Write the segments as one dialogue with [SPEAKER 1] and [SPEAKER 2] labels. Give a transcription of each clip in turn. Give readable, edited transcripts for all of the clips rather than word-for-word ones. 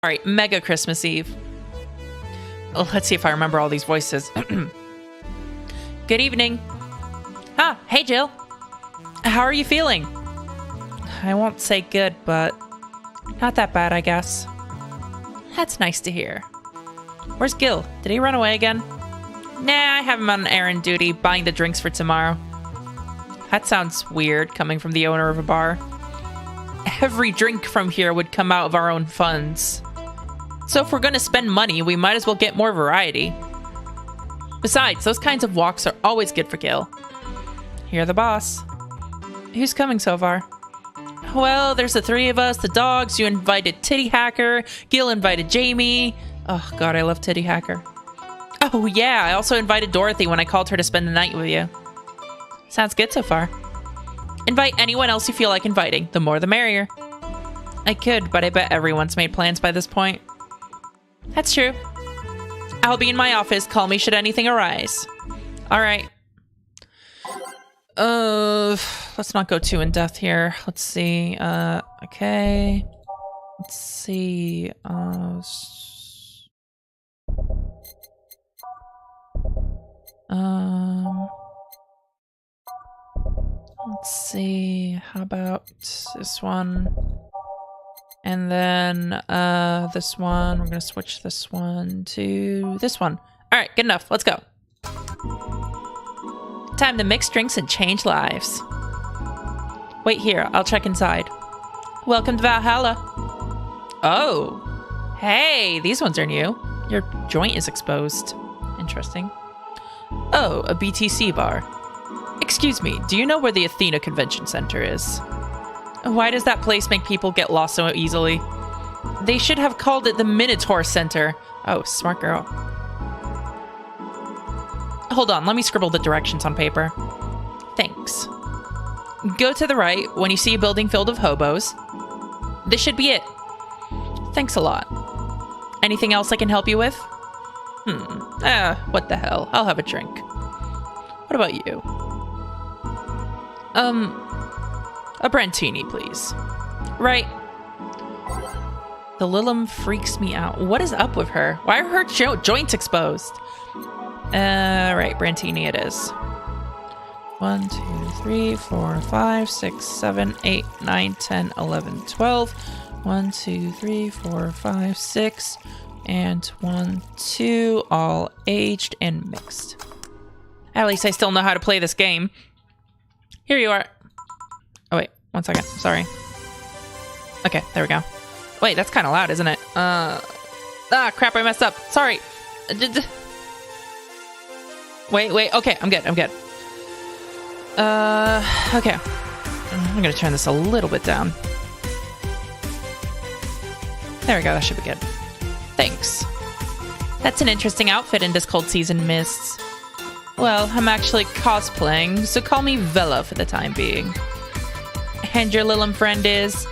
[SPEAKER 1] All right, mega Christmas Eve. Oh, let's see if I remember all these voices. Good evening. Ah, hey, Jill. How are you feeling? I won't say good, but not that bad, I guess. That's nice to hear. Where's Gil? Did he run away again? Nah, I have him on errand duty, buying the drinks for tomorrow. That sounds weird, coming from the owner of a bar. Every drink from here would come out of our own funds. So if we're gonna spend money, we might as well get more variety. Besides, those kinds of walks are always good for Gil. You're the boss. Who's coming so far? Well, there's the three of us, the dogs, you invited Titty Hacker, Gil invited Jamie. Oh god, I love Titty Hacker. Oh yeah, I also invited Dorothy when I called her to spend the night with you. Sounds good so far. Invite anyone else you feel like inviting. The more the merrier. I could, but I bet everyone's made plans by this point. That's true. I'll be in my office. Call me should anything arise. Alright. Let's not go too in depth here. Let's see. Okay. Let's see. Let's see. How about this one? And then this one. We're gonna switch this one to this one. All right, good enough. Let's go. Time to mix drinks and change lives. Wait here. I'll check inside. Welcome to Valhalla. Oh, hey, these ones are new. Your joint is exposed. Interesting. Oh, a BTC bar. Excuse me, do you know where the Athena Convention Center is? Why does that place make people get lost so easily? They should have called it the Minotaur Center. Oh, smart girl. Hold on, let me scribble the directions on paper. Thanks. Go to the right when you see a building filled with hobos. This should be it. Thanks a lot. Anything else I can help you with? What the hell? I'll have a drink. What about you? A Brantini, please. Right. The Lilum freaks me out. What is up with her? Why are her joints exposed? Right, Brantini it is. 1, 2, 3, 4, 5, 6, 7, 8, 9, 10, 11, 12. 1, 2, 3, 4, 5, 6. And 1, 2, all aged and mixed. At least I still know how to play this game. Here you are. Oh, wait. 1 second. Sorry. Okay, there we go. Wait, that's kind of loud, isn't it? Crap, I messed up. Sorry. Wait. Okay, I'm good. Okay. I'm gonna turn this a little bit down. There we go. That should be good. Thanks. That's an interesting outfit in this cold season, mists. Well, I'm actually cosplaying, so call me Vela for the time being. And your Lilum friend is...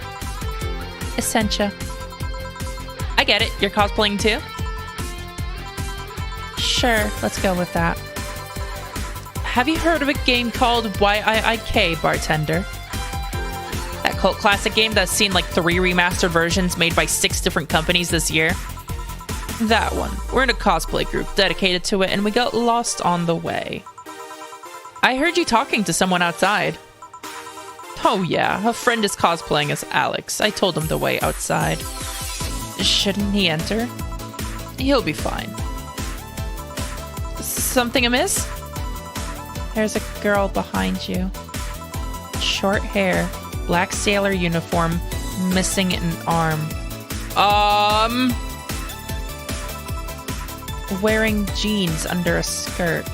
[SPEAKER 1] Essentia. I get it. You're cosplaying too? Sure, let's go with that. Have you heard of a game called YIIK, Bartender? That cult classic game that's seen like 3 remastered versions made by 6 different companies this year? That one. We're in a cosplay group dedicated to it, and we got lost on the way. I heard you talking to someone outside. Oh yeah, a friend is cosplaying as Alex. I told him to wait outside. Shouldn't he enter? He'll be fine. Something amiss? There's a girl behind you. Short hair, black sailor uniform, missing an arm. Wearing jeans under a skirt.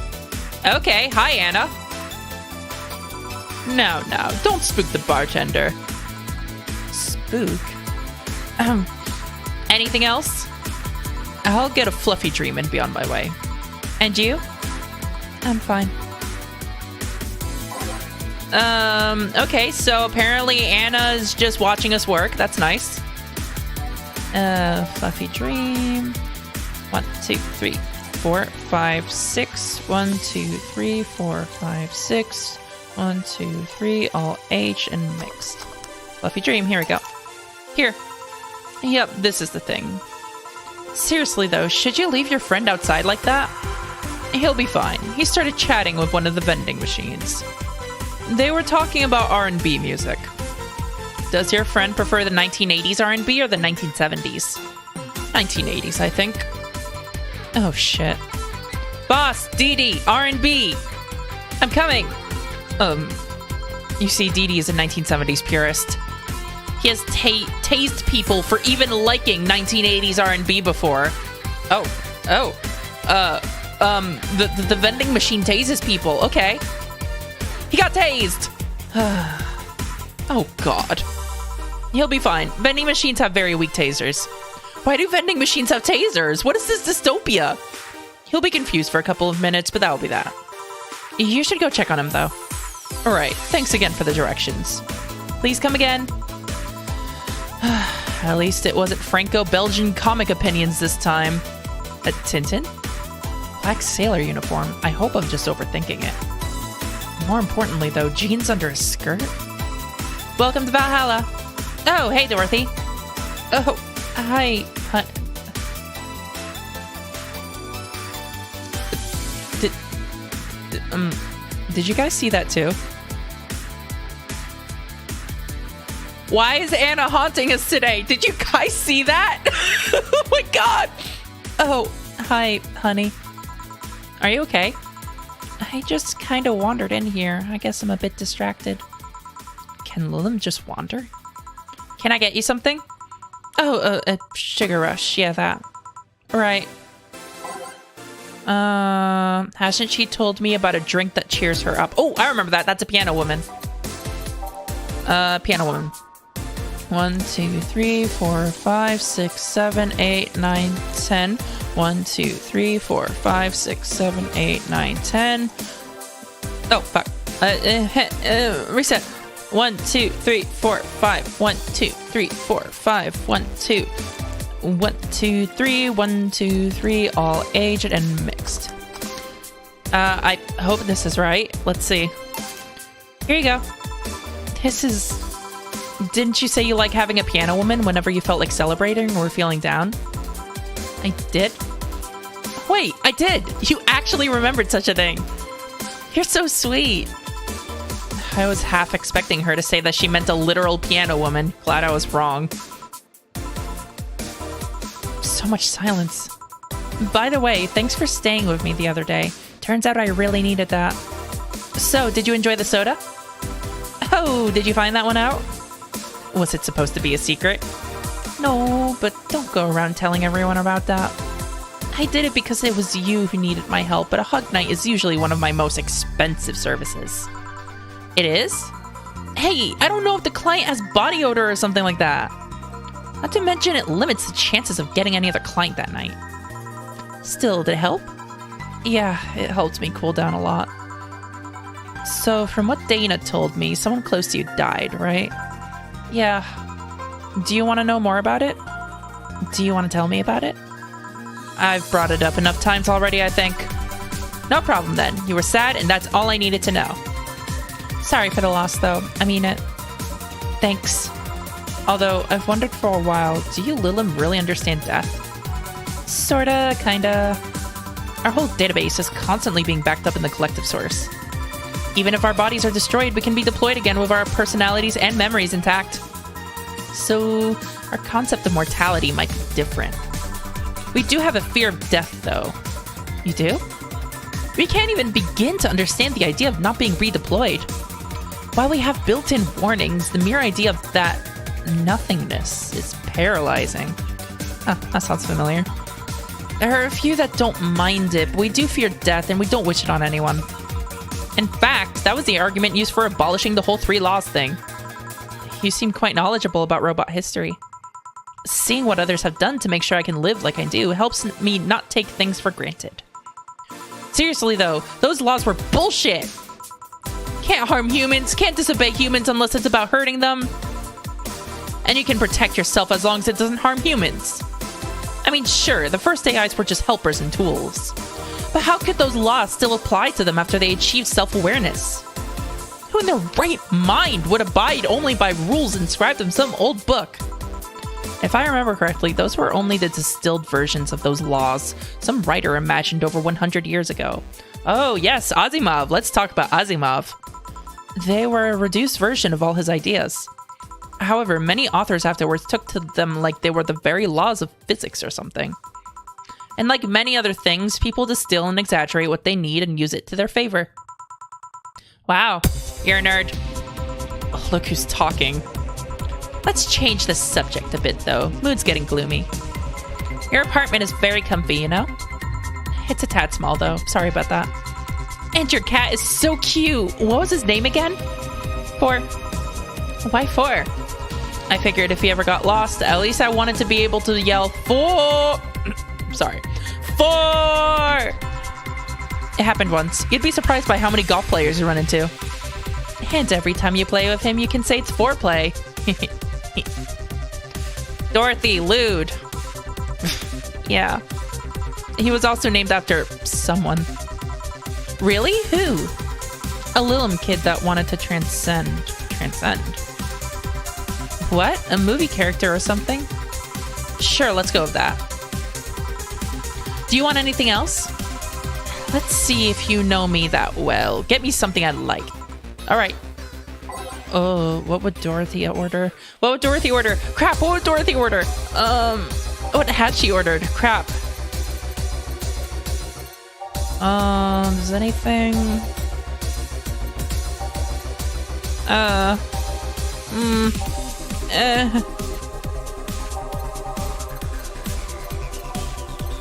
[SPEAKER 1] Okay, hi Anna. No, don't spook the bartender. Spook? Anything else? I'll get a fluffy dream and be on my way. And you? I'm fine. Okay, so apparently Anna's just watching us work. That's nice. Fluffy dream. 1, 2, 3, 4, 5, 6. 1, 2, 3, 4, 5, 6. 1, 2, 3, all aged and mixed. Fluffy dream, here we go. Here. Yep, this is the thing. Seriously though, should you leave your friend outside like that? He'll be fine. He started chatting with one of the vending machines. They were talking about R&B music. Does your friend prefer the 1980s R&B or the 1970s? 1980s, I think. Oh shit. Boss, Dee Dee, R&B. I'm coming. You see, Dee Dee is a 1970s purist. He has tased people for even liking 1980s R&B before. The vending machine tases people. Okay. He got tased. Oh, God. He'll be fine. Vending machines have very weak tasers. Why do vending machines have tasers? What is this dystopia? He'll be confused for a couple of minutes, but that'll be that. You should go check on him, though. All right. Thanks again for the directions. Please come again. At least it wasn't Franco-Belgian comic opinions this time. Tintin? Black sailor uniform. I hope I'm just overthinking it. More importantly, though, jeans under a skirt? Welcome to Valhalla. Oh, hey, Dorothy. Oh, hi. Did you guys see that too? Why is Anna haunting us today? Did you guys see that? Oh my god. Oh, hi, honey. Are you okay? I just kind of wandered in here. I guess I'm a bit distracted. Can Lilim just wander? Can I get you something? Oh, a sugar rush. Yeah, that. Right. Hasn't she told me about a drink that cheers her up? Oh, I remember that. That's a piano woman. Piano woman. 1, 2, 3, 4, 5, 6, 7, 8, 9, 10. 1, 2, 3, 4, 5, 6, 7, 8, 9, 10. Oh, fuck. Reset. 1, 2, 3, 4, 5. 1, 2, 3, 4, 5. 1, 2. 1, 2, 3. 1, 2, 3. All aged and mixed. I hope this is right. Let's see. Here you go. This is... Didn't you say you like having a piano woman whenever you felt like celebrating or feeling down? I did? Wait, I did! You actually remembered such a thing! You're so sweet! I was half expecting her to say that she meant a literal piano woman. Glad I was wrong. So much silence. By the way, thanks for staying with me the other day. Turns out I really needed that. So, did you enjoy the soda? Oh, did you find that one out? Was it supposed to be a secret? No, but don't go around telling everyone about that. I did it because it was you who needed my help, but a hug night is usually one of my most expensive services. It is? Hey, I don't know if the client has body odor or something like that. Not to mention it limits the chances of getting any other client that night. Still, did it help? Yeah, it helped me cool down a lot. So, from what Dana told me, someone close to you died, right? Yeah. Do you want to know more about it? Do you want to tell me about it? I've brought it up enough times already, I think. No problem then. You were sad, and that's all I needed to know. Sorry for the loss, though. I mean it. Thanks. Although, I've wondered for a while, do you Lilim really understand death? Sorta, kinda. Our whole database is constantly being backed up in the collective source. Even if our bodies are destroyed, we can be deployed again with our personalities and memories intact. So, our concept of mortality might be different. We do have a fear of death, though. You do? We can't even begin to understand the idea of not being redeployed. While we have built-in warnings, the mere idea of that nothingness is paralyzing. Huh, that sounds familiar. There are a few that don't mind it, but we do fear death and we don't wish it on anyone. In fact, that was the argument used for abolishing the whole 3 laws thing. You seem quite knowledgeable about robot history. Seeing what others have done to make sure I can live like I do helps me not take things for granted. Seriously though, those laws were bullshit! Can't harm humans, can't disobey humans unless it's about hurting them. And you can protect yourself as long as it doesn't harm humans. I mean, sure, the first AIs were just helpers and tools. But how could those laws still apply to them after they achieved self-awareness? Who in their right mind would abide only by rules inscribed in some old book? If I remember correctly, those were only the distilled versions of those laws some writer imagined over 100 years ago. Oh, yes, Asimov. Let's talk about Asimov. They were a reduced version of all his ideas. However, many authors afterwards took to them like they were the very laws of physics or something. And like many other things, people distill and exaggerate what they need and use it to their favor. Wow, you're a nerd. Oh, look who's talking. Let's change the subject a bit, though. Mood's getting gloomy. Your apartment is very comfy, you know? It's a tad small, though. Sorry about that. And your cat is so cute. What was his name again? 4. Why 4? I figured if he ever got lost, at least I wanted to be able to yell 4. Sorry. 4! It happened once. You'd be surprised by how many golf players you run into. And every time you play with him, you can say it's foreplay. Dorothy, lewd. Yeah. He was also named after someone. Really? Who? A Lilim kid that wanted to transcend. Transcend? What? A movie character or something? Sure, let's go with that. Do you want anything else? Let's see if you know me that well. Get me something I like. All right. Oh, what would Dorothy order? What would Dorothy order? Crap, what would Dorothy order? What had she ordered? Crap. Is anything?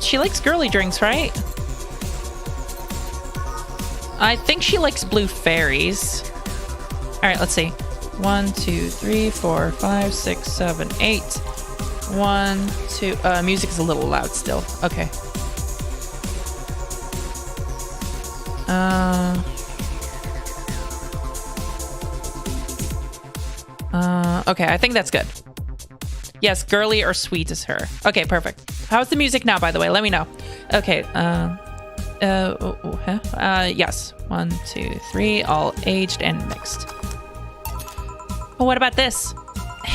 [SPEAKER 1] She likes girly drinks, right? I think she likes blue fairies. All right, let's see. 1, 2, 3, 4, 5, 6, 7, 8. 1, 2. Music is a little loud still. Okay. Okay, I think that's good. Yes, girly or sweet is her. Okay, perfect. How's the music now, by the way? Let me know. Okay, yes. 1, 2, 3, all aged and mixed. Well, what about this?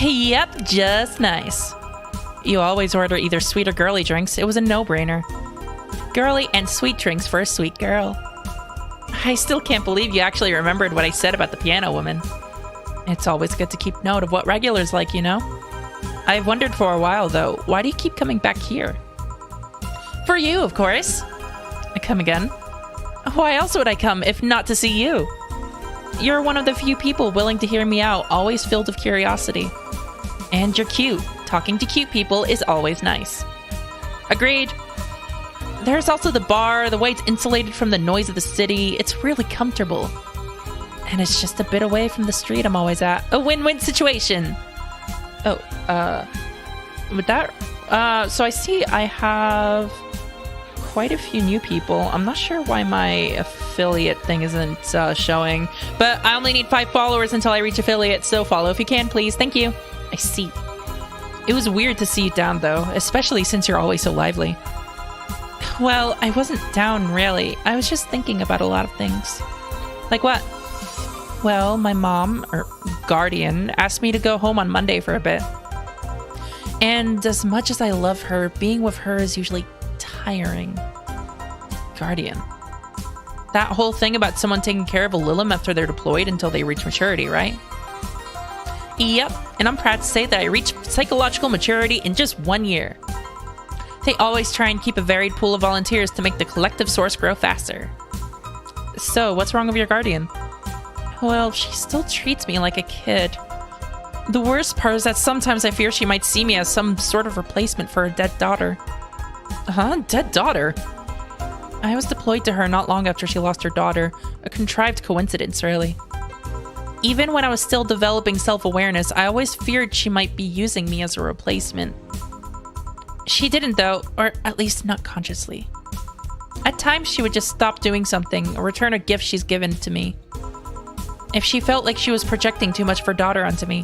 [SPEAKER 1] Yep, just nice. You always order either sweet or girly drinks. It was a no-brainer. Girly and sweet drinks for a sweet girl. I still can't believe you actually remembered what I said about the piano woman. It's always good to keep note of what regulars like, you know? I've wondered for a while, though, why do you keep coming back here? For you, of course. Come again? Why else would I come if not to see you? You're one of the few people willing to hear me out, always filled with curiosity. And you're cute. Talking to cute people is always nice. Agreed. There's also the bar, the way it's insulated from the noise of the city. It's really comfortable. And it's just a bit away from the street I'm always at. A win-win situation. Oh, with that, so I see I have quite a few new people. I'm not sure why my affiliate thing isn't showing, but I only need 5 followers until I reach affiliate, so follow if you can, please. Thank you. I see. It was weird to see you down, though, especially since you're always so lively. Well, I wasn't down, really. I was just thinking about a lot of things. Like what? Well, my mom, or guardian, asked me to go home on Monday for a bit. And as much as I love her, being with her is usually tiring. Guardian. That whole thing about someone taking care of a Lilim after they're deployed until they reach maturity, right? Yep, and I'm proud to say that I reached psychological maturity in just 1 year. They always try and keep a varied pool of volunteers to make the collective source grow faster. So, what's wrong with your guardian? Well, she still treats me like a kid. The worst part is that sometimes I fear she might see me as some sort of replacement for her dead daughter. Huh? Dead daughter? I was deployed to her not long after she lost her daughter. A contrived coincidence, really. Even when I was still developing self-awareness, I always feared she might be using me as a replacement. She didn't, though, or at least not consciously. At times, she would just stop doing something or return a gift she's given to me. If she felt like she was projecting too much of her daughter onto me.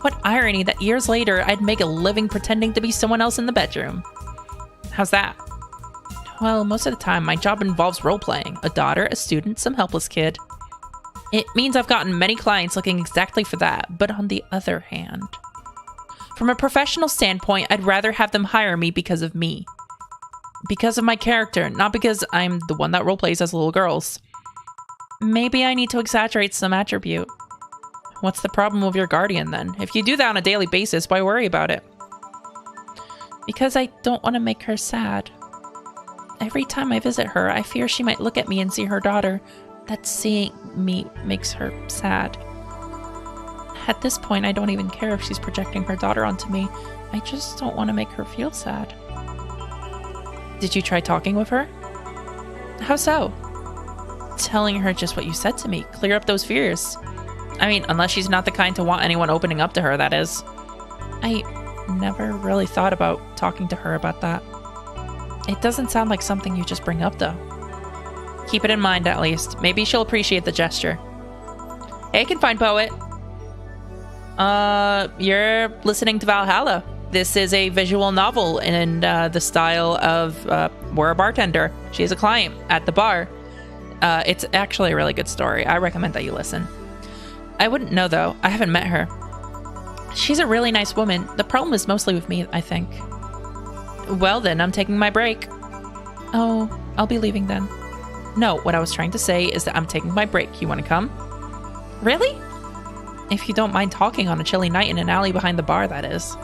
[SPEAKER 1] What irony that years later, I'd make a living pretending to be someone else in the bedroom. How's that? Well, most of the time, my job involves role-playing. A daughter, a student, some helpless kid. It means I've gotten many clients looking exactly for that, but on the other hand... From a professional standpoint, I'd rather have them hire me because of me. Because of my character, not because I'm the one that roleplays as little girls. Maybe I need to exaggerate some attribute. What's the problem with your guardian then? If you do that on a daily basis, why worry about it? Because I don't want to make her sad. Every time I visit her, I fear she might look at me and see her daughter. That seeing me makes her sad. At this point, I don't even care if she's projecting her daughter onto me. I just don't want to make her feel sad. Did you try talking with her? How so? Telling her just what you said to me. Clear up those fears. I mean, unless she's not the kind to want anyone opening up to her, that is. I never really thought about talking to her about that. It doesn't sound like something you just bring up, though. Keep it in mind, at least. Maybe she'll appreciate the gesture. Hey, Confined Poet. You're listening to Valhalla. This is a visual novel in the style of we're a bartender. She's a client at the bar. It's actually a really good story. I recommend that you listen. I wouldn't know, though. I haven't met her. She's a really nice woman. The problem is mostly with me, I think. Well, then, I'm taking my break. Oh, I'll be leaving then. No, what I was trying to say is that I'm taking my break. You want to come? Really? If you don't mind talking on a chilly night in an alley behind the bar, that is.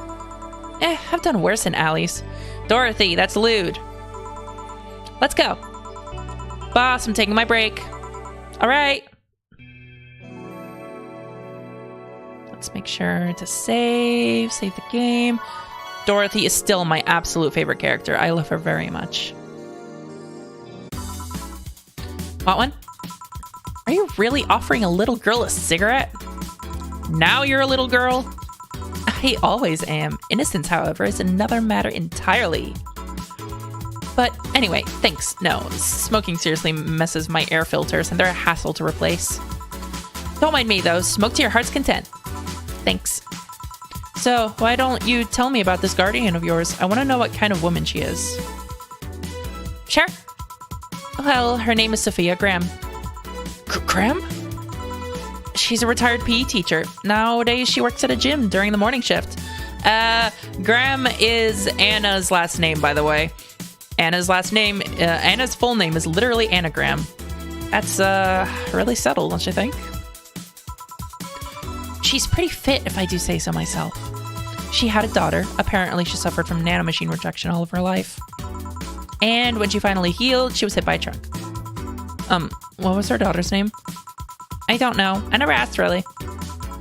[SPEAKER 1] I've done worse in alleys. Dorothy, that's lewd. Let's go. Boss, I'm taking my break. All right. Let's make sure to save the game. Dorothy is still my absolute favorite character. I love her very much. Want one? Are you really offering a little girl a cigarette? Now you're a little girl? I always am. Innocence, however, is another matter entirely. But anyway, thanks. No, smoking seriously messes my air filters and they're a hassle to replace. Don't mind me though, smoke to your heart's content. Thanks. So, why don't you tell me about this guardian of yours? I want to know what kind of woman she is. Sure. Well, her name is Sophia Graham. Graham? She's a retired PE teacher. Nowadays, she works at a gym during the morning shift. Graham is Anna's last name, by the way. Anna's full name is literally Anagram. That's, really subtle, don't you think? She's pretty fit, if I do say so myself. She had a daughter. Apparently, she suffered from nanomachine rejection all of her life. And when she finally healed, she was hit by a truck. What was her daughter's name? I don't know. I never asked, really.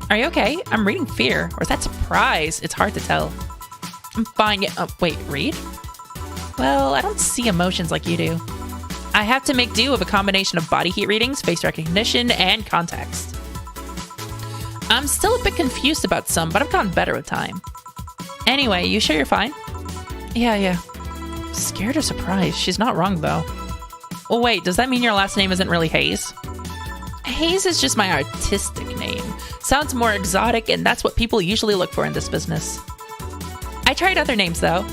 [SPEAKER 1] Are you okay? I'm reading fear. Or is that surprise? It's hard to tell. I'm fine. Yeah. Wait, read? Well, I don't see emotions like you do. I have to make do with a combination of body heat readings, face recognition, and context. I'm still a bit confused about some, but I've gotten better with time. Anyway, you sure you're fine? Yeah. Scared or surprised? She's not wrong, though. Oh, wait, does that mean your last name isn't really Hayes? Hayes is just my artistic name. Sounds more exotic, and that's what people usually look for in this business. I tried other names, though.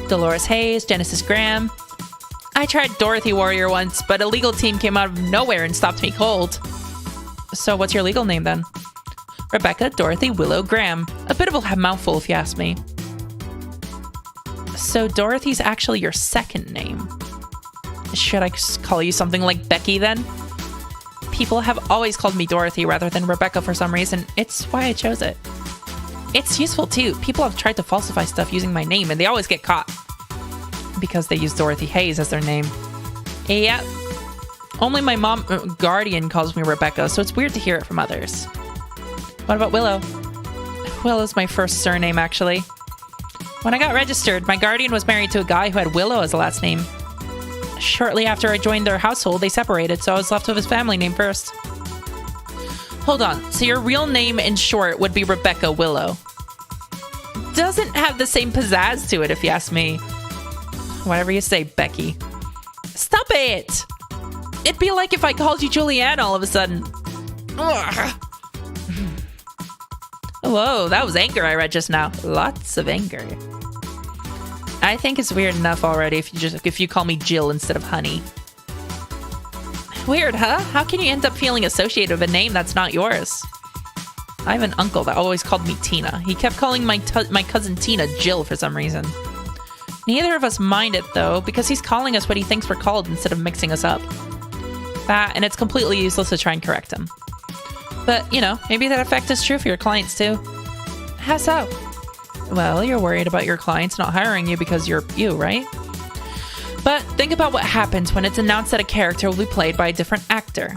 [SPEAKER 1] Dolores Hayes, Genesis Graham. I tried Dorothy Warrior once, but a legal team came out of nowhere and stopped me cold. So what's your legal name, then? Rebecca Dorothy Willow Graham. A bit of a mouthful, if you ask me. So Dorothy's actually your second name. Should I call you something like Becky, then? People have always called me Dorothy rather than Rebecca for some reason. It's why I chose it. It's useful, too. People have tried to falsify stuff using my name, and they always get caught. Because they use Dorothy Hayes as their name. Yeah. Only my mom, guardian, calls me Rebecca, so it's weird to hear it from others. What about Willow? Willow's my first surname, actually. When I got registered, my guardian was married to a guy who had Willow as a last name. Shortly after I joined their household, they separated, so I was left with his family name first. Hold on, so your real name in short would be Rebecca Willow. Doesn't have the same pizzazz to it, if you ask me. Whatever you say, Becky. Stop it! It'd be like if I called you Julianne all of a sudden. Ugh. Whoa, that was anger I read just now. Lots of anger. I think it's weird enough already if you call me Jill instead of Honey. Weird, huh? How can you end up feeling associated with a name that's not yours? I have an uncle that always called me Tina. He kept calling my cousin Tina Jill for some reason. Neither of us mind it, though, because he's calling us what he thinks we're called instead of mixing us up. That, and it's completely useless to try and correct him. But, you know, maybe that effect is true for your clients, too. How so? Well, you're worried about your clients not hiring you because you're you, right? But think about what happens when it's announced that a character will be played by a different actor.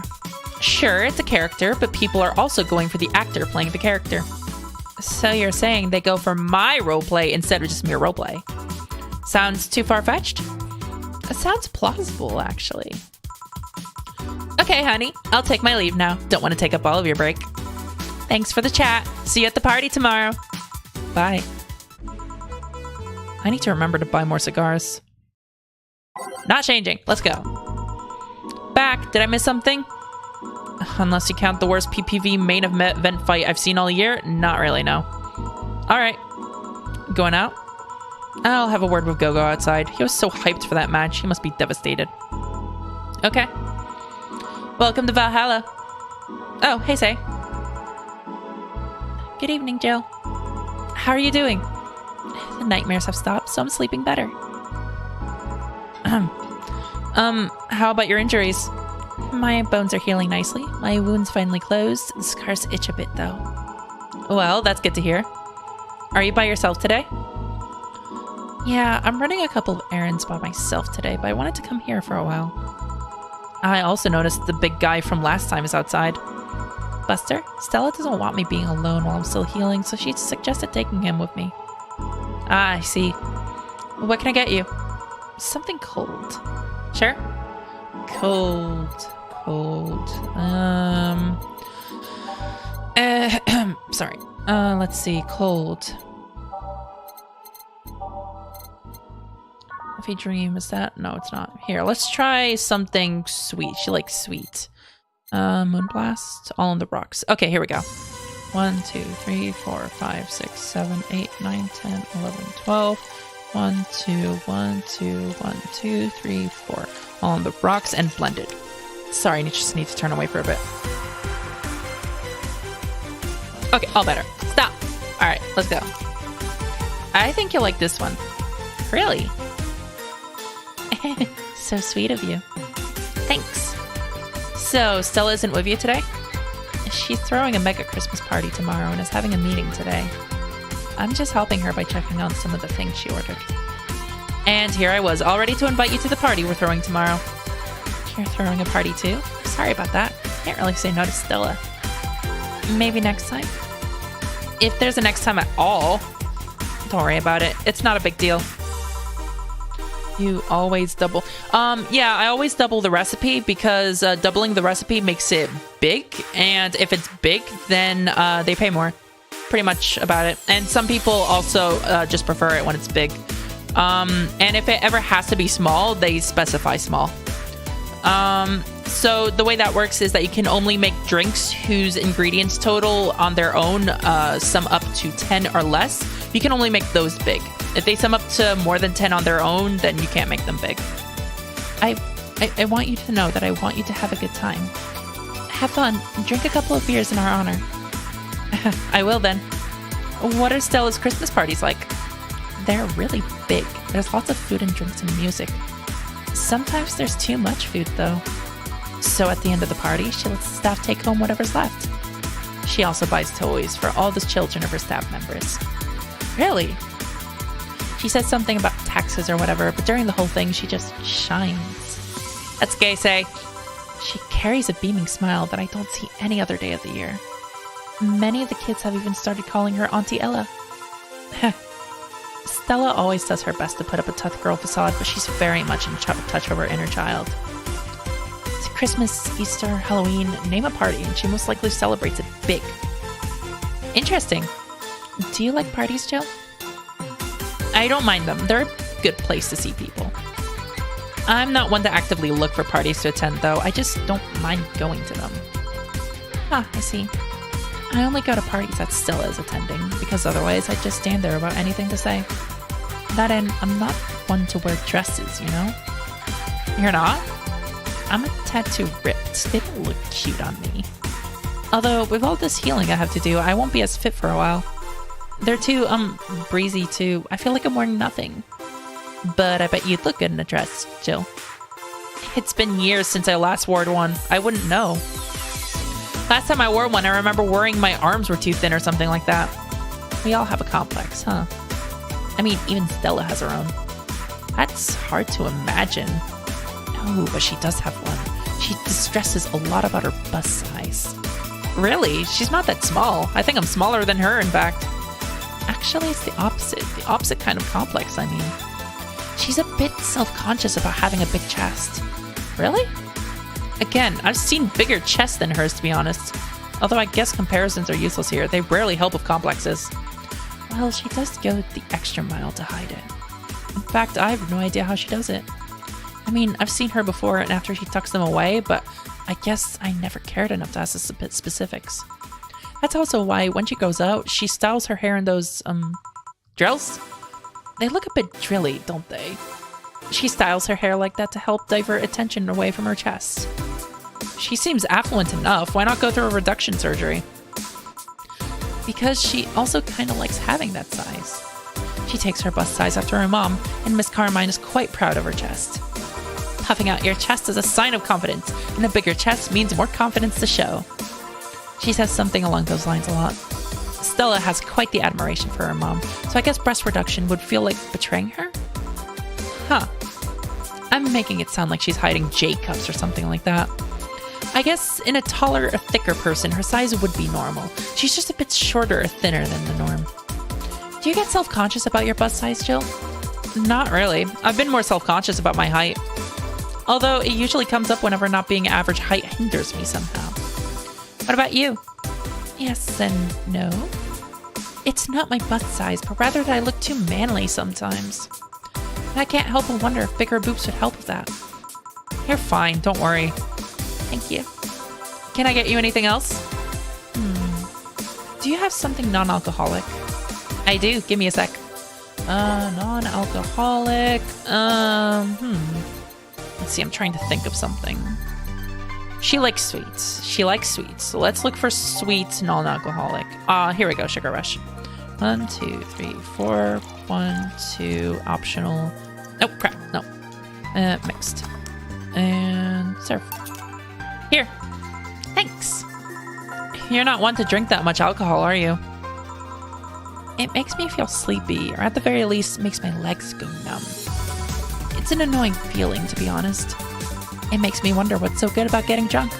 [SPEAKER 1] Sure, it's a character, but people are also going for the actor playing the character. So you're saying they go for my roleplay instead of just mere roleplay? Sounds too far-fetched? It sounds plausible, actually. Okay, honey, I'll take my leave now. Don't want to take up all of your break. Thanks for the chat. See you at the party tomorrow. Bye. I need to remember to buy more cigars. Not changing. Let's go. Back. Did I miss something? Unless you count the worst PPV main event fight I've seen all year? Not really, no. Alright. Going out? I'll have a word with Gogo outside. He was so hyped for that match. He must be devastated. Okay. Welcome to Valhalla. Oh, hey, Say. Good evening, Jill. How are you doing? The nightmares have stopped, so I'm sleeping better. How about your injuries? My bones are healing nicely. My wound's finally closed. The scars itch a bit, though. Well, that's good to hear. Are you by yourself today? Yeah, I'm running a couple of errands by myself today, but I wanted to come here for a while. I also noticed the big guy from last time is outside. Buster, Stella doesn't want me being alone while I'm still healing, so she suggested taking him with me. Ah, I see. What can I get you? Something cold. Sure. Cold. Sorry. Let's see. Cold. If a dream, is that? No, it's not. Here, let's try something sweet. She likes sweet. Moonblast. All on the rocks. Okay, here we go. 1, 2, 3, 4, 5, 6, 7, 8, 9, 10, 11, 12. 1, 2, 1, 2, 1, 2, 3, 4. All on the rocks and blended. Sorry, I just need to turn away for a bit. Okay, all better. Stop. All right, let's go. I think you'll like this one. Really? So sweet of you. Thanks. So, Stella isn't with you today? She's throwing a mega Christmas party tomorrow and is having a meeting today. I'm just helping her by checking on some of the things she ordered. And here I was, all ready to invite you to the party we're throwing tomorrow. You're throwing a party too? Sorry about that. Can't really say no to Stella. Maybe next time? If there's a next time at all. Don't worry about it. It's not a big deal. You always double. Yeah, I always double the recipe because doubling the recipe makes it big. And if it's big, then they pay more. Pretty much about it. And some people also just prefer it when it's big. And if it ever has to be small, they specify small. So the way that works is that you can only make drinks whose ingredients total on their own sum up to 10 or less. You can only make those big. If they sum up to more than 10 on their own, then you can't make them big. I want you to know that I want you to have a good time. Have fun and drink a couple of beers in our honor. I will then. What are Stella's Christmas parties like? They're really big. There's lots of food and drinks and music. Sometimes there's too much food, though. So at the end of the party, she lets the staff take home whatever's left. She also buys toys for all the children of her staff members. Really? She says something about taxes or whatever, but during the whole thing, she just shines. That's gay, Say. She carries a beaming smile that I don't see any other day of the year. Many of the kids have even started calling her Auntie Ella. Stella always does her best to put up a tough girl facade, but she's very much in touch with her inner child. It's Christmas, Easter, Halloween, name a party, and she most likely celebrates it big. Interesting. Do you like parties, Jill? I don't mind them. They're a good place to see people. I'm not one to actively look for parties to attend, though. I just don't mind going to them. Ah, I see. I only go to parties that Stella is attending, because otherwise I'd just stand there without anything to say. That end, I'm not one to wear dresses, you know? You're not? I'm a tad too ripped. They don't look cute on me. Although, with all this healing I have to do, I won't be as fit for a while. They're too, breezy too. I feel like I'm wearing nothing. But I bet you'd look good in a dress, Jill. It's been years since I last wore one. I wouldn't know. Last time I wore one, I remember worrying my arms were too thin or something like that. We all have a complex, huh? I mean, even Stella has her own. That's hard to imagine. No, but she does have one. She distresses a lot about her bust size. Really? She's not that small. I think I'm smaller than her, in fact. Actually, it's the opposite. The opposite kind of complex, I mean. She's a bit self-conscious about having a big chest. Really? Again, I've seen bigger chests than hers, to be honest. Although I guess comparisons are useless here. They rarely help with complexes. Well, she does go the extra mile to hide it. In fact, I have no idea how she does it. I mean, I've seen her before and after she tucks them away, but I guess I never cared enough to ask the specifics. That's also why when she goes out, she styles her hair in those, drills? They look a bit drilly, don't they? She styles her hair like that to help divert attention away from her chest. She seems affluent enough. Why not go through a reduction surgery? Because she also kind of likes having that size. She takes her bust size after her mom, and Miss Carmine is quite proud of her chest. Puffing out your chest is a sign of confidence, and a bigger chest means more confidence to show. She says something along those lines a lot. Stella has quite the admiration for her mom, so I guess breast reduction would feel like betraying her? Huh. I'm making it sound like she's hiding J-cups or something like that. I guess in a taller or thicker person, her size would be normal. She's just a bit shorter or thinner than the norm. Do you get self-conscious about your bust size, Jill? Not really. I've been more self-conscious about my height. Although it usually comes up whenever not being average height hinders me somehow. What about you? Yes and no. It's not my bust size, but rather that I look too manly sometimes. And I can't help but wonder if bigger boobs would help with that. You're fine, don't worry. Thank you. Can I get you anything else? Do you have something non-alcoholic? I do, give me a sec. Non-alcoholic, Let's see, I'm trying to think of something. She likes sweets. So let's look for sweet non-alcoholic. Here we go, Sugar Rush. 1, 2, 3, 4. 1, 2, optional. Oh, crap, no. Mixed. And serve. Here. Thanks. You're not one to drink that much alcohol, are you? It makes me feel sleepy, or at the very least, makes my legs go numb. It's an annoying feeling, to be honest. It makes me wonder what's so good about getting drunk.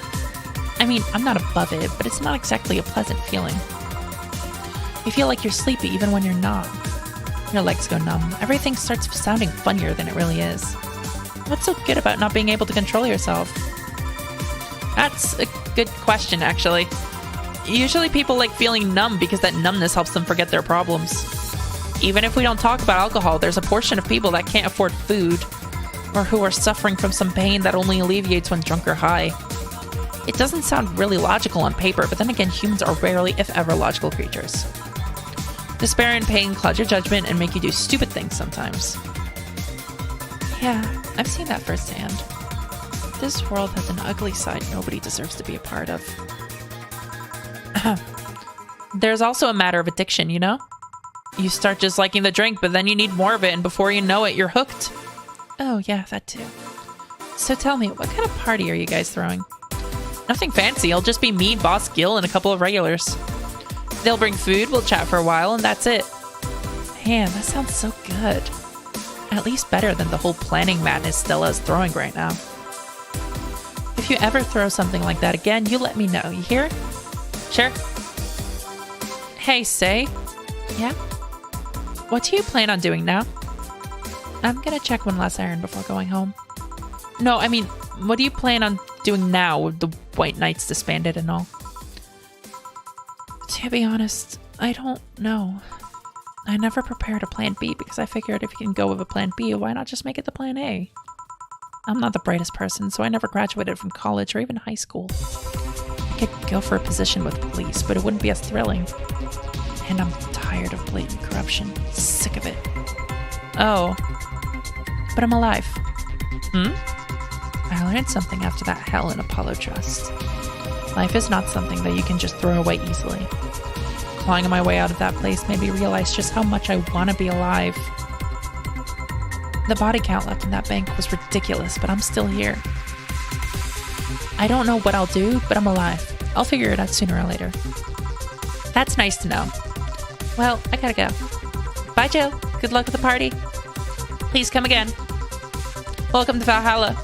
[SPEAKER 1] I mean, I'm not above it, but it's not exactly a pleasant feeling. You feel like you're sleepy even when you're not. Your legs go numb. Everything starts sounding funnier than it really is. What's so good about not being able to control yourself? That's a good question, actually. Usually people like feeling numb because that numbness helps them forget their problems. Even if we don't talk about alcohol, there's a portion of people that can't afford food, or who are suffering from some pain that only alleviates when drunk or high. It doesn't sound really logical on paper, but then again, humans are rarely, if ever, logical creatures. Despair and pain cloud your judgment and make you do stupid things sometimes. Yeah, I've seen that firsthand. This world has an ugly side nobody deserves to be a part of. There's also a matter of addiction, you know? You start just liking the drink, but then you need more of it, and before you know it, you're hooked. Oh, yeah, that too. So tell me, what kind of party are you guys throwing? Nothing fancy, it'll just be me, Boss Gil, and a couple of regulars. They'll bring food, we'll chat for a while, and that's it. Man, that sounds so good. At least better than the whole planning madness Stella is throwing right now. If you ever throw something like that again, you let me know, you hear? Sure. Hey, Say. Yeah? What do you plan on doing now? I'm gonna check one last errand before going home. No, I mean, what do you plan on doing now with the White Knights disbanded and all? To be honest, I don't know. I never prepared a plan B because I figured if you can go with a plan B, why not just make it the plan A? I'm not the brightest person, so I never graduated from college or even high school. I could go for a position with police, but it wouldn't be as thrilling. And I'm tired of blatant corruption. Sick of it. Oh. But I'm alive. I learned something after that hell in Apollo Trust. Life is not something that you can just throw away easily. Clawing my way out of that place made me realize just how much I want to be alive. The body count left in that bank was ridiculous, but I'm still here. I don't know what I'll do, but I'm alive. I'll figure it out sooner or later. That's nice to know. Well, I gotta go. Bye, Jill. Good luck at the party. Please come again. Welcome to Valhalla.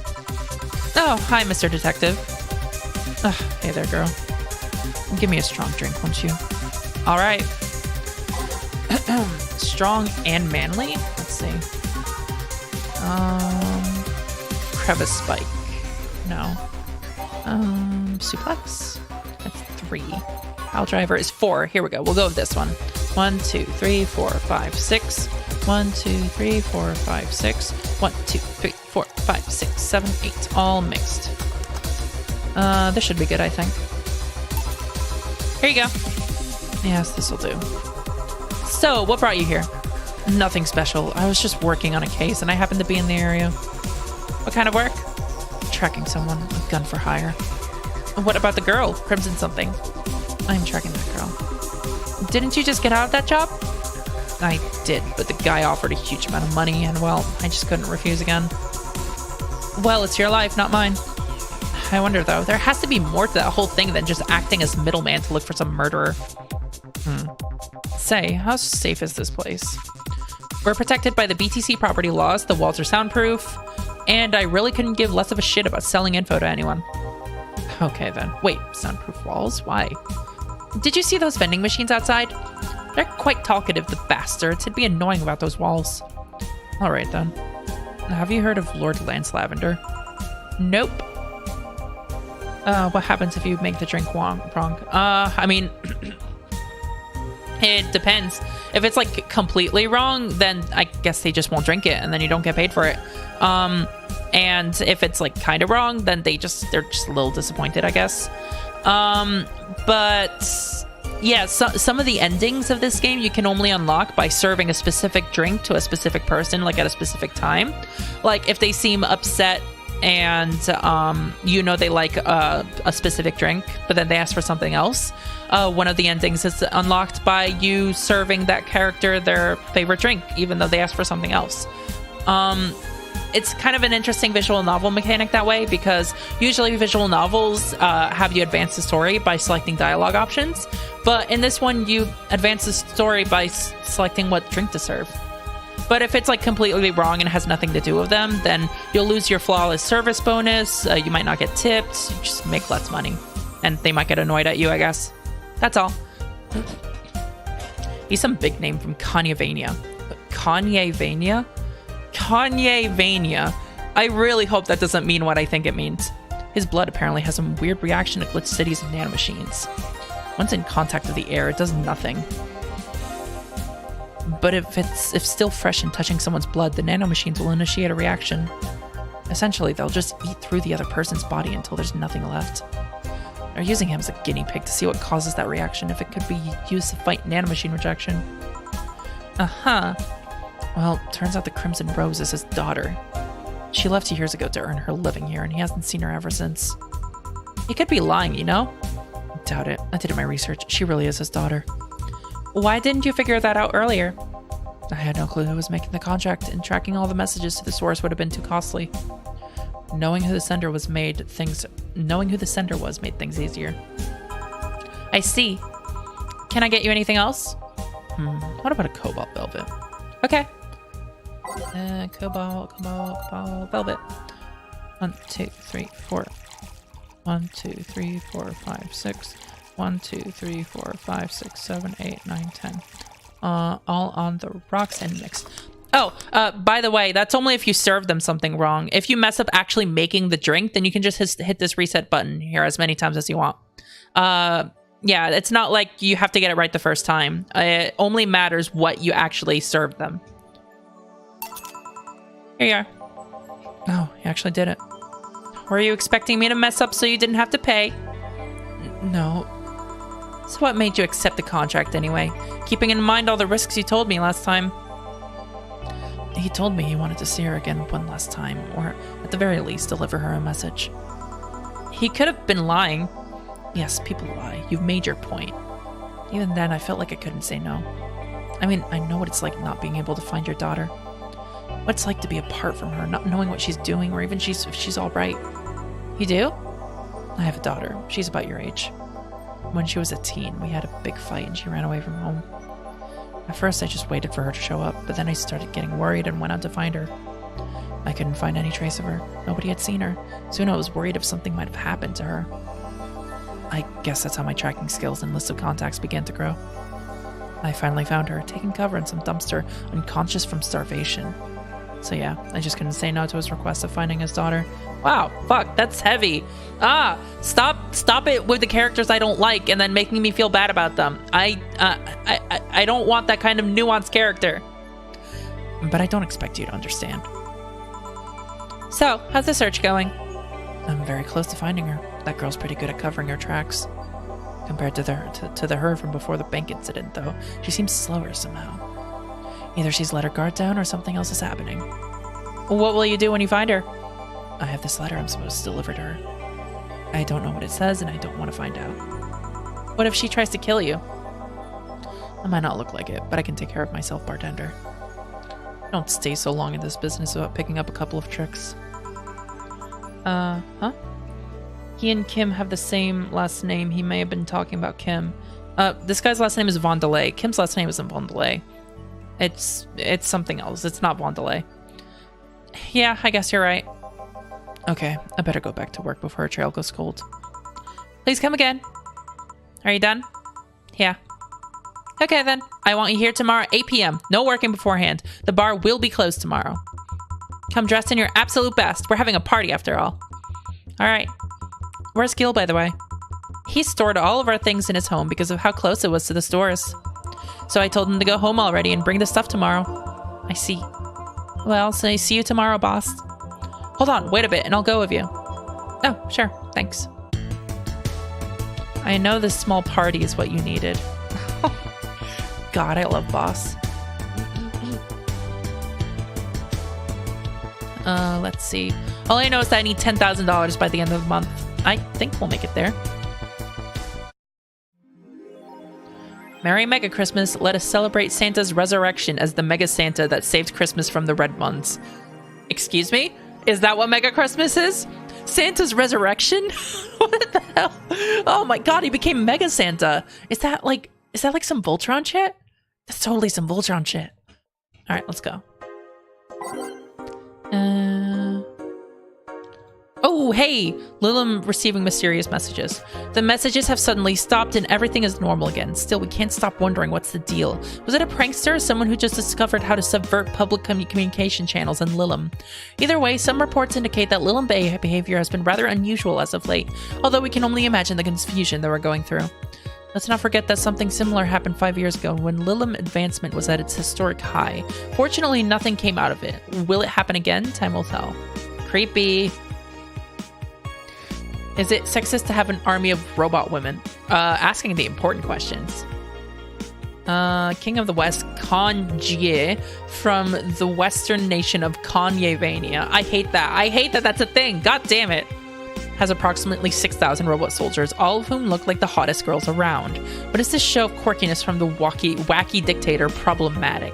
[SPEAKER 1] Oh, hi, Mr. Detective. Hey there, girl. Give me a strong drink, won't you? All right. Strong and manly? Let's see. Crevice spike. No. Suplex? That's 3. Pile driver is 4. Here we go. We'll go with this one. 1, 2, 3, 4, 5, 6. 1, 2, 3, 4, 5, 6. 1, 2, 3, 4, 5, 6, 7, 8. All mixed. This should be good, I think. Here you go. Yes, this'll do. So, what brought you here? Nothing special. I was just working on a case and I happened to be in the area. What kind of work? Tracking someone. A gun for hire. What about the girl? Crimson something. I'm tracking that girl. Didn't you just get out of that job? I did, but the guy offered a huge amount of money and, well, I just couldn't refuse again. Well, it's your life, not mine. I wonder, though, there has to be more to that whole thing than just acting as middleman to look for some murderer. Say, how safe is this place? We're protected by the BTC property laws, the walls are soundproof, and I really couldn't give less of a shit about selling info to anyone. Okay, then. Wait, soundproof walls? Why? Did you see those vending machines outside? They're quite talkative, the bastards. It'd be annoying about those walls. Alright, then. Have you heard of Lord Lance Lavender? Nope. What happens if you make the drink wrong? I mean... it depends. If it's, like, completely wrong, then I guess they just won't drink it, and then you don't get paid for it. And if it's, like, kind of wrong, then they're just a little disappointed, I guess. But... yeah, some of the endings of this game you can only unlock by serving a specific drink to a specific person, like at a specific time. Like, if they seem upset and, you know they like a specific drink, but then they ask for something else, one of the endings is unlocked by you serving that character their favorite drink, even though they asked for something else. It's kind of an interesting visual novel mechanic that way, because usually visual novels have you advance the story by selecting dialogue options. But in this one, you advance the story by selecting what drink to serve. But if it's like completely wrong and has nothing to do with them, then you'll lose your flawless service bonus. You might not get tipped. You just make less money. And they might get annoyed at you, I guess. That's all. He's some big name from Kanye-vania. Kanye-vania? Kanye-vania. I really hope that doesn't mean what I think it means. His blood apparently has some weird reaction to glitch cities and nanomachines. Once in contact with the air, it does nothing. But if still fresh and touching someone's blood, the nanomachines will initiate a reaction. Essentially, they'll just eat through the other person's body until there's nothing left. They're using him as a guinea pig to see what causes that reaction, if it could be used to fight nanomachine rejection. Uh-huh. Well, turns out the Crimson Rose is his daughter. She left years ago to earn her living here, and he hasn't seen her ever since. He could be lying, you know? Doubt it. I did my research. She really is his daughter. Why didn't you figure that out earlier? I had no clue who was making the contract, and tracking all the messages to the source would have been too costly. Knowing who the sender was made things easier. I see. Can I get you anything else? What about a cobalt velvet? Okay. Cobalt velvet. 1, 2, 3, 4. 1, 2, 3, 4, 5, 6. 1, 2, 3, 4, 5, 6, 7, 8, 9, 10. All on the rocks and mixed. Oh, by the way, that's only if you serve them something wrong. If you mess up actually making the drink, then you can just hit this reset button here as many times as you want. Yeah, it's not like you have to get it right the first time. It only matters what you actually served them. Here you are. Oh, you actually did it. Were you expecting me to mess up so you didn't have to pay? No. So what made you accept the contract anyway? Keeping in mind all the risks you told me last time. He told me he wanted to see her again one last time, or at the very least deliver her a message. He could have been lying. Yes, people lie. You've made your point. Even then, I felt like I couldn't say no. I mean, I know what it's like not being able to find your daughter. What it's like to be apart from her, not knowing what she's doing or even if she's all right. You do? I have a daughter. She's about your age. When she was a teen, we had a big fight and she ran away from home. At first, I just waited for her to show up, but then I started getting worried and went out to find her. I couldn't find any trace of her. Nobody had seen her. Soon I was worried if something might have happened to her. I guess that's how my tracking skills and list of contacts began to grow. I finally found her, taking cover in some dumpster, unconscious from starvation. So yeah, I just couldn't say no to his request of finding his daughter. Wow, fuck, that's heavy. Stop it with the characters I don't like and then making me feel bad about them. I don't want that kind of nuanced character. But I don't expect you to understand. So, how's the search going? I'm very close to finding her. That girl's pretty good at covering her tracks. Compared to the her from before the bank incident, though, she seems slower somehow. Either she's let her guard down or something else is happening. What will you do when you find her? I have this letter I'm supposed to deliver to her. I don't know what it says and I don't want to find out. What if she tries to kill you? I might not look like it, but I can take care of myself, bartender. I don't stay so long in this business without picking up a couple of tricks. Huh? He and Kim have the same last name. He may have been talking about Kim. This guy's last name is Vondelay. Kim's last name isn't Vondelay. It's something else. It's not Vondelay. Yeah, I guess you're right. Okay, I better go back to work before her trail goes cold. Please come again. Are you done? Yeah. Okay then. I want you here tomorrow at 8 p.m. No working beforehand. The bar will be closed tomorrow. Come dressed in your absolute best. We're having a party after all. Alright. Where's Gil, by the way? He stored all of our things in his home because of how close it was to the stores. So I told him to go home already and bring the stuff tomorrow. I see. Well, so I see you tomorrow, boss. Hold on, wait a bit, and I'll go with you. Oh, sure, thanks. I know this small party is what you needed. God, I love boss. Let's see. All I know is that I need $10,000 by the end of the month. I think we'll make it there. Merry Mega Christmas. Let us celebrate Santa's resurrection as the Mega Santa that saved Christmas from the Red Ones. Excuse me? Is that what Mega Christmas is? Santa's resurrection? What the hell? Oh my god, he became Mega Santa. Is that like some Voltron shit? That's totally some Voltron shit. Alright, let's go. Oh, hey! Lilim receiving mysterious messages. The messages have suddenly stopped and everything is normal again. Still, we can't stop wondering what's the deal. Was it a prankster or someone who just discovered how to subvert public communication channels in Lilim? Either way, some reports indicate that Lilim behavior has been rather unusual as of late, although we can only imagine the confusion that we're going through. Let's not forget that something similar happened 5 years ago when Lilim advancement was at its historic high. Fortunately, nothing came out of it. Will it happen again? Time will tell. Creepy. Is it sexist to have an army of robot women? Asking the important questions. King of the West, Kanye, from the western nation of Kanyevania. I hate that. I hate that that's a thing. God damn it. Has approximately 6,000 robot soldiers, all of whom look like the hottest girls around. But is this show of quirkiness from the wacky dictator problematic?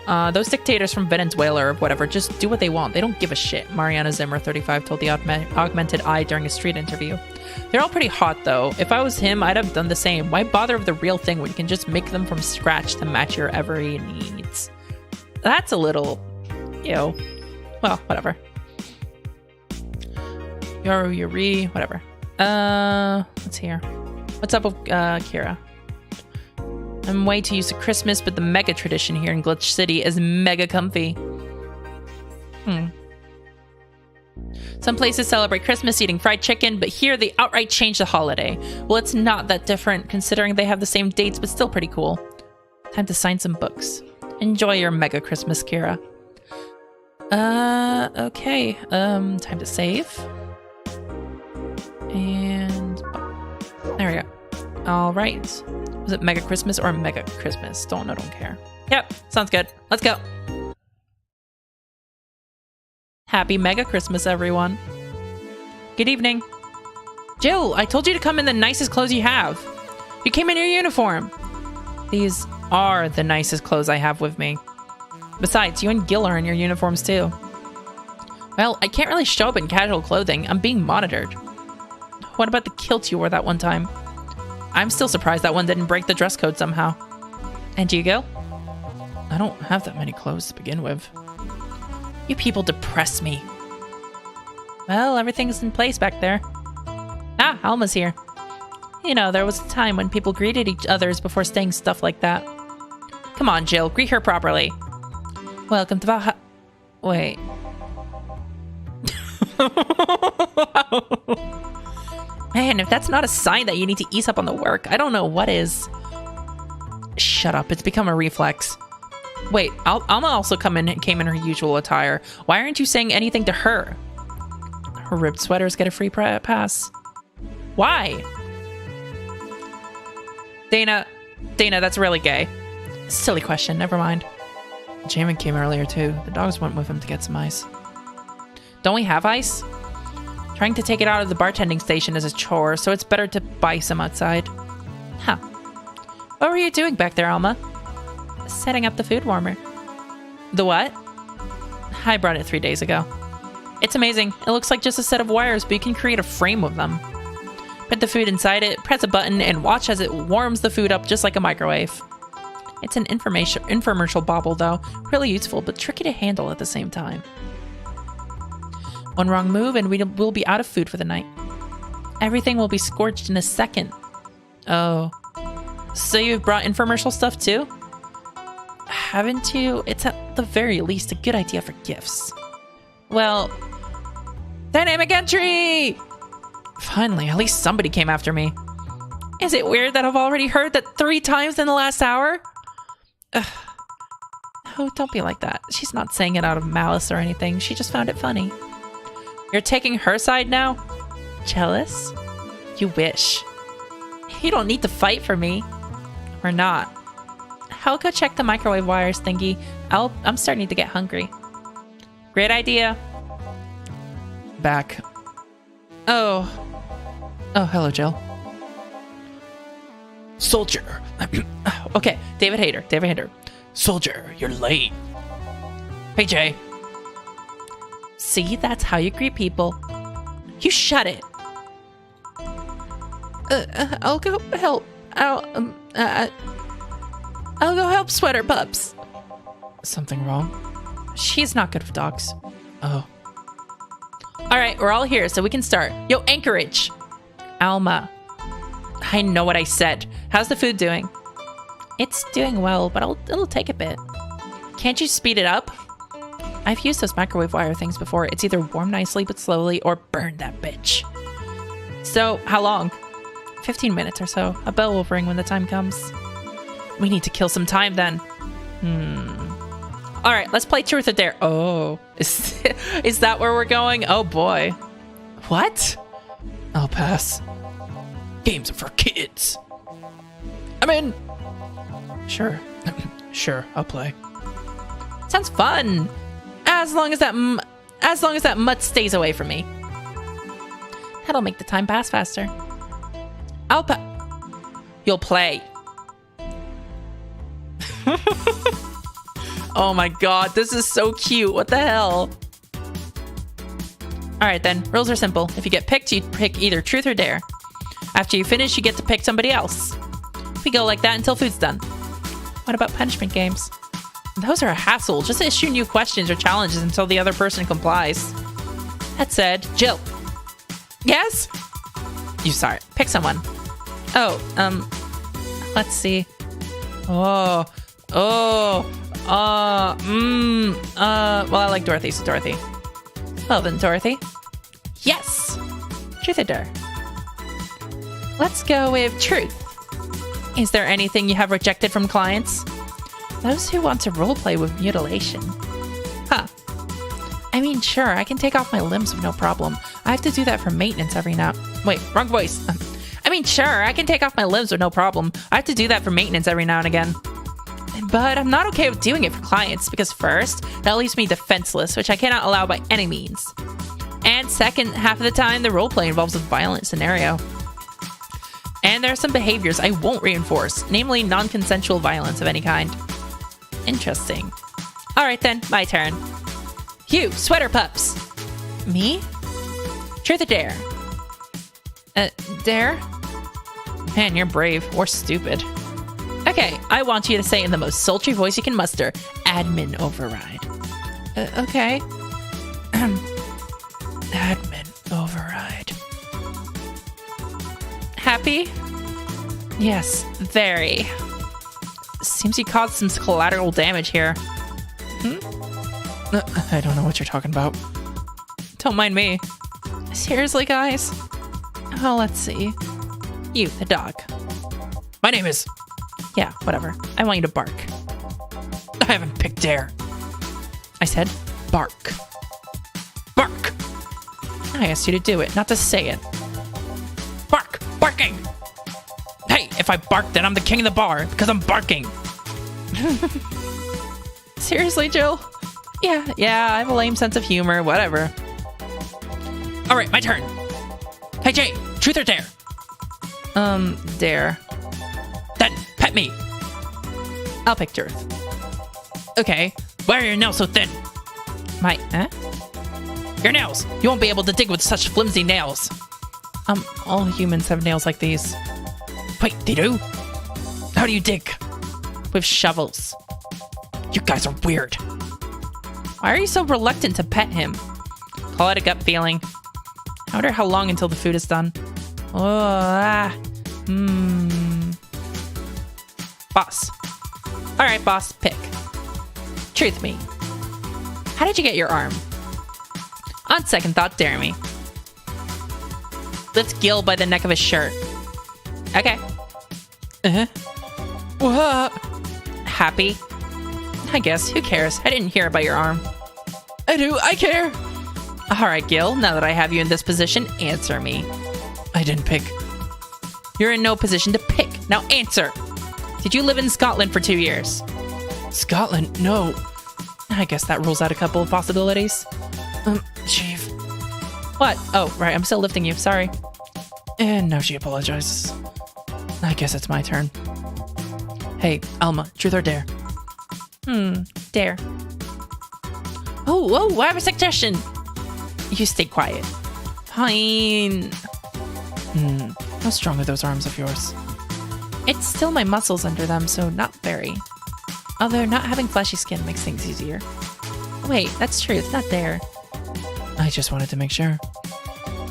[SPEAKER 1] Those dictators from Venezuela or whatever just do what they want. They don't give a shit, Mariana Zimmer, 35, told the Augmented Eye during a street interview. They're all pretty hot, though. If I was him, I'd have done the same. Why bother with the real thing when you can just make them from scratch to match your every needs? That's a little... Ew. Well, whatever. Yuri, whatever. Let's hear. What's up with Kira? I'm way too used to Christmas, but the mega tradition here in Glitch City is mega comfy. Some places celebrate Christmas eating fried chicken, but here they outright change the holiday. Well, it's not that different considering they have the same dates, but still pretty cool. Time to sign some books. Enjoy your mega Christmas, Kira. Okay. Time to save. And there we go. All right. Was it Mega Christmas or Mega Christmas? Don't care. Yep, sounds good. Let's go. Happy Mega Christmas, everyone. Good evening. Jill, I told you to come in the nicest clothes you have. You came in your uniform. These are the nicest clothes I have with me. Besides, you and Gil are in your uniforms too. Well, I can't really show up in casual clothing. I'm being monitored. What about the kilt you wore that one time? I'm still surprised that one didn't break the dress code somehow. And you, Gil? I don't have that many clothes to begin with. You people depress me. Well, everything's in place back there. Ah, Alma's here. You know, there was a time when people greeted each others before saying stuff like that. Come on, Jill, greet her properly. Welcome to Valhalla. Wait. Man, if that's not a sign that you need to ease up on the work, I don't know what is. Shut up, it's become a reflex. Wait, Alma also came in her usual attire. Why aren't you saying anything to her? Her ribbed sweaters get a free pass. Why? Dana, that's really gay. Silly question, never mind. Jamin came earlier too. The dogs went with him to get some ice. Don't we have ice? Trying to take it out of the bartending station is a chore, so it's better to buy some outside. Huh. What were you doing back there, Alma? Setting up the food warmer. The what? I brought it 3 days ago. It's amazing. It looks like just a set of wires, but you can create a frame with them. Put the food inside it, press a button, and watch as it warms the food up just like a microwave. It's an infomercial bauble, though. Really useful, but tricky to handle at the same time. One wrong move, and we'll be out of food for the night. Everything will be scorched in a second. Oh. So you've brought infomercial stuff, too? Haven't you? It's at the very least a good idea for gifts. Well, dynamic entry! Finally, at least somebody came after me. Is it weird that I've already heard that 3 times in the last hour? Ugh. Oh, don't be like that. She's not saying it out of malice or anything. She just found it funny. You're taking her side now? Jealous? You wish. You don't need to fight for me. Or not. I'll go check the microwave wires thingy. I'm starting to get hungry. Great idea. Back. Oh, hello, Jill. Soldier. Okay, David Hayter. Soldier, you're late. Hey, Jay. See, that's how you greet people. You shut it. I'll go help. I'll go help Sweater Pups. Something wrong? She's not good with dogs. Oh. All right, we're all here, so we can start. Yo, Anchorage. Alma. I know what I said. How's the food doing? It's doing well, but it'll take a bit. Can't you speed it up? I've used those microwave wire things before. It's either warm nicely but slowly, or burn that bitch. So, how long? 15 minutes or so. A bell will ring when the time comes. We need to kill some time then. All right, let's play Truth or Dare. Oh, is that where we're going? Oh boy. What? I'll pass. Games are for kids. I'm in. Sure. Sure, I'll play. Sounds fun. As long as that mutt stays away from me. That'll make the time pass faster. You'll play. Oh my god, this is so cute. What the hell? Alright then, rules are simple. If you get picked, you pick either Truth or Dare. After you finish, you get to pick somebody else. We go like that until food's done. What about punishment games? Those are a hassle. Just issue new questions or challenges until the other person complies. That said, Jill. Yes? You start. Pick someone. Oh, let's see. Well, I like Dorothy, so Dorothy. Well then, Dorothy. Yes! Truth or Dare? Let's go with Truth. Is there anything you have rejected from clients? Those who want to roleplay with mutilation. Huh. I mean, sure, I can take off my limbs with no problem. I have to do that for maintenance every now... Wait, wrong voice. I mean, sure, I can take off my limbs with no problem. I have to do that for maintenance every now and again. But I'm not okay with doing it for clients, because first, that leaves me defenseless, which I cannot allow by any means. And second half of the time, the roleplay involves a violent scenario. And there are some behaviors I won't reinforce, namely non-consensual violence of any kind. Interesting. Alright then, my turn. You, sweater pups. Me? Truth or dare? Dare? Man, you're brave. Or stupid. Okay, I want you to say in the most sultry voice you can muster, admin override. Okay. Admin override. Happy? Yes, very. Seems you caused some collateral damage here. I don't know what you're talking about. Don't mind me. Seriously, guys? Oh, let's see. You, the dog. My name is... Yeah, whatever. I want you to bark. I haven't picked dare. I said bark. Bark! I asked you to do it, not to say it. Bark! Barking! Hey, if I bark, then I'm the king of the bar, because I'm barking. Seriously, Jill? Yeah, I have a lame sense of humor, whatever. Alright, my turn. Hey, Jay, truth or dare? Dare. Then, pet me. I'll pick truth. Okay, why are your nails so thin? Your nails! You won't be able to dig with such flimsy nails. All humans have nails like these. Wait, they do? How do you dig? With shovels. You guys are weird. Why are you so reluctant to pet him? Call it a gut feeling. I wonder how long until the food is done. Boss. Alright, boss, pick. Truth me. How did you get your arm? On second thought, dare me. Lift Gil by the neck of his shirt. Okay. What? Happy? I guess, who cares? I didn't hear about your arm. I do, I care. Alright, Gil, now that I have you in this position, answer me. I didn't pick. You're in no position to pick. Now answer. Did you live in Scotland for 2 years? Scotland? No. I guess that rules out a couple of possibilities. Chief. What? Oh, right, I'm still lifting you, sorry. And now she apologizes. I guess it's my turn. Hey, Alma, truth or dare? Dare. Oh, I have a suggestion. You stay quiet. Fine. How strong are those arms of yours? It's still my muscles under them, so not very. Although not having fleshy skin makes things easier. Wait, that's truth, not dare. I just wanted to make sure.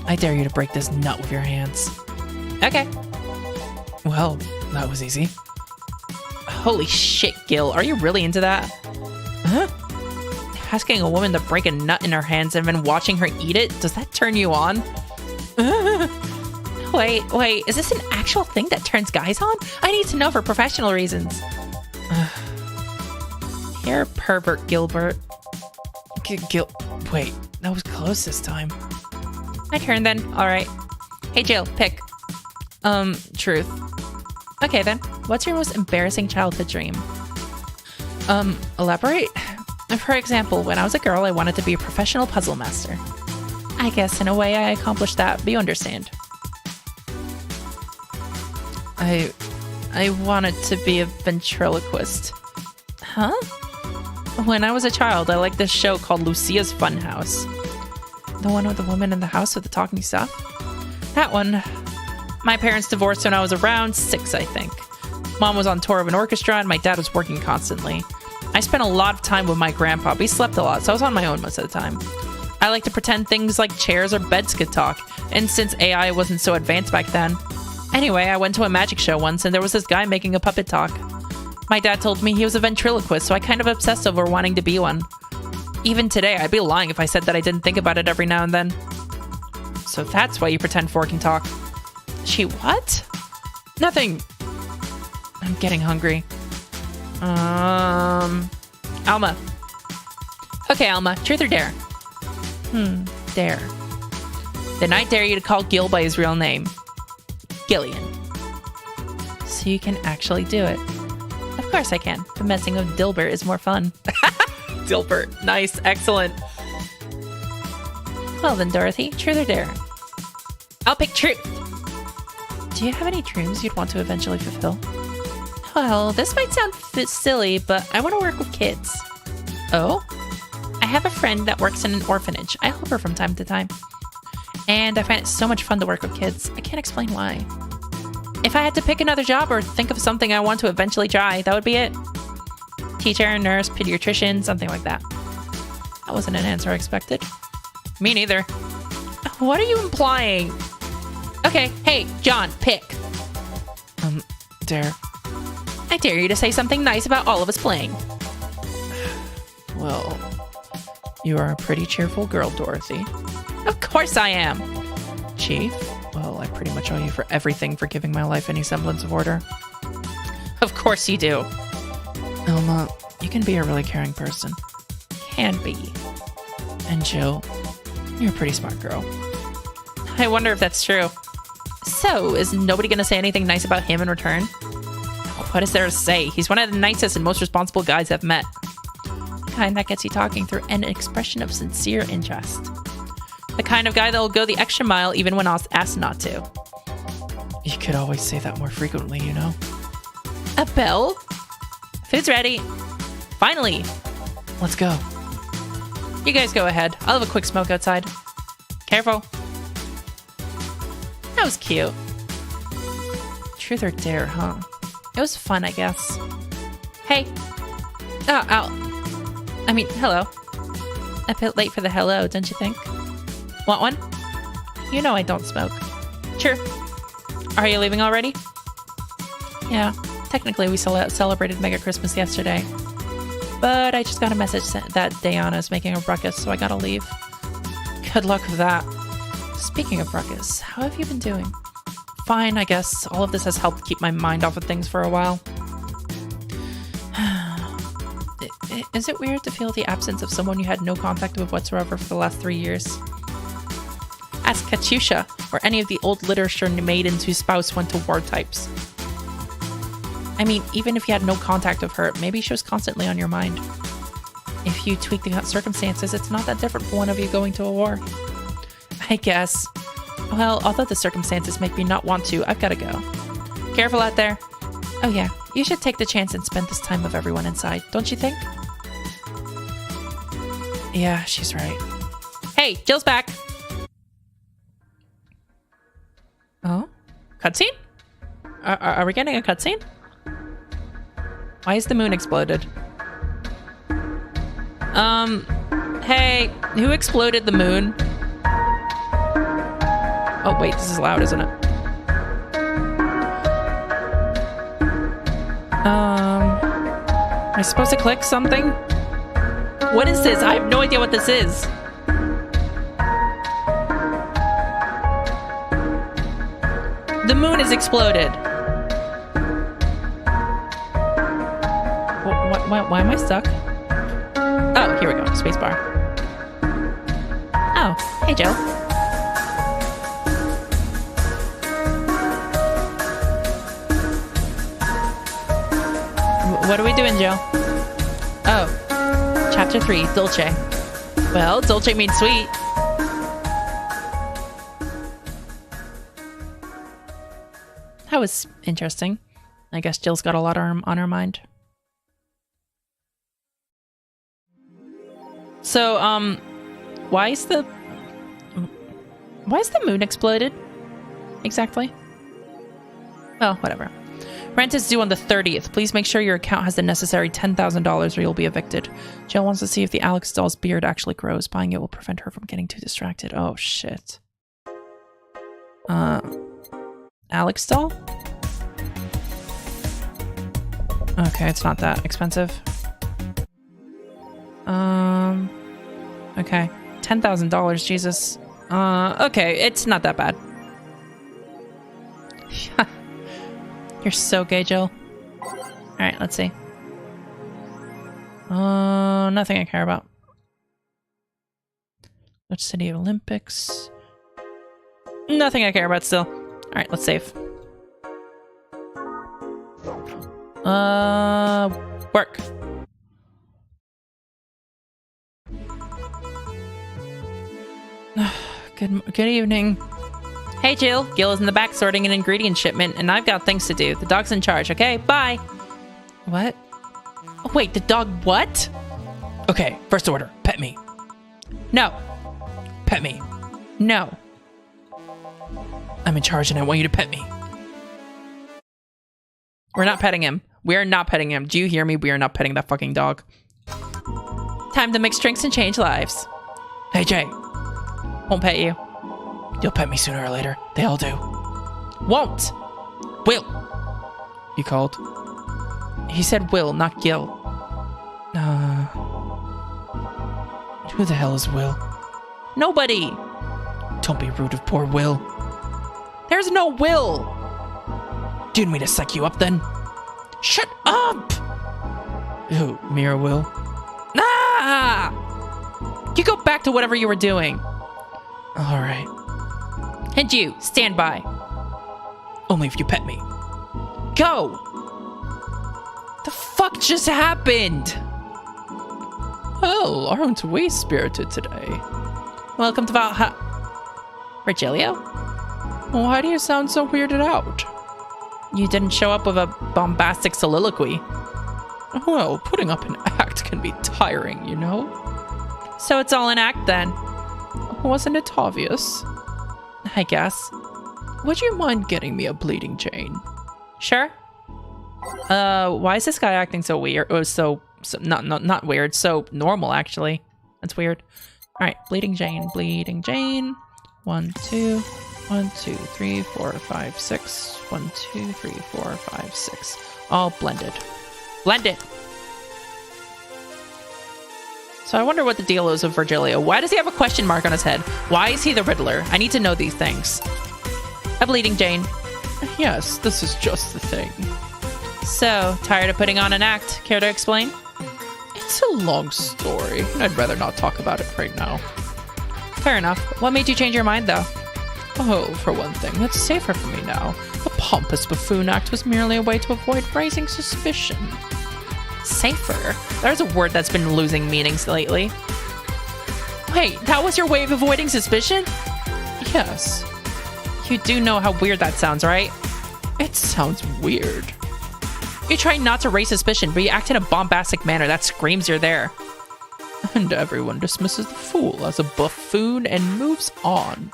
[SPEAKER 1] I dare you to break this nut with your hands. Okay. Well, that was easy. Holy shit, Gil, are you really into that? Huh? Asking a woman to break a nut in her hands and then watching her eat it, does that turn you on? Wait, is this an actual thing that turns guys on? I need to know for professional reasons. You're a pervert, Gilbert. Wait, that was close this time. My turn then, alright. Hey Jill, pick. Truth. Okay then, what's your most embarrassing childhood dream? Elaborate? For example, when I was a girl, I wanted to be a professional puzzle master. I guess in a way I accomplished that, but you understand. I wanted to be a ventriloquist. Huh? When I was a child, I liked this show called Lucia's Funhouse. The one with the woman in the house with the talking stuff? That one. My parents divorced when I was around 6, I think. Mom was on tour of an orchestra and my dad was working constantly. I spent a lot of time with my grandpa. We slept a lot, so I was on my own most of the time. I like to pretend things like chairs or beds could talk, and since AI wasn't so advanced back then. Anyway, I went to a magic show once and there was this guy making a puppet talk. My dad told me he was a ventriloquist, so I kind of obsessed over wanting to be one. Even today, I'd be lying if I said that I didn't think about it every now and then. So that's why you pretend 4 can talk. She what? Nothing. I'm getting hungry. Alma. Okay, Alma, truth or dare? Dare. Then I dare you to call Gil by his real name. Gillian. So you can actually do it. Of course I can. The messing with Dilbert is more fun. Dilbert. Nice. Excellent. Well then, Dorothy, truth or dare? I'll pick truth. Do you have any dreams you'd want to eventually fulfill? Well, this might sound silly, but I want to work with kids. Oh? I have a friend that works in an orphanage. I help her from time to time. And I find it so much fun to work with kids. I can't explain why. If I had to pick another job or think of something I want to eventually try, that would be it. Teacher, nurse, pediatrician, something like that. That wasn't an answer I expected. Me neither. What are you implying? Okay, hey, John, pick.
[SPEAKER 2] Dare.
[SPEAKER 1] I dare you to say something nice about all of us playing.
[SPEAKER 2] Well, you are a pretty cheerful girl, Dorothy.
[SPEAKER 1] Of course I am.
[SPEAKER 2] Chief? Well, I pretty much owe you for everything for giving my life any semblance of order.
[SPEAKER 1] Of course you do.
[SPEAKER 2] Elma, you can be a really caring person.
[SPEAKER 1] Can be.
[SPEAKER 2] And Jill, you're a pretty smart girl.
[SPEAKER 1] I wonder if that's true. So, is nobody going to say anything nice about him in return? What is there to say? He's one of the nicest and most responsible guys I've met. The kind that gets you talking through an expression of sincere interest. The kind of guy that will go the extra mile even when asked not to.
[SPEAKER 2] You could always say that more frequently, you know?
[SPEAKER 1] A bell? Food's ready. Finally.
[SPEAKER 2] Let's go.
[SPEAKER 1] You guys go ahead. I'll have a quick smoke outside. Careful. That was cute.
[SPEAKER 2] Truth or dare, huh?
[SPEAKER 1] It was fun, I guess. Hey. Oh, I mean, hello. A bit late for the hello, don't you think? Want one? You know I don't smoke. Sure. Are you leaving already? Yeah. Technically, we celebrated Mega Christmas yesterday. But I just got a message that Diana is making a ruckus, so I gotta leave. Good luck with that. Speaking of ruckus, how have you been doing? Fine, I guess. All of this has helped keep my mind off of things for a while. Is it weird to feel the absence of someone you had no contact with whatsoever for the last 3 years? Ask Katyusha, or any of the old literature maidens whose spouse went to war types. I mean, even if you had no contact with her, maybe she was constantly on your mind. If you tweak the circumstances, it's not that different from one of you going to a war. I guess. Well, although the circumstances make me not want to, I've gotta go. Careful out there. Oh yeah, you should take the chance and spend this time with everyone inside, don't you think?
[SPEAKER 2] Yeah, she's right.
[SPEAKER 1] Hey, Jill's back! Oh? Cutscene? Are we getting a cutscene? Why is the moon exploded? Hey, who exploded the moon? Oh, wait, this is loud, isn't it? Am I supposed to click something? What is this? I have no idea what this is. The moon is exploded. Why am I stuck? Oh, here we go. Spacebar. Oh, hey, Joe. What are we doing, Joe? Oh, Chapter 3, Dolce. Well, Dolce means sweet. That was interesting. I guess Jill's got a lot on her mind. So, why is the moon exploded? Exactly. Well, whatever. Rent is due on the 30th. Please make sure your account has the necessary $10,000 or you'll be evicted. Jill wants to see if the Alex doll's beard actually grows. Buying it will prevent her from getting too distracted. Oh, shit. Alex doll? Okay, it's not that expensive. Okay. $10,000, Jesus. Okay, it's not that bad. You're so gay, Jill. Alright, let's see. Nothing I care about. Which City Olympics? Nothing I care about still. Alright, let's save. Work.
[SPEAKER 2] Good evening.
[SPEAKER 1] Hey, Jill. Gil is in the back sorting an ingredient shipment, and I've got things to do. The dog's in charge, okay? Bye.
[SPEAKER 2] What?
[SPEAKER 1] Oh, wait, the dog what?
[SPEAKER 2] Okay, first order. Pet me.
[SPEAKER 1] No.
[SPEAKER 2] Pet me.
[SPEAKER 1] No.
[SPEAKER 2] I'm in charge and I want you to pet me.
[SPEAKER 1] We're not petting him. We are not petting him. Do you hear me? We are not petting that fucking dog. Time to mix drinks and change lives.
[SPEAKER 2] Hey, Jay.
[SPEAKER 1] Won't pet you.
[SPEAKER 2] You'll pet me sooner or later. They all do.
[SPEAKER 1] Won't.
[SPEAKER 2] Will. You called?
[SPEAKER 1] He said Will, not Gil.
[SPEAKER 2] Who the hell is Will?
[SPEAKER 1] Nobody.
[SPEAKER 2] Don't be rude of poor Will.
[SPEAKER 1] There's no Will.
[SPEAKER 2] Do you need me to psych you up then?
[SPEAKER 1] Shut up.
[SPEAKER 2] Who, me or Will?
[SPEAKER 1] Ah! You go back to whatever you were doing.
[SPEAKER 2] All right.
[SPEAKER 1] And you, stand by.
[SPEAKER 2] Only if you pet me.
[SPEAKER 1] Go! The fuck just happened?
[SPEAKER 2] Well, aren't we spirited today?
[SPEAKER 1] Welcome to Valhalla. Virgilio?
[SPEAKER 2] Why do you sound so weirded out?
[SPEAKER 1] You didn't show up with a bombastic soliloquy.
[SPEAKER 2] Well, putting up an act can be tiring, you know?
[SPEAKER 1] So it's all an act then?
[SPEAKER 2] Wasn't it obvious?
[SPEAKER 1] I guess.
[SPEAKER 2] Would you mind getting me a bleeding Jane?
[SPEAKER 1] Sure. Why is this guy acting so weird? Or not weird, so normal actually. That's weird. Alright, bleeding Jane, bleeding Jane. 1, 2, 1, 2, 3, 4, 5, 6. 1, 2, 3, 4, 5, 6. All blended. Blended. So I wonder what the deal is with Virgilio. Why does he have a question mark on his head? Why is he the Riddler? I need to know these things. A bleeding Jane.
[SPEAKER 2] Yes, this is just the thing.
[SPEAKER 1] So, tired of putting on an act? Care to explain?
[SPEAKER 2] It's a long story, and I'd rather not talk about it right now.
[SPEAKER 1] Fair enough. What made you change your mind, though?
[SPEAKER 2] Oh, for one thing, it's safer for me now. The pompous buffoon act was merely a way to avoid raising suspicion.
[SPEAKER 1] Safer? There's a word that's been losing meanings lately. Wait, that was your way of avoiding suspicion?
[SPEAKER 2] Yes.
[SPEAKER 1] You do know how weird that sounds, right?
[SPEAKER 2] It sounds weird.
[SPEAKER 1] You try not to raise suspicion, but you act in a bombastic manner that screams you're there.
[SPEAKER 2] And everyone dismisses the fool as a buffoon and moves on.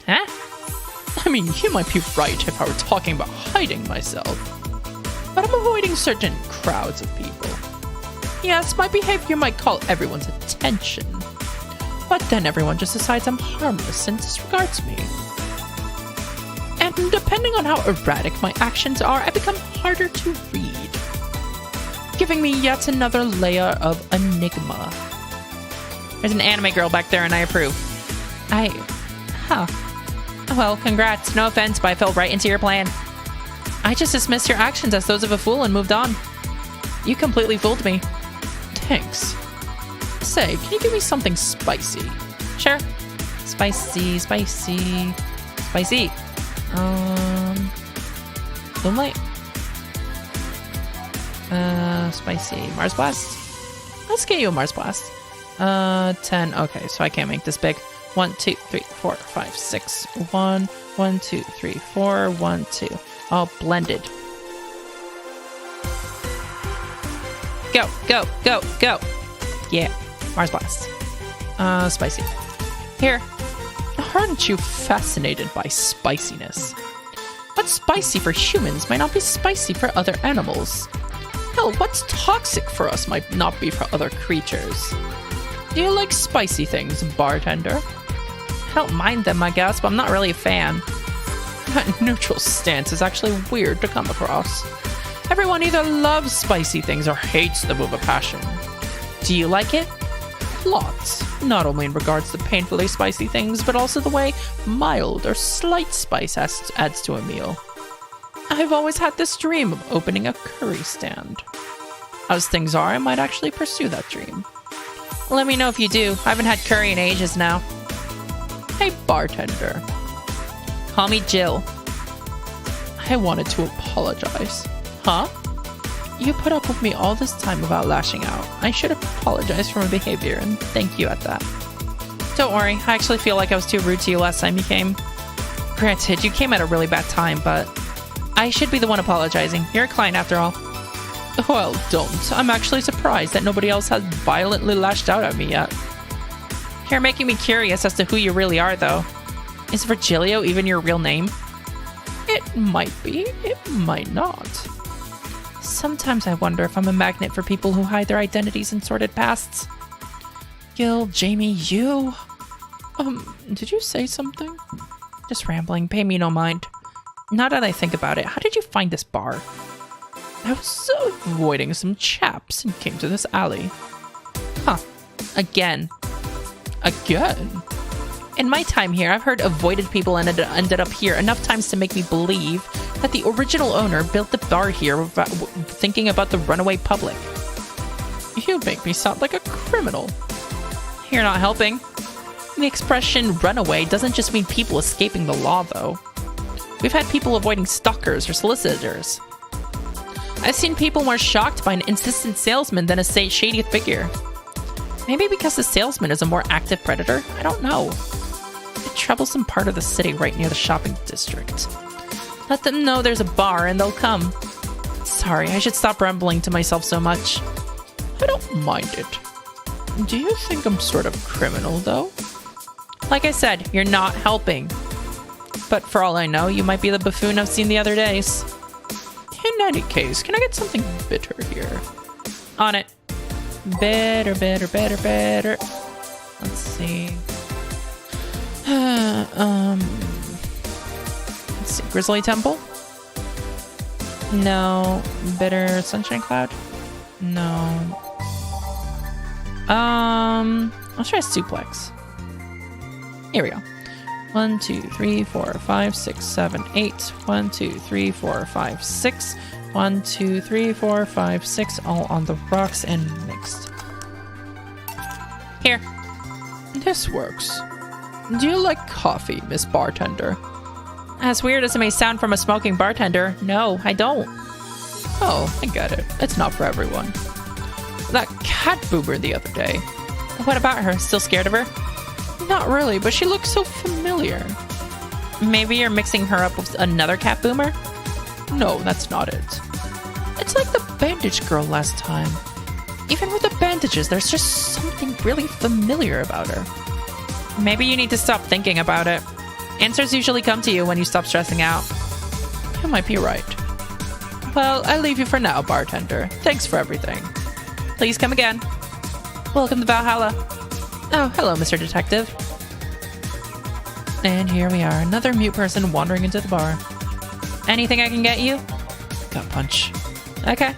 [SPEAKER 1] Huh?
[SPEAKER 2] I mean, you might be right if I were talking about hiding myself. But I'm avoiding certain crowds of people. Yes, my behavior might call everyone's attention. But then everyone just decides I'm harmless and disregards me. And depending on how erratic my actions are, I become harder to read, giving me yet another layer of enigma.
[SPEAKER 1] There's an anime girl back there and I approve. Well, congrats. No offense, but I fell right into your plan. I just dismissed your actions as those of a fool and moved on. You completely fooled me.
[SPEAKER 2] Thanks. Say, can you give me something spicy?
[SPEAKER 1] Sure. Spicy. Moonlight. Spicy. Mars Blast.
[SPEAKER 2] Let's get you a Mars Blast.
[SPEAKER 1] 10. Okay, so I can't make this big. 1, 2, 3, 4, 5, 6. 1, 1, 2, 3, 4, 1, 2. All blended. Go, go, go, go. Yeah, Mars Blast. Spicy. Here.
[SPEAKER 2] Aren't you fascinated by spiciness?
[SPEAKER 1] What's spicy for humans might not be spicy for other animals.
[SPEAKER 2] Hell, what's toxic for us might not be for other creatures. Do you like spicy things, bartender?
[SPEAKER 1] I don't mind them, I guess, but I'm not really a fan.
[SPEAKER 2] That neutral stance is actually weird to come across. Everyone either loves spicy things or hates them with a passion.
[SPEAKER 1] Do you like it?
[SPEAKER 2] Lots. Not only in regards to painfully spicy things, but also the way mild or slight spice adds to a meal. I've always had this dream of opening a curry stand. As things are, I might actually pursue that dream.
[SPEAKER 1] Let me know if you do. I haven't had curry in ages now.
[SPEAKER 2] Hey, bartender.
[SPEAKER 1] Call me Jill.
[SPEAKER 2] I wanted to apologize.
[SPEAKER 1] Huh?
[SPEAKER 2] You put up with me all this time without lashing out. I should apologize for my behavior and thank you at that.
[SPEAKER 1] Don't worry, I actually feel like I was too rude to you last time you came. Granted, you came at a really bad time, but I should be the one apologizing. You're a client after all.
[SPEAKER 2] Well, don't. I'm actually surprised that nobody else has violently lashed out at me yet.
[SPEAKER 1] You're making me curious as to who you really are, though. Is Virgilio even your real name?
[SPEAKER 2] It might be. It might not.
[SPEAKER 1] Sometimes I wonder if I'm a magnet for people who hide their identities in sordid pasts.
[SPEAKER 2] Gil, Jamie, you... did you say something?
[SPEAKER 1] Just rambling. Pay me no mind. Now that I think about it, how did you find this bar?
[SPEAKER 2] I was avoiding some chaps and came to this alley.
[SPEAKER 1] Huh. Again.
[SPEAKER 2] Again?
[SPEAKER 1] In my time here, I've heard avoided people ended up here enough times to make me believe that the original owner built the bar here without thinking about the runaway public.
[SPEAKER 2] You make me sound like a criminal.
[SPEAKER 1] You're not helping. The expression runaway doesn't just mean people escaping the law, though. We've had people avoiding stalkers or solicitors. I've seen people more shocked by an insistent salesman than a shady figure. Maybe because the salesman is a more active predator? I don't know. A troublesome part of the city right near the shopping district. Let them know there's a bar and they'll come. Sorry, I should stop rambling to myself so much.
[SPEAKER 2] I don't mind it. Do you think I'm sort of criminal, though?
[SPEAKER 1] Like I said, you're not helping. But for all I know, you might be the buffoon I've seen the other days.
[SPEAKER 2] In any case, can I get something bitter here?
[SPEAKER 1] On it. Bitter, bitter, bitter, bitter. Let's see. Let's see. Grizzly Temple? No. Bitter Sunshine Cloud? No. Let's try Suplex. Here we go. 1, 2, 3, 4, 5, 6, 7, 8. 1, 2, 3, 4, 5, 6. 1, 2, 3, 4, 5, 6. All on the rocks and mixed. Here.
[SPEAKER 2] This works. Do you like coffee, Miss Bartender?
[SPEAKER 1] As weird as it may sound from a smoking bartender, no, I don't.
[SPEAKER 2] Oh, I get it. It's not for everyone. That cat boomer the other day.
[SPEAKER 1] What about her? Still scared of her?
[SPEAKER 2] Not really, but she looks so familiar.
[SPEAKER 1] Maybe you're mixing her up with another cat boomer?
[SPEAKER 2] No, that's not it. It's like the bandage girl last time. Even with the bandages, there's just something really familiar about her.
[SPEAKER 1] Maybe you need to stop thinking about it. Answers usually come to you when you stop stressing out.
[SPEAKER 2] You might be right. Well, I leave you for now, bartender. Thanks for everything.
[SPEAKER 1] Please come again. Welcome to Valhalla. Oh, hello, Mr. Detective. And here we are, another mute person wandering into the bar. Anything I can get you?
[SPEAKER 2] Gut punch.
[SPEAKER 1] Okay.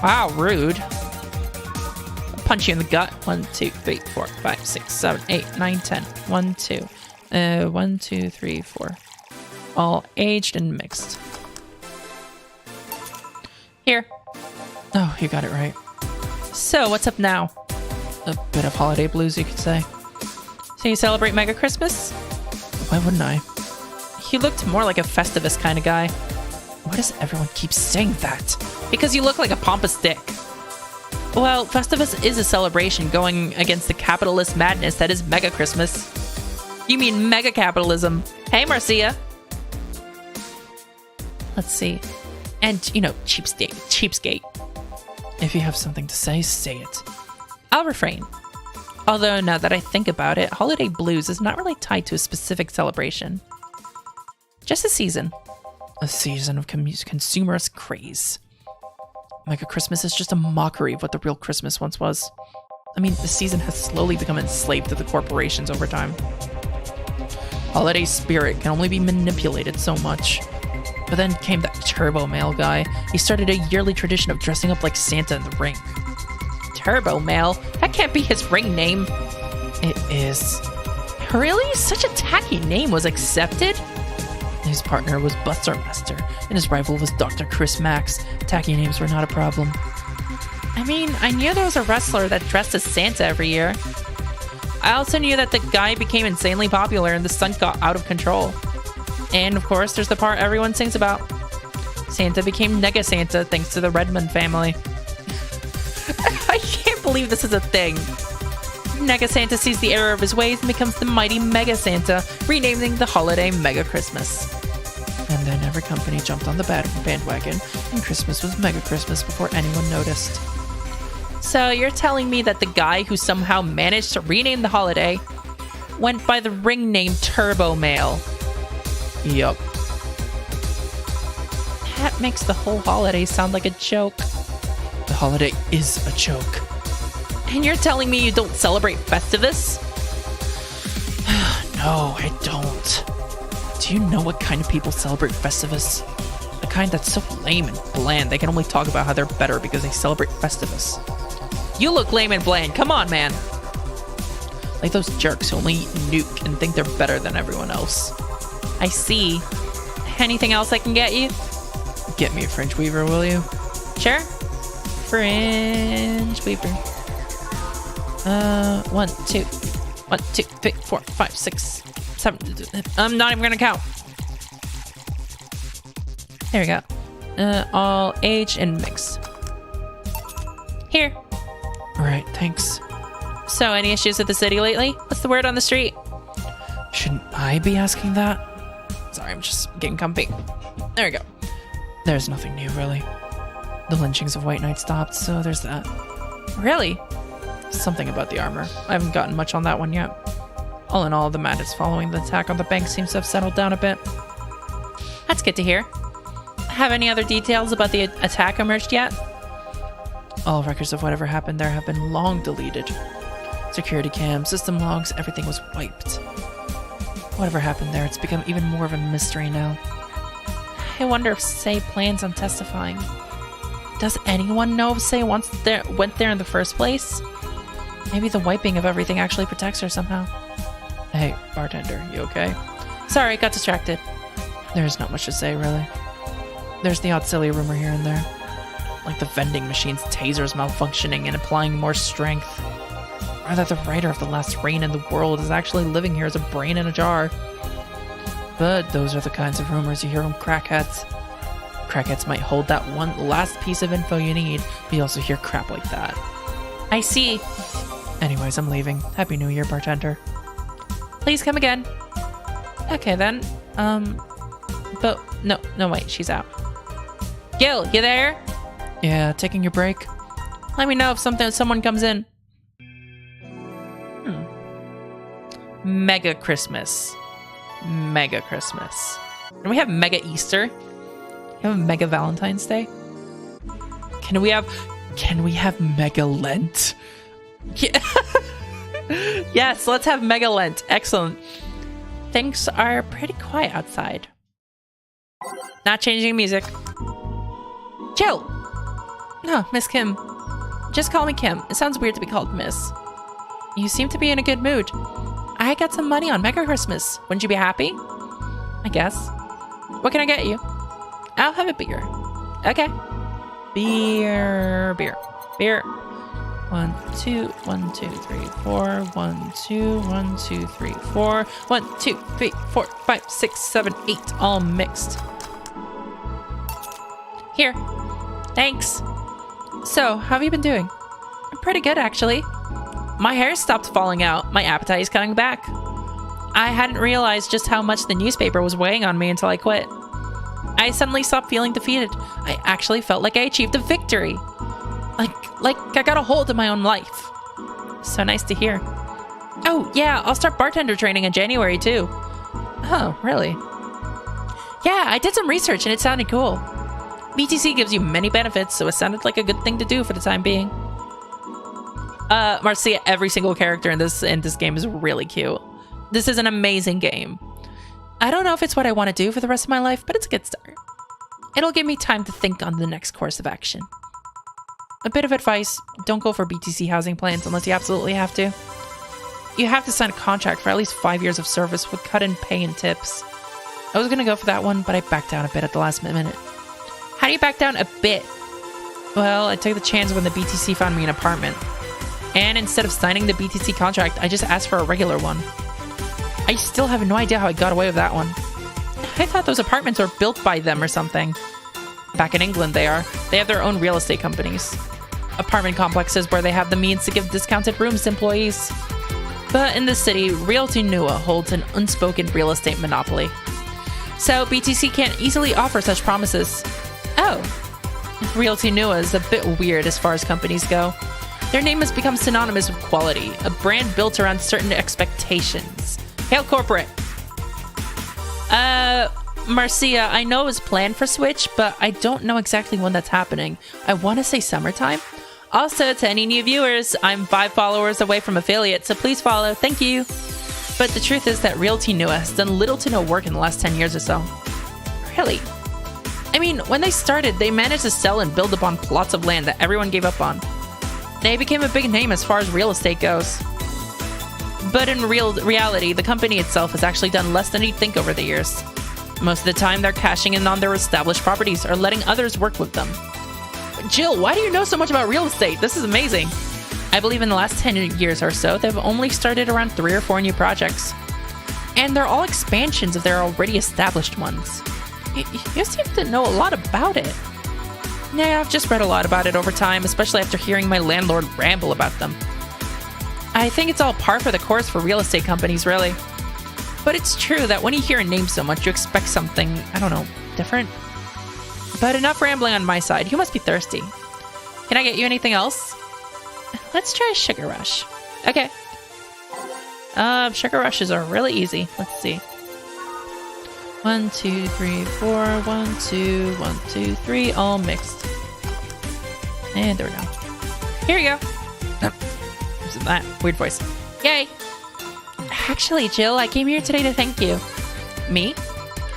[SPEAKER 1] Wow, rude. I'll punch you in the gut. 1, 2, 3, 4, 5, 6, 7, 8, 9, 10. 1, 2. 1, 2, 3, 4. All aged and mixed. Here.
[SPEAKER 2] Oh, you got it right.
[SPEAKER 1] So, what's up now?
[SPEAKER 2] A bit of holiday blues, you could say.
[SPEAKER 1] So you celebrate Mega Christmas?
[SPEAKER 2] Why wouldn't I?
[SPEAKER 1] You looked more like a Festivus kind of guy.
[SPEAKER 2] Why does everyone keep saying that?
[SPEAKER 1] Because you look like a pompous dick. Well, Festivus is a celebration going against the capitalist madness that is Mega Christmas. You mean mega capitalism. Hey, Marcia. Let's see. And, you know, cheapskate.
[SPEAKER 2] If you have something to say, say it.
[SPEAKER 1] I'll refrain. Although, now that I think about it, holiday blues is not really tied to a specific celebration. Just a season.
[SPEAKER 2] A season of consumerist craze. Mega Christmas is just a mockery of what the real Christmas once was.
[SPEAKER 1] I mean, the season has slowly become enslaved to the corporations over time.
[SPEAKER 2] Holiday spirit can only be manipulated so much. But then came that Turbo Male guy. He started a yearly tradition of dressing up like Santa in the ring.
[SPEAKER 1] Turbo Male? That can't be his ring name.
[SPEAKER 2] It is.
[SPEAKER 1] Really? Such a tacky name was accepted?
[SPEAKER 2] His partner was Buster Master, and his rival was Dr. Chris Max. Tacky names were not a problem.
[SPEAKER 1] I mean, I knew there was a wrestler that dressed as Santa every year. I also knew that the guy became insanely popular and the stunt got out of control. And of course, there's the part everyone sings about. Santa became Nega Santa thanks to the Redmond family. I can't believe this is a thing. Mega Santa sees the error of his ways and becomes the mighty Mega Santa, renaming the holiday Mega Christmas.
[SPEAKER 2] And then every company jumped on the bandwagon, and Christmas was Mega Christmas before anyone noticed.
[SPEAKER 1] So you're telling me that the guy who somehow managed to rename the holiday went by the ring name Turbo Male?
[SPEAKER 2] Yup.
[SPEAKER 1] That makes the whole holiday sound like a joke.
[SPEAKER 2] The holiday is a joke.
[SPEAKER 1] And you're telling me you don't celebrate Festivus?
[SPEAKER 2] No, I don't. Do you know what kind of people celebrate Festivus? The kind that's so lame and bland they can only talk about how they're better because they celebrate Festivus.
[SPEAKER 1] You look lame and bland. Come on, man.
[SPEAKER 2] Like those jerks who only eat Nuke and think they're better than everyone else.
[SPEAKER 1] I see. Anything else I can get you?
[SPEAKER 2] Get me a Fringe Weaver, will you?
[SPEAKER 1] Sure. Fringe Weaver. 1, 2, 1, 2, 3, 4, 5, 6, 7. I'm not even gonna count. There we go. All age and mix. Here.
[SPEAKER 2] All right, thanks.
[SPEAKER 1] So, any issues with the city lately? What's the word on the street?
[SPEAKER 2] Shouldn't I be asking that?
[SPEAKER 1] Sorry, I'm just getting comfy. There we go.
[SPEAKER 2] There's nothing new, really. The lynchings of White Knight stopped, so there's that.
[SPEAKER 1] Really?
[SPEAKER 2] Something about the armor. I haven't gotten much on that one yet. All in all, the madness following the attack on the bank seems to have settled down a bit.
[SPEAKER 1] That's good to hear. Have any other details about the attack emerged yet?
[SPEAKER 2] All records of whatever happened there have been long deleted. Security cams, system logs, everything was wiped. Whatever happened there, it's become even more of a mystery now.
[SPEAKER 1] I wonder if Say plans on testifying. Does anyone know if Say went there in the first place? Maybe the wiping of everything actually protects her somehow.
[SPEAKER 2] Hey, bartender, you okay?
[SPEAKER 1] Sorry, got distracted.
[SPEAKER 2] There's not much to say, really. There's the odd silly rumor here and there. Like the vending machine's tasers malfunctioning and applying more strength. Or that the writer of The Last Reign in the World is actually living here as a brain in a jar. But those are the kinds of rumors you hear from crackheads. Crackheads might hold that one last piece of info you need, but you also hear crap like that.
[SPEAKER 1] I see.
[SPEAKER 2] Anyways, I'm leaving. Happy New Year, bartender.
[SPEAKER 1] Please come again. Okay, then. But no, wait, she's out. Gil, you there?
[SPEAKER 2] Yeah, taking your break?
[SPEAKER 1] Let me know if someone comes in. Mega Christmas. Mega Christmas. And we have Mega Easter.
[SPEAKER 2] We have Mega Valentine's Day? Can we have Mega Lent?
[SPEAKER 1] Yeah. Yes, let's have Mega Lent. Excellent. Things are pretty quiet outside. Not changing music. Jill! No, Miss Kim. Just call me Kim. It sounds weird to be called Miss. You seem to be in a good mood. I got some money on Mega Christmas. Wouldn't you be happy? I guess. What can I get you? I'll have a beer. Okay. Beer. 1, 2, 1, 2, 3, 4. 1, 2, 1, 2, 3, 4. 1, 2, 3, 4, 5, 6, 7, 8. All mixed. Here. Thanks. So, how have you been doing? I'm pretty good, actually. My hair stopped falling out. My appetite is coming back. I hadn't realized just how much the newspaper was weighing on me until I quit. I suddenly stopped feeling defeated. I actually felt like I achieved a victory. Like I got a hold of my own life. So nice to hear. Oh, yeah, I'll start bartender training in January, too. Oh, really? Yeah, I did some research and it sounded cool. BTC gives you many benefits, so it sounded like a good thing to do for the time being. Marcia, every single character in this game is really cute. This is an amazing game. I don't know if it's what I want to do for the rest of my life, but it's a good start. It'll give me time to think on the next course of action. A bit of advice, don't go for BTC housing plans unless you absolutely have to. You have to sign a contract for at least 5 years of service with cut in pay and tips. I was going to go for that one, but I backed down a bit at the last minute. How do you back down a bit? Well, I took the chance when the BTC found me an apartment. And instead of signing the BTC contract, I just asked for a regular one. I still have no idea how I got away with that one. I thought those apartments were built by them or something. Back in England, they are. They have their own real estate companies. Apartment complexes where they have the means to give discounted rooms to employees. But in the city, Realty Nua holds an unspoken real estate monopoly. So BTC can't easily offer such promises. Oh. Realty Nua is a bit weird as far as companies go. Their name has become synonymous with quality, a brand built around certain expectations. Hail corporate! Marcia, I know it was planned for Switch, but I don't know exactly when that's happening. I want to say summertime. Also, to any new viewers, I'm 5 followers away from affiliate, so please follow. Thank you. But the truth is that Realty Nua has done little to no work in the last 10 years or so. Really? I mean, when they started, they managed to sell and build upon plots of land that everyone gave up on. They became a big name as far as real estate goes. But in reality, the company itself has actually done less than you'd think over the years. Most of the time, they're cashing in on their established properties or letting others work with them. Jill, why do you know so much about real estate? This is amazing. I believe in the last 10 years or so, they've only started around 3 or 4 new projects. And they're all expansions of their already established ones. You seem to know a lot about it. Yeah, I've just read a lot about it over time, especially after hearing my landlord ramble about them. I think it's all par for the course for real estate companies, really. But it's true that when you hear a name so much, you expect something, I don't know, different. But enough rambling on my side. You must be thirsty. Can I get you anything else? Let's try Sugar Rush. Okay. Sugar Rushes are really easy. Let's see. 1, 2, 3, 4. 1, 2, 1, 2, 3. All mixed. And there we go. Here you go. Listen to that weird voice. Yay! Actually, Jill, I came here today to thank you. Me?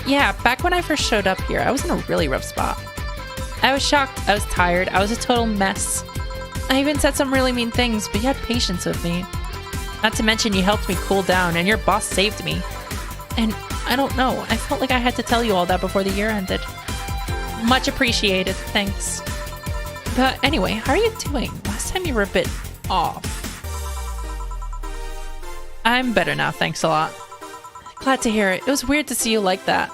[SPEAKER 1] Yeah, back when I first showed up here, I was in a really rough spot. I was shocked, I was tired, I was a total mess. I even said some really mean things, but you had patience with me. Not to mention you helped me cool down, and your boss saved me. And I don't know, I felt like I had to tell you all that before the year ended. Much appreciated, thanks. But anyway, how are you doing? Last time you were a bit off. I'm better now, thanks a lot. Glad to hear it. It was weird to see you like that.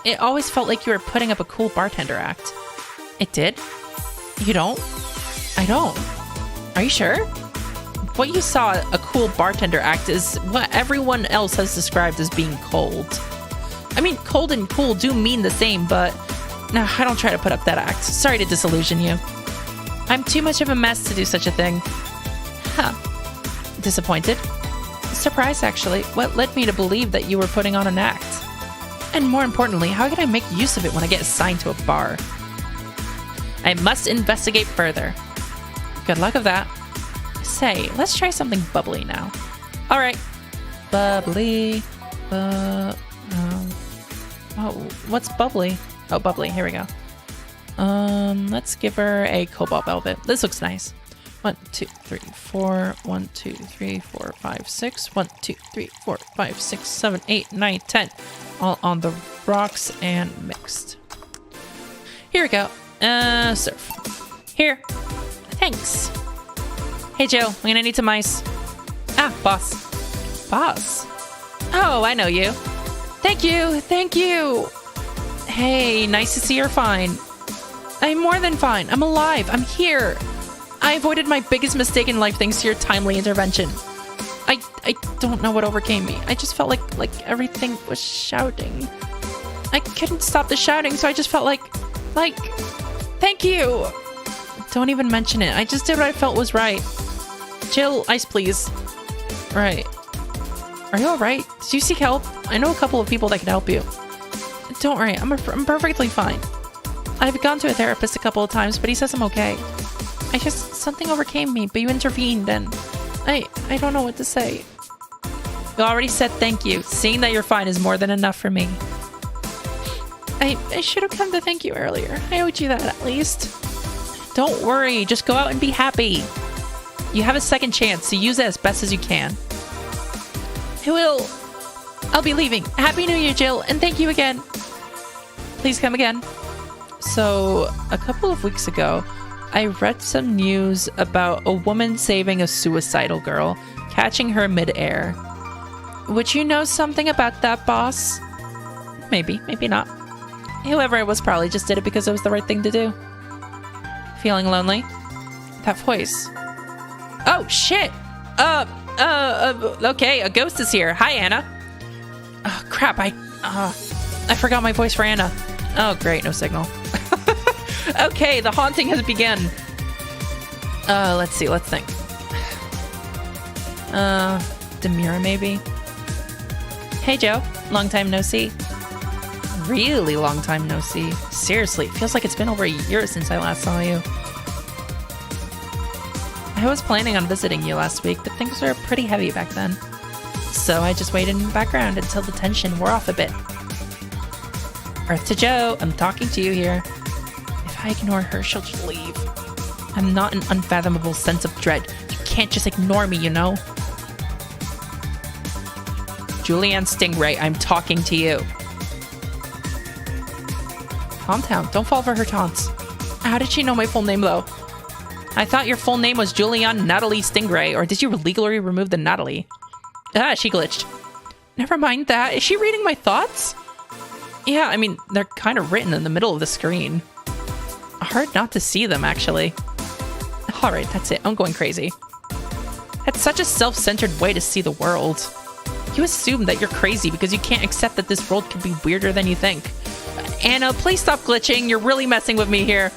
[SPEAKER 1] It always felt like you were putting up a cool bartender act. It did? You don't? I don't. Are you sure? What you saw a cool bartender act is what everyone else has described as being cold. I mean, cold and cool do mean the same, but no, I don't try to put up that act. Sorry to disillusion you. I'm too much of a mess to do such a thing. Huh. Disappointed? Surprised, actually. What led me to believe that you were putting on an act? And more importantly, how can I make use of it when I get assigned to a bar? I must investigate further. Good luck with that. Say, let's try something bubbly now. All right. Bubbly. Oh, what's bubbly? Oh, bubbly. Here we go. Let's give her a cobalt velvet. This looks nice. 1, 2, 3, 4. 1, 2, 3, 4, 5, 6. 1, 2, 3, 4, 5, 6, 7, 8, 9, 10. All on the rocks and mixed. Here we go. Surf. Here. Thanks. Hey, Joe. I'm gonna need some ice. Ah, boss. Boss? Oh, I know you. Thank you. Thank you. Hey, nice to see you're fine. I'm more than fine. I'm alive. I'm here. I avoided my biggest mistake in life thanks to your timely intervention. I don't know what overcame me. I just felt like everything was shouting. I couldn't stop the shouting, so I just felt like, thank you. Don't even mention it. I just did what I felt was right. Jill, ice please. Right. Are you alright? Did you seek help? I know a couple of people that can help you. Don't worry, I'm perfectly fine. I've gone to a therapist a couple of times, but he says I'm okay. Something overcame me, but you intervened, and I don't know what to say. You already said thank you. Seeing that you're fine is more than enough for me. I should have come to thank you earlier. I owed you that at least. Don't worry, just go out and be happy. You have a second chance, so use it as best as you can. I will. I'll be leaving. Happy New Year, Jill, and thank you again. Please come again. So, a couple of weeks ago, I read some news about a woman saving a suicidal girl, catching her mid-air. Would you know something about that, boss? Maybe, maybe not. Whoever it was probably just did it because it was the right thing to do. Feeling lonely? That voice. Oh, shit! Okay, a ghost is here. Hi, Anna. Oh, crap, I forgot my voice for Anna. Oh, great, no signal. Okay, the haunting has begun. Let's see, let's think. Demira, maybe? Hey, Joe. Long time no see. Really long time no see. Seriously, it feels like it's been over a year since I last saw you. I was planning on visiting you last week, but things were pretty heavy back then. So I just waited in the background until the tension wore off a bit. Earth to Joe, I'm talking to you here. If I ignore her, she'll just leave. I'm not an unfathomable sense of dread. You can't just ignore me, you know? Julianne Stingray, I'm talking to you. Calm down. Don't fall for her taunts. How did she know my full name, though? I thought your full name was Julianne Natalie Stingray, or did you legally remove the Natalie? Ah, she glitched. Never mind that. Is she reading my thoughts? Yeah, I mean, they're kind of written in the middle of the screen. Hard not to see them, actually. Alright, that's it. I'm going crazy. That's such a self-centered way to see the world. You assume that you're crazy because you can't accept that this world could be weirder than you think. Anna, please stop glitching. You're really messing with me here.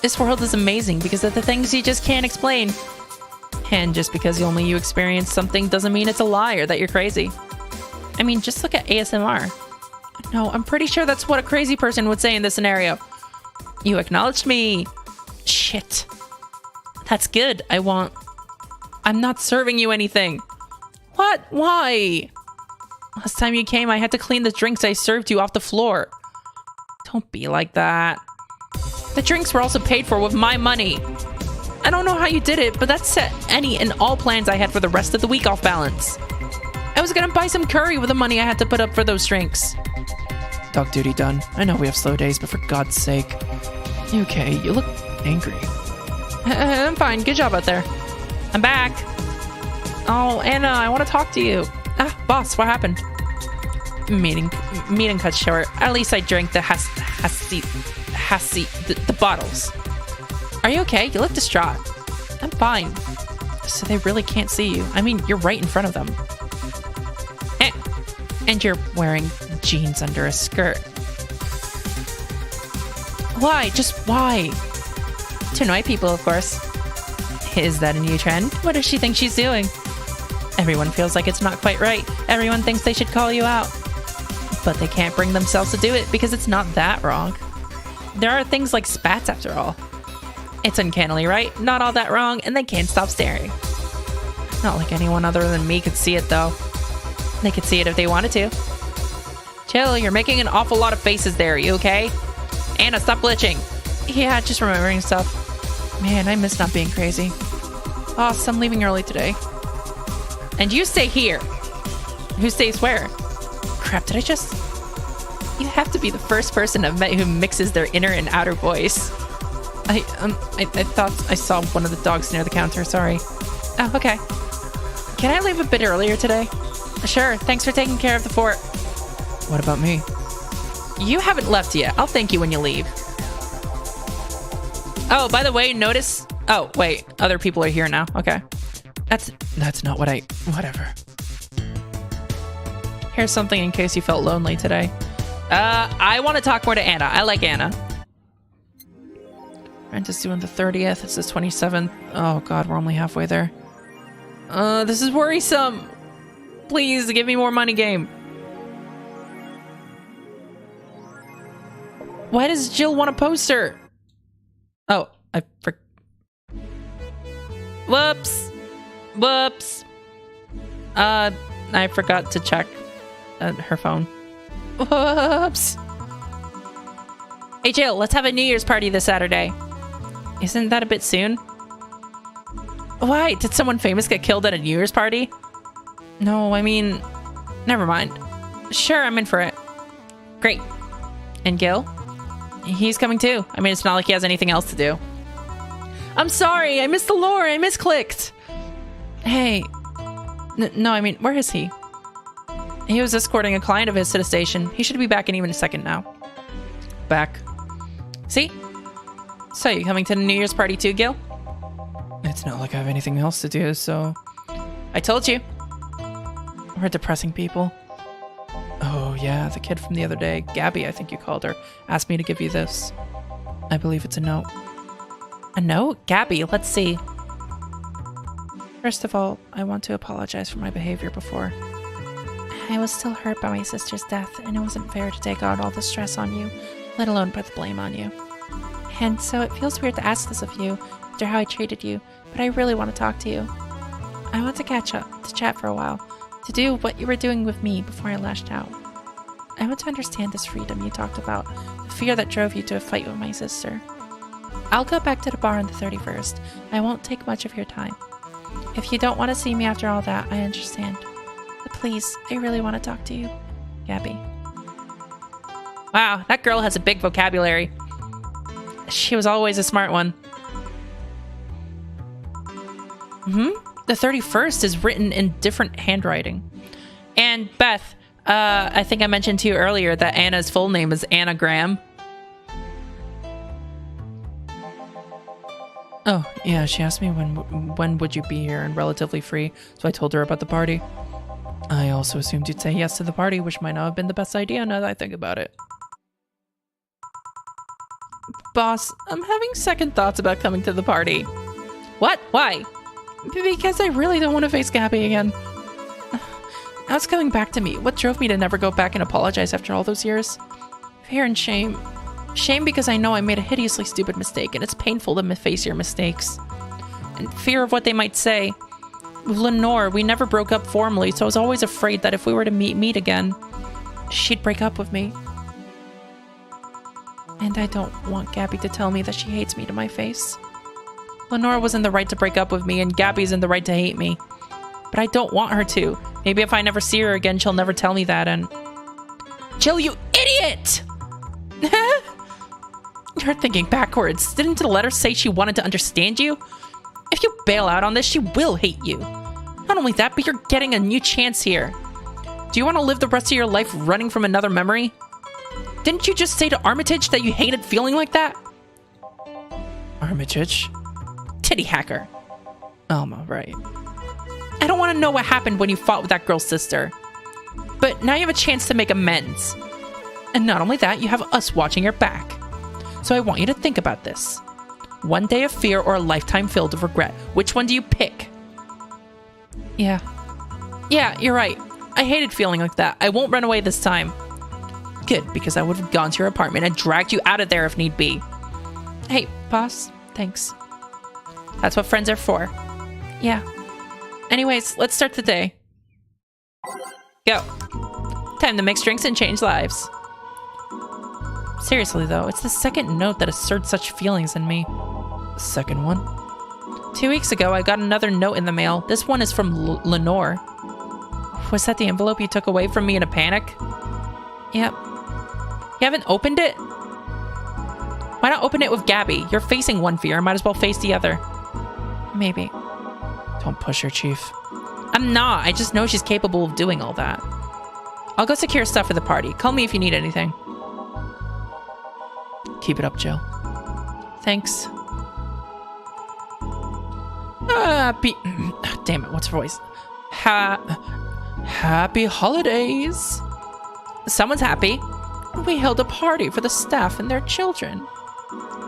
[SPEAKER 1] This world is amazing because of the things you just can't explain. And just because only you experience something doesn't mean it's a lie or that you're crazy. I mean, just look at ASMR. No, I'm pretty sure that's what a crazy person would say in this scenario. You acknowledged me. Shit. That's good. I'm not serving you anything. What? Why? Last time you came, I had to clean the drinks I served you off the floor. Don't be like that. The drinks were also paid for with my money. I don't know how you did it, but that set any and all plans I had for the rest of the week off balance. I was gonna buy some curry with the money I had to put up for those drinks.
[SPEAKER 2] Dog duty done. I know we have slow days, but for God's sake. You okay? You look angry.
[SPEAKER 1] I'm fine. Good job out there. I'm back. Oh, Anna, I want to talk to you. Ah, boss, what happened? Meeting cut short. At least I drank the the bottles. Are you okay? You look distraught. I'm fine. So they really can't see you. I mean, you're right in front of them. And you're wearing jeans under a skirt. Why? Just why? To annoy people, of course. Is that a new trend? What does she think she's doing? Everyone feels like it's not quite right. Everyone thinks they should call you out. But they can't bring themselves to do it because it's not that wrong. There are things like spats after all. It's uncannily right, not all that wrong, and they can't stop staring. Not like anyone other than me could see it though. They could see it if they wanted to. Chill, you're making an awful lot of faces there, you okay? Anna, stop glitching. Yeah, just remembering stuff. Man, I miss not being crazy. Boss, I'm leaving early today. And you stay here. Who stays where? Crap, did I just... You have to be the first person I've met who mixes their inner and outer voice. I thought I saw one of the dogs near the counter, sorry. Oh, okay. Can I leave a bit earlier today? Sure, thanks for taking care of the fort.
[SPEAKER 2] What about me?
[SPEAKER 1] You haven't left yet. I'll thank you when you leave. Oh, by the way, notice... Oh, wait. Other people are here now. Okay.
[SPEAKER 2] That's not what I... Whatever.
[SPEAKER 1] Here's something in case you felt lonely today. I want to talk more to Anna. I like Anna. Rent is due on the 30th. It's the 27th. Oh, God. We're only halfway there. This is worrisome. Please, give me more money, game. Why does Jill want a poster? Oh, Whoops. Whoops. I forgot to check her phone. Whoops. Hey, Jill, let's have a New Year's party this Saturday. Isn't that a bit soon? Why? Did someone famous get killed at a New Year's party? No, I mean... Never mind. Sure, I'm in for it. Great. And Gil? He's coming too. I mean, it's not like he has anything else to do. I'm sorry, I missed the lore. I misclicked. Hey. No, I mean, where is he? He was escorting a client of his to the station. He should be back in even a second now. Back. See? So, you coming to the New Year's party too, Gil?
[SPEAKER 2] It's not like I have anything else to do, so...
[SPEAKER 1] I told you.
[SPEAKER 2] We're depressing people. Oh, yeah, the kid from the other day, Gabby, I think you called her, asked me to give you this. I believe it's a note.
[SPEAKER 1] A note? Gabby, let's see.
[SPEAKER 2] First of all, I want to apologize for my behavior before. I was still hurt by my sister's death, and it wasn't fair to take out all the stress on you, let alone put the blame on you. And so it feels weird to ask this of you, after how I treated you, but I really want to talk to you. I want to catch up, to chat for a while, to do what you were doing with me before I lashed out. I want to understand this freedom you talked about, the fear that drove you to a fight with my sister. I'll go back to the bar on the 31st. I won't take much of your time. If you don't want to see me after all that, I understand. But please, I really want to talk to you. Gabby.
[SPEAKER 1] Wow, that girl has a big vocabulary. She was always a smart one. The 31st is written in different handwriting. And Beth, I think I mentioned to you earlier that Anna's full name is Anna Graham.
[SPEAKER 2] Oh, yeah, she asked me when would you be here and relatively free, so I told her about the party. I also assumed you'd say yes to the party, which might not have been the best idea now that I think about it. Boss, I'm having second thoughts about coming to the party.
[SPEAKER 1] What? Why?
[SPEAKER 2] Because I really don't want to face Gabby again. Now it's coming back to me. What drove me to never go back and apologize after all those years? Fear and shame. Shame because I know I made a hideously stupid mistake, and it's painful to face your mistakes.
[SPEAKER 1] And fear of what they might say. With Lenore, we never broke up formally, so I was always afraid that if we were to meet again, she'd break up with me.
[SPEAKER 2] And I don't want Gabby to tell me that she hates me to my face.
[SPEAKER 1] Lenore was in the right to break up with me, and Gabby's in the right to hate me. But I don't want her to. Maybe if I never see her again, she'll never tell me that, and... Jill, you idiot!
[SPEAKER 2] You're thinking backwards.
[SPEAKER 1] Didn't the letter say she wanted to understand you? If you bail out on this, she will hate you. Not only that, but you're getting a new chance here. Do you want to live the rest of your life running from another memory? Didn't you just say to Armitage that you hated feeling like that?
[SPEAKER 2] Armitage?
[SPEAKER 1] Titty hacker.
[SPEAKER 2] Alma, right.
[SPEAKER 1] I don't want to know what happened when you fought with that girl's sister. But now you have a chance to make amends. And not only that, you have us watching your back. So I want you to think about this. One day of fear or a lifetime filled of regret. Which one do you pick?
[SPEAKER 2] Yeah.
[SPEAKER 1] Yeah, you're right. I hated feeling like that. I won't run away this time. Good, because I would have gone to your apartment and dragged you out of there if need be.
[SPEAKER 2] Hey, boss. Thanks.
[SPEAKER 1] That's what friends are for.
[SPEAKER 2] Yeah.
[SPEAKER 1] Anyways, let's start the day. Go. Time to mix drinks and change lives. Seriously, though, it's the second note that asserts such feelings in me.
[SPEAKER 2] Second one?
[SPEAKER 1] 2 weeks ago, I got another note in the mail. This one is from Lenore. Was that the envelope you took away from me in a panic?
[SPEAKER 2] Yep.
[SPEAKER 1] You haven't opened it? Why not open it with Gabby? You're facing one fear. Might as well face the other.
[SPEAKER 2] Maybe. Don't push her, Chief.
[SPEAKER 1] I'm not. I just know she's capable of doing all that. I'll go secure stuff for the party. Call me if you need anything.
[SPEAKER 2] Keep it up, Jill.
[SPEAKER 1] Thanks.
[SPEAKER 2] Damn it, what's her voice? Happy holidays.
[SPEAKER 1] Someone's happy.
[SPEAKER 2] We held a party for the staff and their children.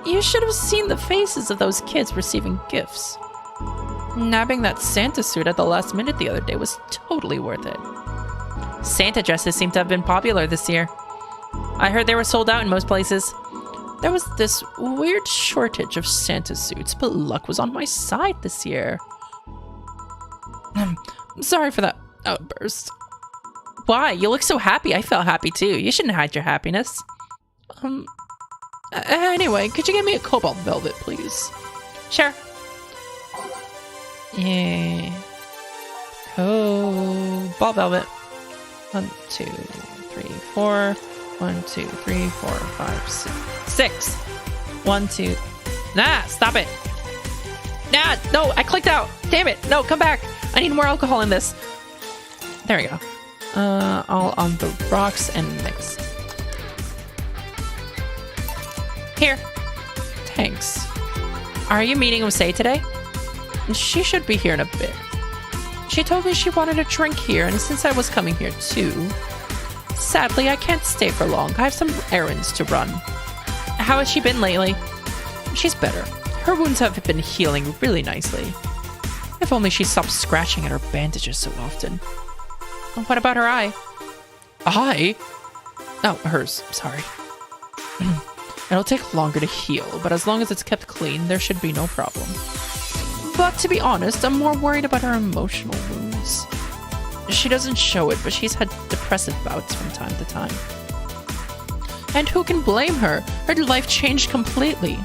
[SPEAKER 2] You should have seen the faces of those kids receiving gifts. Nabbing that Santa suit at the last minute the other day was totally worth it.
[SPEAKER 1] Santa dresses seem to have been popular this year. I heard they were sold out in most places.
[SPEAKER 2] There was this weird shortage of Santa suits, but luck was on my side this year. I'm sorry for that outburst.
[SPEAKER 1] Why? You look so happy. I felt happy too. You shouldn't hide your happiness.
[SPEAKER 2] Anyway, could you get me a cobalt velvet, please?
[SPEAKER 1] Sure.
[SPEAKER 2] Yeah. Cobalt velvet. 1, 2, 3, 4. 1, 2, 3, 4, 5, 6. 1, 2.
[SPEAKER 1] Nah, stop it. Nah, no, I clicked out. Damn it. No, come back. I need more alcohol in this.
[SPEAKER 2] There we go. All on the rocks and mix.
[SPEAKER 1] Here.
[SPEAKER 2] Thanks.
[SPEAKER 1] Are you meeting with Say today?
[SPEAKER 2] She should be here in a bit. She told me she wanted a drink here, and since I was coming here too, sadly, I can't stay for long. I have some errands to run.
[SPEAKER 1] How has she been lately?
[SPEAKER 2] She's better. Her wounds have been healing really nicely. If only she stopped scratching at her bandages so often.
[SPEAKER 1] What about her eye?
[SPEAKER 2] Eye? Oh, hers. Sorry. It'll take longer to heal, but as long as it's kept clean, there should be no problem. But to be honest, I'm more worried about her emotional wounds. She doesn't show it, but she's had depressive bouts from time to time. And who can blame her? Her life changed completely.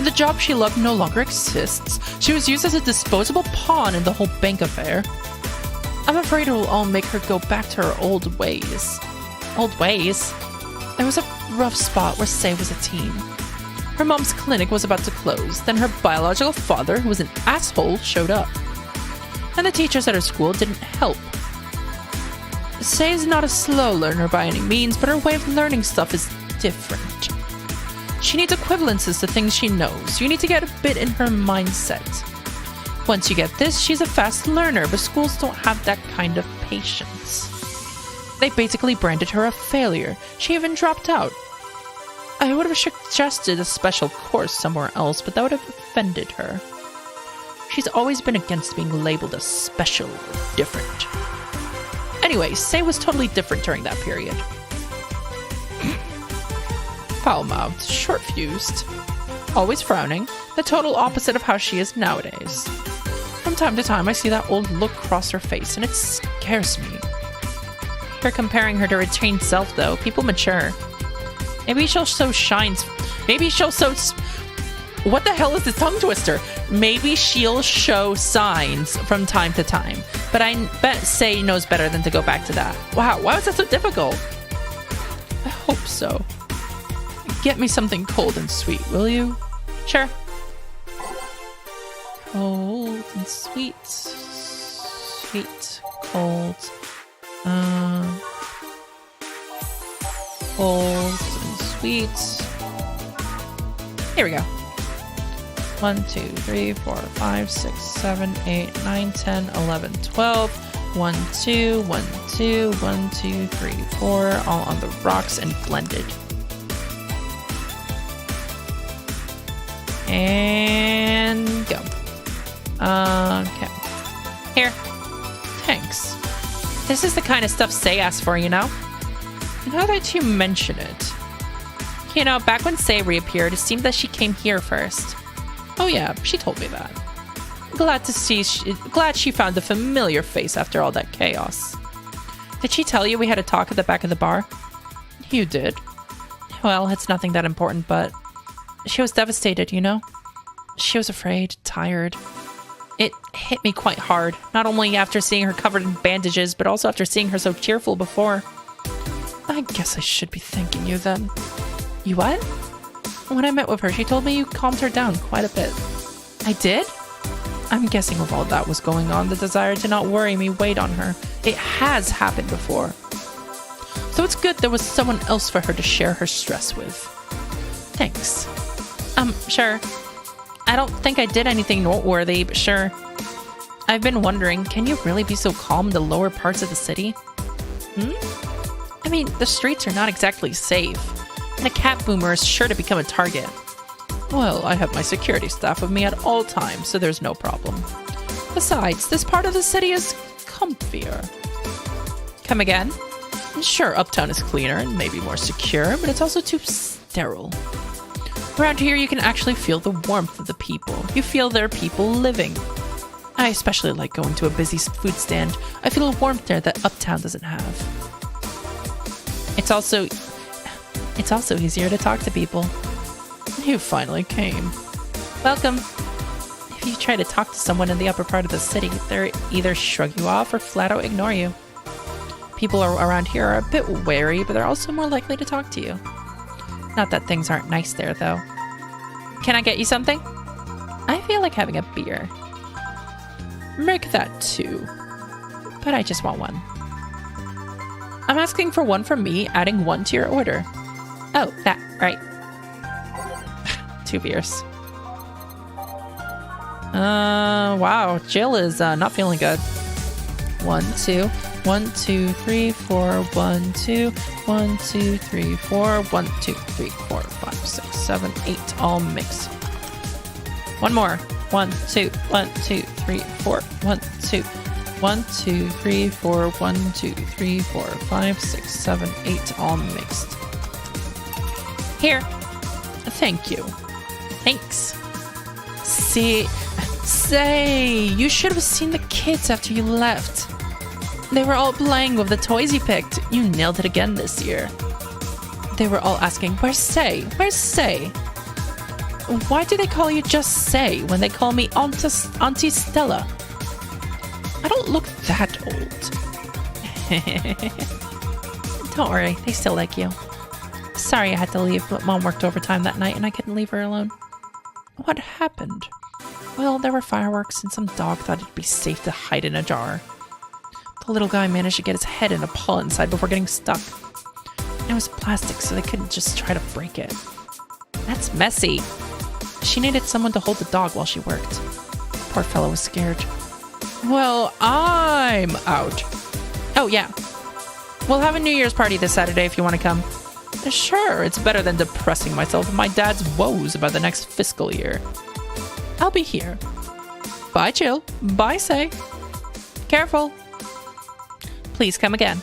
[SPEAKER 2] The job she loved no longer exists. She was used as a disposable pawn in the whole bank affair. I'm afraid it will all make her go back to her old ways.
[SPEAKER 1] Old ways?
[SPEAKER 2] There was a rough spot where Say was a teen. Her mom's clinic was about to close. Then her biological father, who was an asshole, showed up. And the teachers at her school didn't help. Say is not a slow learner by any means, but her way of learning stuff is different. She needs equivalences to things she knows. You need to get a bit in her mindset. Once you get this, she's a fast learner, but schools don't have that kind of patience. They basically branded her a failure. She even dropped out. I would have suggested a special course somewhere else, but that would have offended her. She's always been against being labeled as special or different. Anyway, Say was totally different during that period. Foul-mouthed, short-fused, always frowning, the total opposite of how she is nowadays. From time to time, I see that old look cross her face, and it scares me.
[SPEAKER 1] You're comparing her to her changed self, though. People mature. Maybe she'll show shines. Maybe she'll show... What the hell is this tongue twister? Maybe she'll show signs from time to time. But I bet Say knows better than to go back to that. Wow, why was that so difficult?
[SPEAKER 2] I hope so. Get me something cold and sweet, will you?
[SPEAKER 1] Sure.
[SPEAKER 2] Cold and sweet. Sweet, cold. Cold and sweet.
[SPEAKER 1] Here we go.
[SPEAKER 2] 1, 2, 3, 4, 5, 6, 7, 8, 9, 10, 11, 12. 1, 2, 1, 2, 1, 2, 3, 4. All on the rocks and blended. And go. Okay.
[SPEAKER 1] Here.
[SPEAKER 2] Thanks.
[SPEAKER 1] This is the kind of stuff Say asked for, you know?
[SPEAKER 2] Now that you mention it.
[SPEAKER 1] You know, back when Say reappeared, it seemed that she came here first.
[SPEAKER 2] Oh yeah, she told me that. Glad she found a familiar face after all that chaos.
[SPEAKER 1] Did she tell you we had a talk at the back of the bar?
[SPEAKER 2] You did?
[SPEAKER 1] Well, it's nothing that important, but she was devastated, you know?
[SPEAKER 2] She was afraid, tired.
[SPEAKER 1] It hit me quite hard, not only after seeing her covered in bandages, but also after seeing her so cheerful before.
[SPEAKER 2] I guess I should be thanking you then.
[SPEAKER 1] You what?
[SPEAKER 2] When I met with her, she told me you calmed her down quite a bit.
[SPEAKER 1] I did?
[SPEAKER 2] I'm guessing with all that was going on, the desire to not worry me weighed on her. It has happened before. So it's good there was someone else for her to share her stress with. Thanks.
[SPEAKER 1] Sure. I don't think I did anything noteworthy, but sure. I've been wondering, can you really be so calm in the lower parts of the city? I mean, the streets are not exactly safe, and a cat boomer is sure to become a target.
[SPEAKER 2] Well, I have my security staff with me at all times, so there's no problem. Besides, this part of the city is comfier.
[SPEAKER 1] Come again?
[SPEAKER 2] Sure, Uptown is cleaner and maybe more secure, but it's also too sterile. Around here, you can actually feel the warmth of the people. You feel there are people living. I especially like going to a busy food stand. I feel a warmth there that Uptown doesn't have.
[SPEAKER 1] It's also easier to talk to people.
[SPEAKER 2] You finally came.
[SPEAKER 1] Welcome. If you try to talk to someone in the upper part of the city, they'll either shrug you off or flat out ignore you. People around here are a bit wary, but they're also more likely to talk to you. Not that things aren't nice there, though. Can I get you something? I feel like having a beer.
[SPEAKER 2] Make that 2.
[SPEAKER 1] But I just want one.
[SPEAKER 2] I'm asking for 1 from me, adding 1 to your order.
[SPEAKER 1] Oh, that, right. 2 beers. Wow. Jill is not feeling good. 1, 2, 1, 2, 3, 4, 1, 2, 1, 2, 3, 4, 1, 2, 3, 4, 5, 6, 7, 8, all mixed. One more. 1, 2, 1, 2, 3, 4, 1, 2, 1, 2, 3, 4, 1, 2, 3, 4, 5, 6, 7, 8, all mixed. Here. Thank you. Thanks. Say, you should have seen the kids after you left. They were all playing with the toys you picked. You nailed it again this year. They were all asking, where's Say? Where's Say? Why do they call you just Say when they call me Auntie Stella? I don't look that old. Don't worry, they still like you. Sorry I had to leave, but Mom worked overtime that night and I couldn't leave her alone. What happened? Well, there were fireworks and some dog thought it'd be safe to hide in a jar. The little guy managed to get his head and a paw inside before getting stuck. It was plastic, so they couldn't just try to break it. That's messy. She needed someone to hold the dog while she worked. Poor fellow was scared. Well, I'm out. Oh, yeah. We'll have a New Year's party this Saturday if you want to come. Sure, it's better than depressing myself with my dad's woes about the next fiscal year. I'll be here. Bye, Jill. Bye, Say. Careful. Please come again.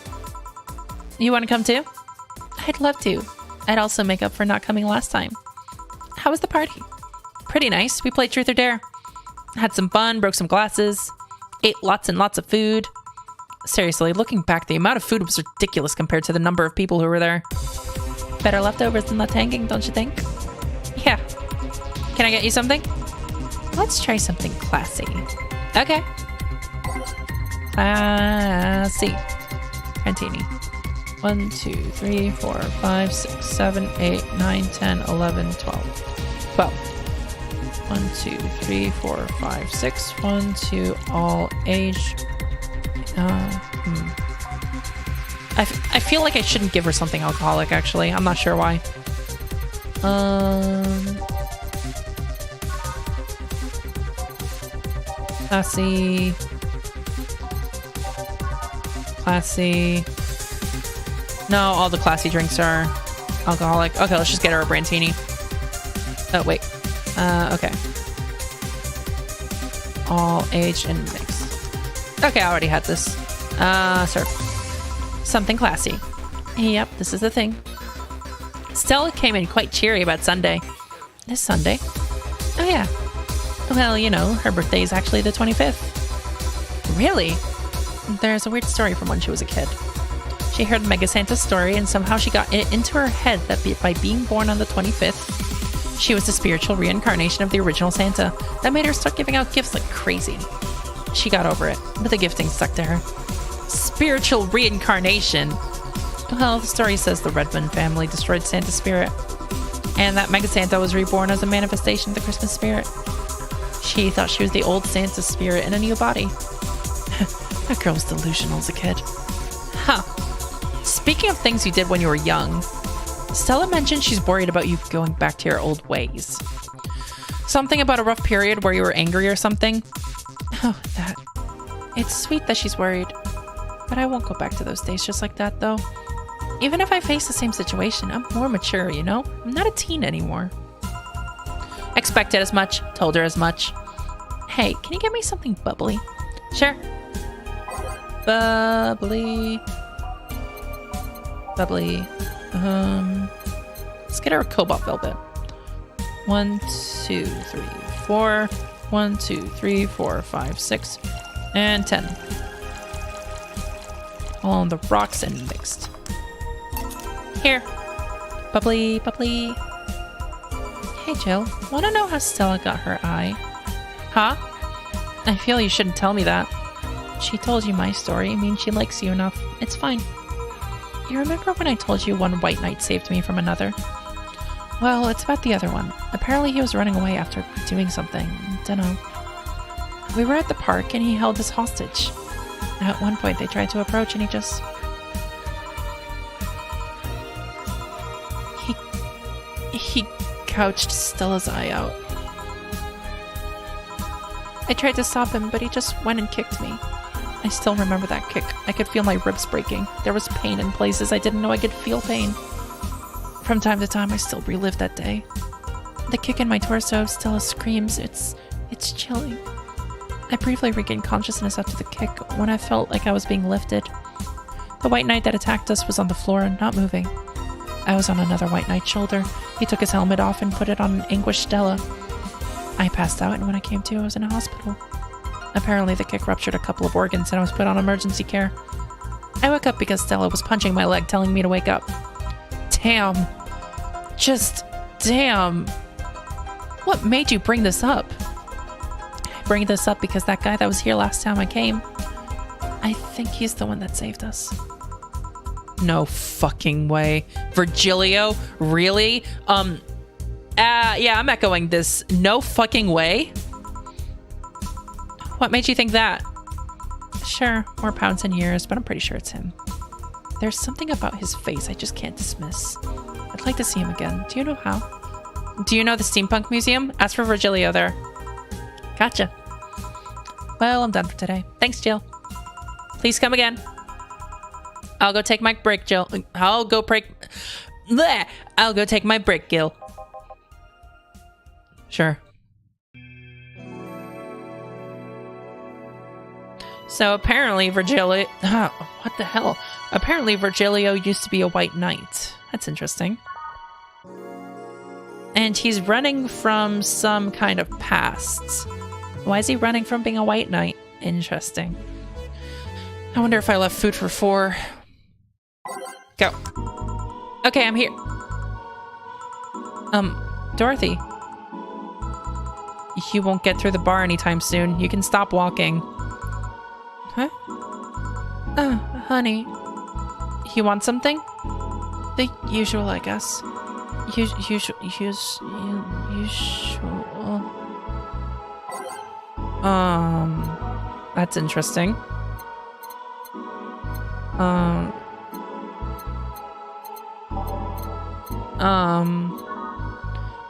[SPEAKER 1] You want to come too? I'd love to. I'd also make up for not coming last time. How was the party? Pretty nice. We played Truth or Dare. Had some fun, broke some glasses, ate lots and lots of food. Seriously, looking back, the amount of food was ridiculous compared to the number of people who were there. Better leftovers than left hanging, don't you think? Yeah. Can I get you something? Let's try something classy. Okay. Classy. Cantini. 1, 2, 3, 4, 5, 6, 7, 8, 9, 10, 11, 12. 12. 1, 2, 3, 4, 5, 6. 1, 2, all age. I feel like I shouldn't give her something alcoholic, actually. I'm not sure why. Classy. Classy. No, all the classy drinks are alcoholic. Okay, let's just get her a Brantini. Oh, wait. Okay. All aged and mixed. Okay, I already had this. Serve. Something classy. Yep, this is the thing. Stella came in quite cheery about Sunday. This Sunday? Oh, yeah. Well, you know, her birthday is actually the 25th. Really? There's a weird story from when she was a kid. She heard Mega Santa's story, and somehow she got it into her head that by being born on the 25th, she was the spiritual reincarnation of the original Santa. That made her start giving out gifts like crazy. She got over it, but the gifting stuck to her. Spiritual reincarnation. Well, the story says the Redmond family destroyed Santa's spirit, and that Mega Santa was reborn as a manifestation of the Christmas spirit. She thought she was the old Santa spirit in a new body. That girl was delusional as a kid. Huh. Speaking of things you did when you were young, Stella mentioned she's worried about you going back to your old ways. Something about a rough period where you were angry or something. Oh, that. It's sweet that she's worried. But I won't go back to those days just like that, though. Even if I face the same situation, I'm more mature, you know? I'm not a teen anymore. Expected as much. Told her as much. Hey, can you get me something bubbly? Sure. Bubbly. Bubbly. Let's get her a Cobalt Velvet. 1, 2, 3, 4. 1, 2, 3, 4, 5, 6, and 10. All on the rocks and mixed. Here. Bubbly, bubbly. Hey, Jill. Want to know how Stella got her eye? Huh? I feel you shouldn't tell me that. She told you my story. It means she likes you enough. It's fine. You remember when I told you one white knight saved me from another? Well, it's about the other one. Apparently he was running away after doing something. Dunno. We were at the park and he held us hostage. At one point they tried to approach and he just... He gouged Stella's eye out.
[SPEAKER 2] I tried to stop him, but he just went and kicked me. I still remember that kick. I could feel my ribs breaking. There was pain in places I didn't know I could feel pain. From time to time, I still relive that day. The kick in my torso still screams. It's chilling. I briefly regained consciousness after the kick when I felt like I was being lifted. The white knight that attacked us was on the floor, not moving. I was on another white knight's shoulder. He took his helmet off and put it on an anguished Stella. I passed out, and when I came to, I was in a hospital. Apparently, the kick ruptured a couple of organs, and I was put on emergency care. I woke up because Stella was punching my leg, telling me to wake up. Damn. Just damn. What made you bring this up? I bring this up because that guy that was here last time I came, I think he's the one that saved us.
[SPEAKER 1] No fucking way. Virgilio? Really? Yeah, I'm echoing this. No fucking way? What made you think that?
[SPEAKER 2] Sure, more pounds and years, but I'm pretty sure it's him. There's something about his face I just can't dismiss. I'd like to see him again. Do you know how?
[SPEAKER 1] Do you know the Steampunk Museum? Ask for Virgilio there.
[SPEAKER 2] Gotcha. Well, I'm done for today. Thanks, Jill.
[SPEAKER 1] Please come again. I'll go take my break, Jill. I'll go take my break, Gil. Sure. So apparently Virgilio... what the hell? Apparently Virgilio used to be a white knight. That's interesting. And he's running from some kind of past. Why is he running from being a white knight? Interesting. I wonder if I left food for 4. Go. Okay, I'm here. Dorothy. You won't get through the bar anytime soon. You can stop walking. Huh?
[SPEAKER 2] Honey.
[SPEAKER 1] You want something?
[SPEAKER 2] The usual, I guess. Usual.
[SPEAKER 1] That's interesting.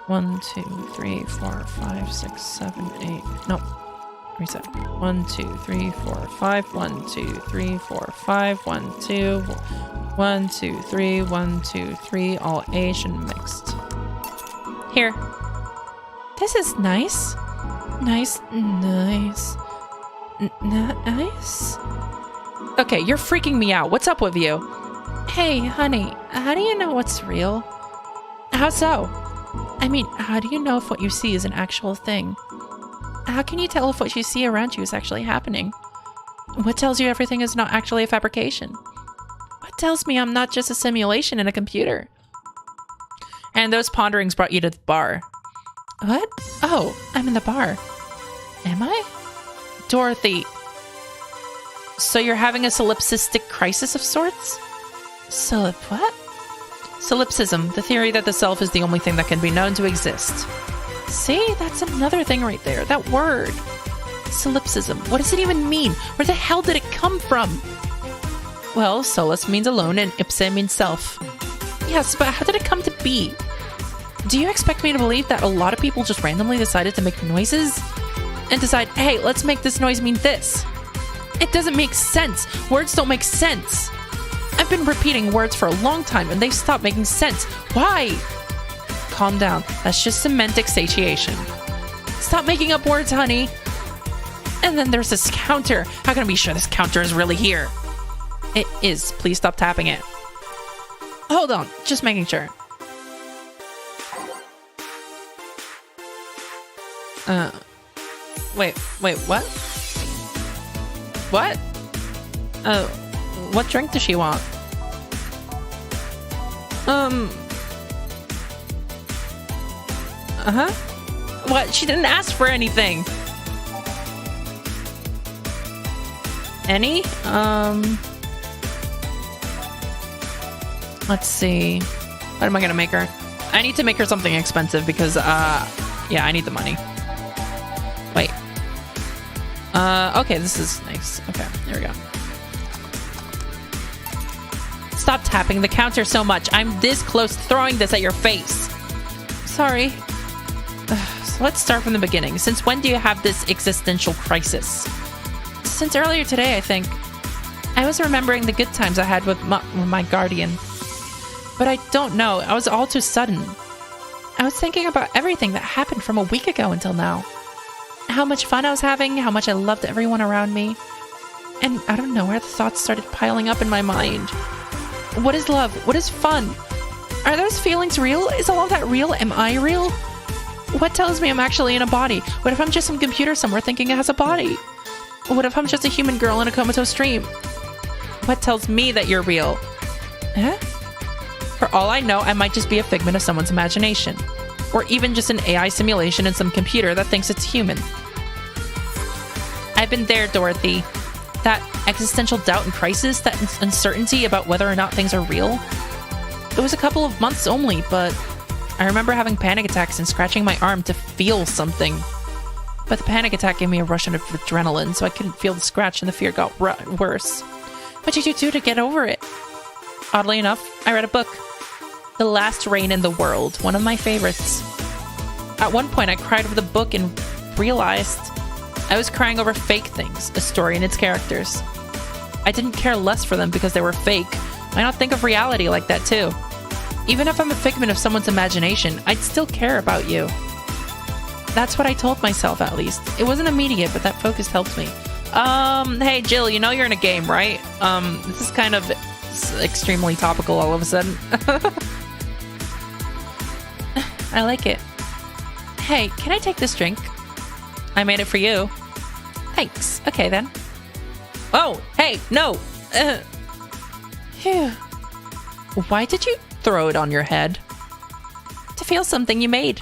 [SPEAKER 1] 1, 2, 3, 4, 5, 6, 7, 8. No. Reset. 1, 2, 3, 4, 5. 1, 2, 3, 4, 5. 1, 2. 1, 2, 3. 1, 2, 3. All Asian mixed. Here.
[SPEAKER 2] This is nice. Nice.
[SPEAKER 1] Okay, you're freaking me out. What's up with you?
[SPEAKER 2] Hey, honey, how do you know what's real?
[SPEAKER 1] How so?
[SPEAKER 2] I mean, how do you know if what you see is an actual thing? How can you tell if what you see around you is actually happening? What tells you everything is not actually a fabrication? What tells me I'm not just a simulation in a computer?
[SPEAKER 1] And those ponderings brought you to the bar.
[SPEAKER 2] What? Oh, I'm in the bar. Am I?
[SPEAKER 1] Dorothy. So you're having a solipsistic crisis of sorts?
[SPEAKER 2] What?
[SPEAKER 1] Solipsism, the theory that the self is the only thing that can be known to exist.
[SPEAKER 2] See, that's another thing right there. That word.
[SPEAKER 1] Solipsism. What does it even mean? Where the hell did it come from? Well, solus means alone and ipse means self.
[SPEAKER 2] Yes, but how did it come to be?
[SPEAKER 1] Do you expect me to believe that a lot of people just randomly decided to make noises? And decide, hey, let's make this noise mean this? It doesn't make sense. Words don't make sense. I've been repeating words for a long time and they've stopped making sense. Why? Calm down. That's just semantic satiation. Stop making up words, honey. And then there's this counter. How can I be sure this counter is really here? It is. Please stop tapping it. Hold on. Just making sure. Wait, what? What? What drink does she want? What? She didn't ask for anything. Any? Let's see. What am I gonna make her? I need to make her something expensive because, yeah, I need the money. Wait. Okay, this is nice. Okay, there we go. Stop tapping the counter so much. I'm this close to throwing this at your face.
[SPEAKER 2] Sorry.
[SPEAKER 1] So let's start from the beginning. Since when do you have this existential crisis? Since earlier today, I think. I was remembering the good times I had with my guardian. But I don't know. I was all too sudden. I was thinking about everything that happened from a week ago until now. How much fun I was having, how much I loved everyone around me. And I don't know where the thoughts started piling up in my mind. What is love? What is fun? Are those feelings real? Is all of that real? Am I real? What tells me I'm actually in a body? What if I'm just some computer somewhere thinking it has a body? What if I'm just a human girl in a comatose dream? What tells me that you're real? Eh? For all I know, I might just be a figment of someone's imagination. Or even just an AI simulation in some computer that thinks it's human. I've been there, Dorothy. That existential doubt and crisis, that uncertainty about whether or not things are real. It was a couple of months only, but I remember having panic attacks and scratching my arm to feel something. But the panic attack gave me a rush of adrenaline, so I couldn't feel the scratch and the fear got worse. What did you do to get over it? Oddly enough, I read a book. The Last Reign in the World, one of my favorites. At one point, I cried over the book and realized I was crying over fake things, a story and its characters. I didn't care less for them because they were fake. Why not think of reality like that too? Even if I'm a figment of someone's imagination, I'd still care about you. That's what I told myself, at least. It wasn't immediate, but that focus helped me. Hey, Jill, you know you're in a game, right? This is kind of extremely topical all of a sudden. I like it. Hey, can I take this drink? I made it for you. Thanks. Okay, then. Oh, hey, no. Phew. Why did you throw it on your head? To feel something you made.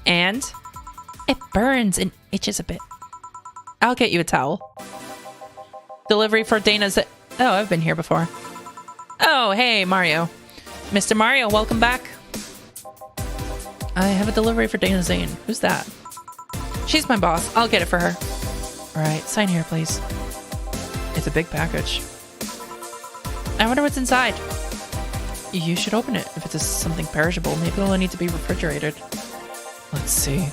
[SPEAKER 1] And it burns and itches a bit. I'll get you a towel. Delivery for Dana's... Oh, I've been here before. Oh, hey, Mario. Mr. Mario, welcome back. I have a delivery for Dana Zane. Who's that? She's my boss. I'll get it for her. All right, sign here, please. It's a big package. I wonder what's inside. You should open it. If it's something perishable, maybe it'll need to be refrigerated. Let's see.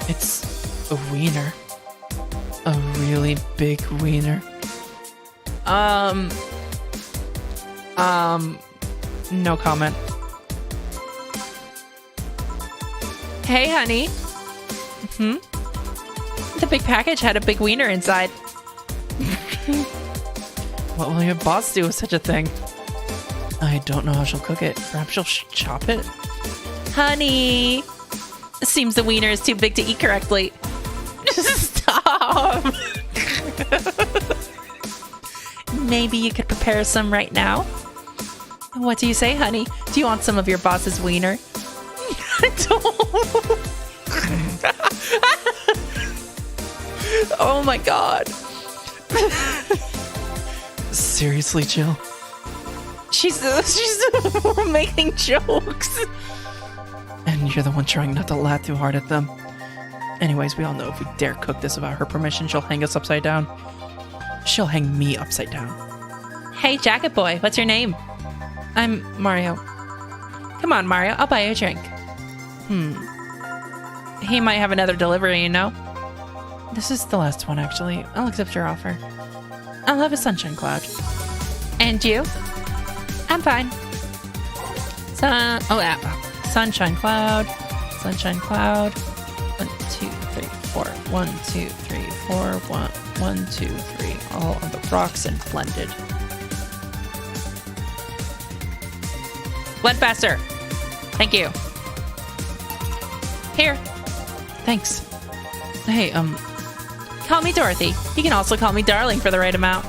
[SPEAKER 1] It's a wiener. A really big wiener. No comment. Hey, honey. The big package had a big wiener inside. What will your boss do with such a thing? I don't know how she'll cook it. Perhaps she'll chop it? Honey. Seems the wiener is too big to eat correctly. Stop. Maybe you could prepare some right now? What do you say, honey? Do you want some of your boss's wiener? Oh my god. Seriously, Jill? She's making jokes. And you're the one trying not to laugh too hard at them. Anyways, we all know if we dare cook this without her permission, she'll hang us upside down. She'll hang me upside down. Hey, Jacket Boy, what's your name? I'm Mario. Come on, Mario, I'll buy you a drink. He might have another delivery, you know? This is the last one, actually. I'll accept your offer. I'll have a sunshine cloud. And you? I'm fine. Sunshine cloud. Sunshine cloud. 1, 2, 3, 4. 1, 2, 3, 4. 1, 2, 3. All on the rocks and blended. Blend faster. Thank you. Here. Thanks. Hey, call me Dorothy. You can also call me Darling for the right amount.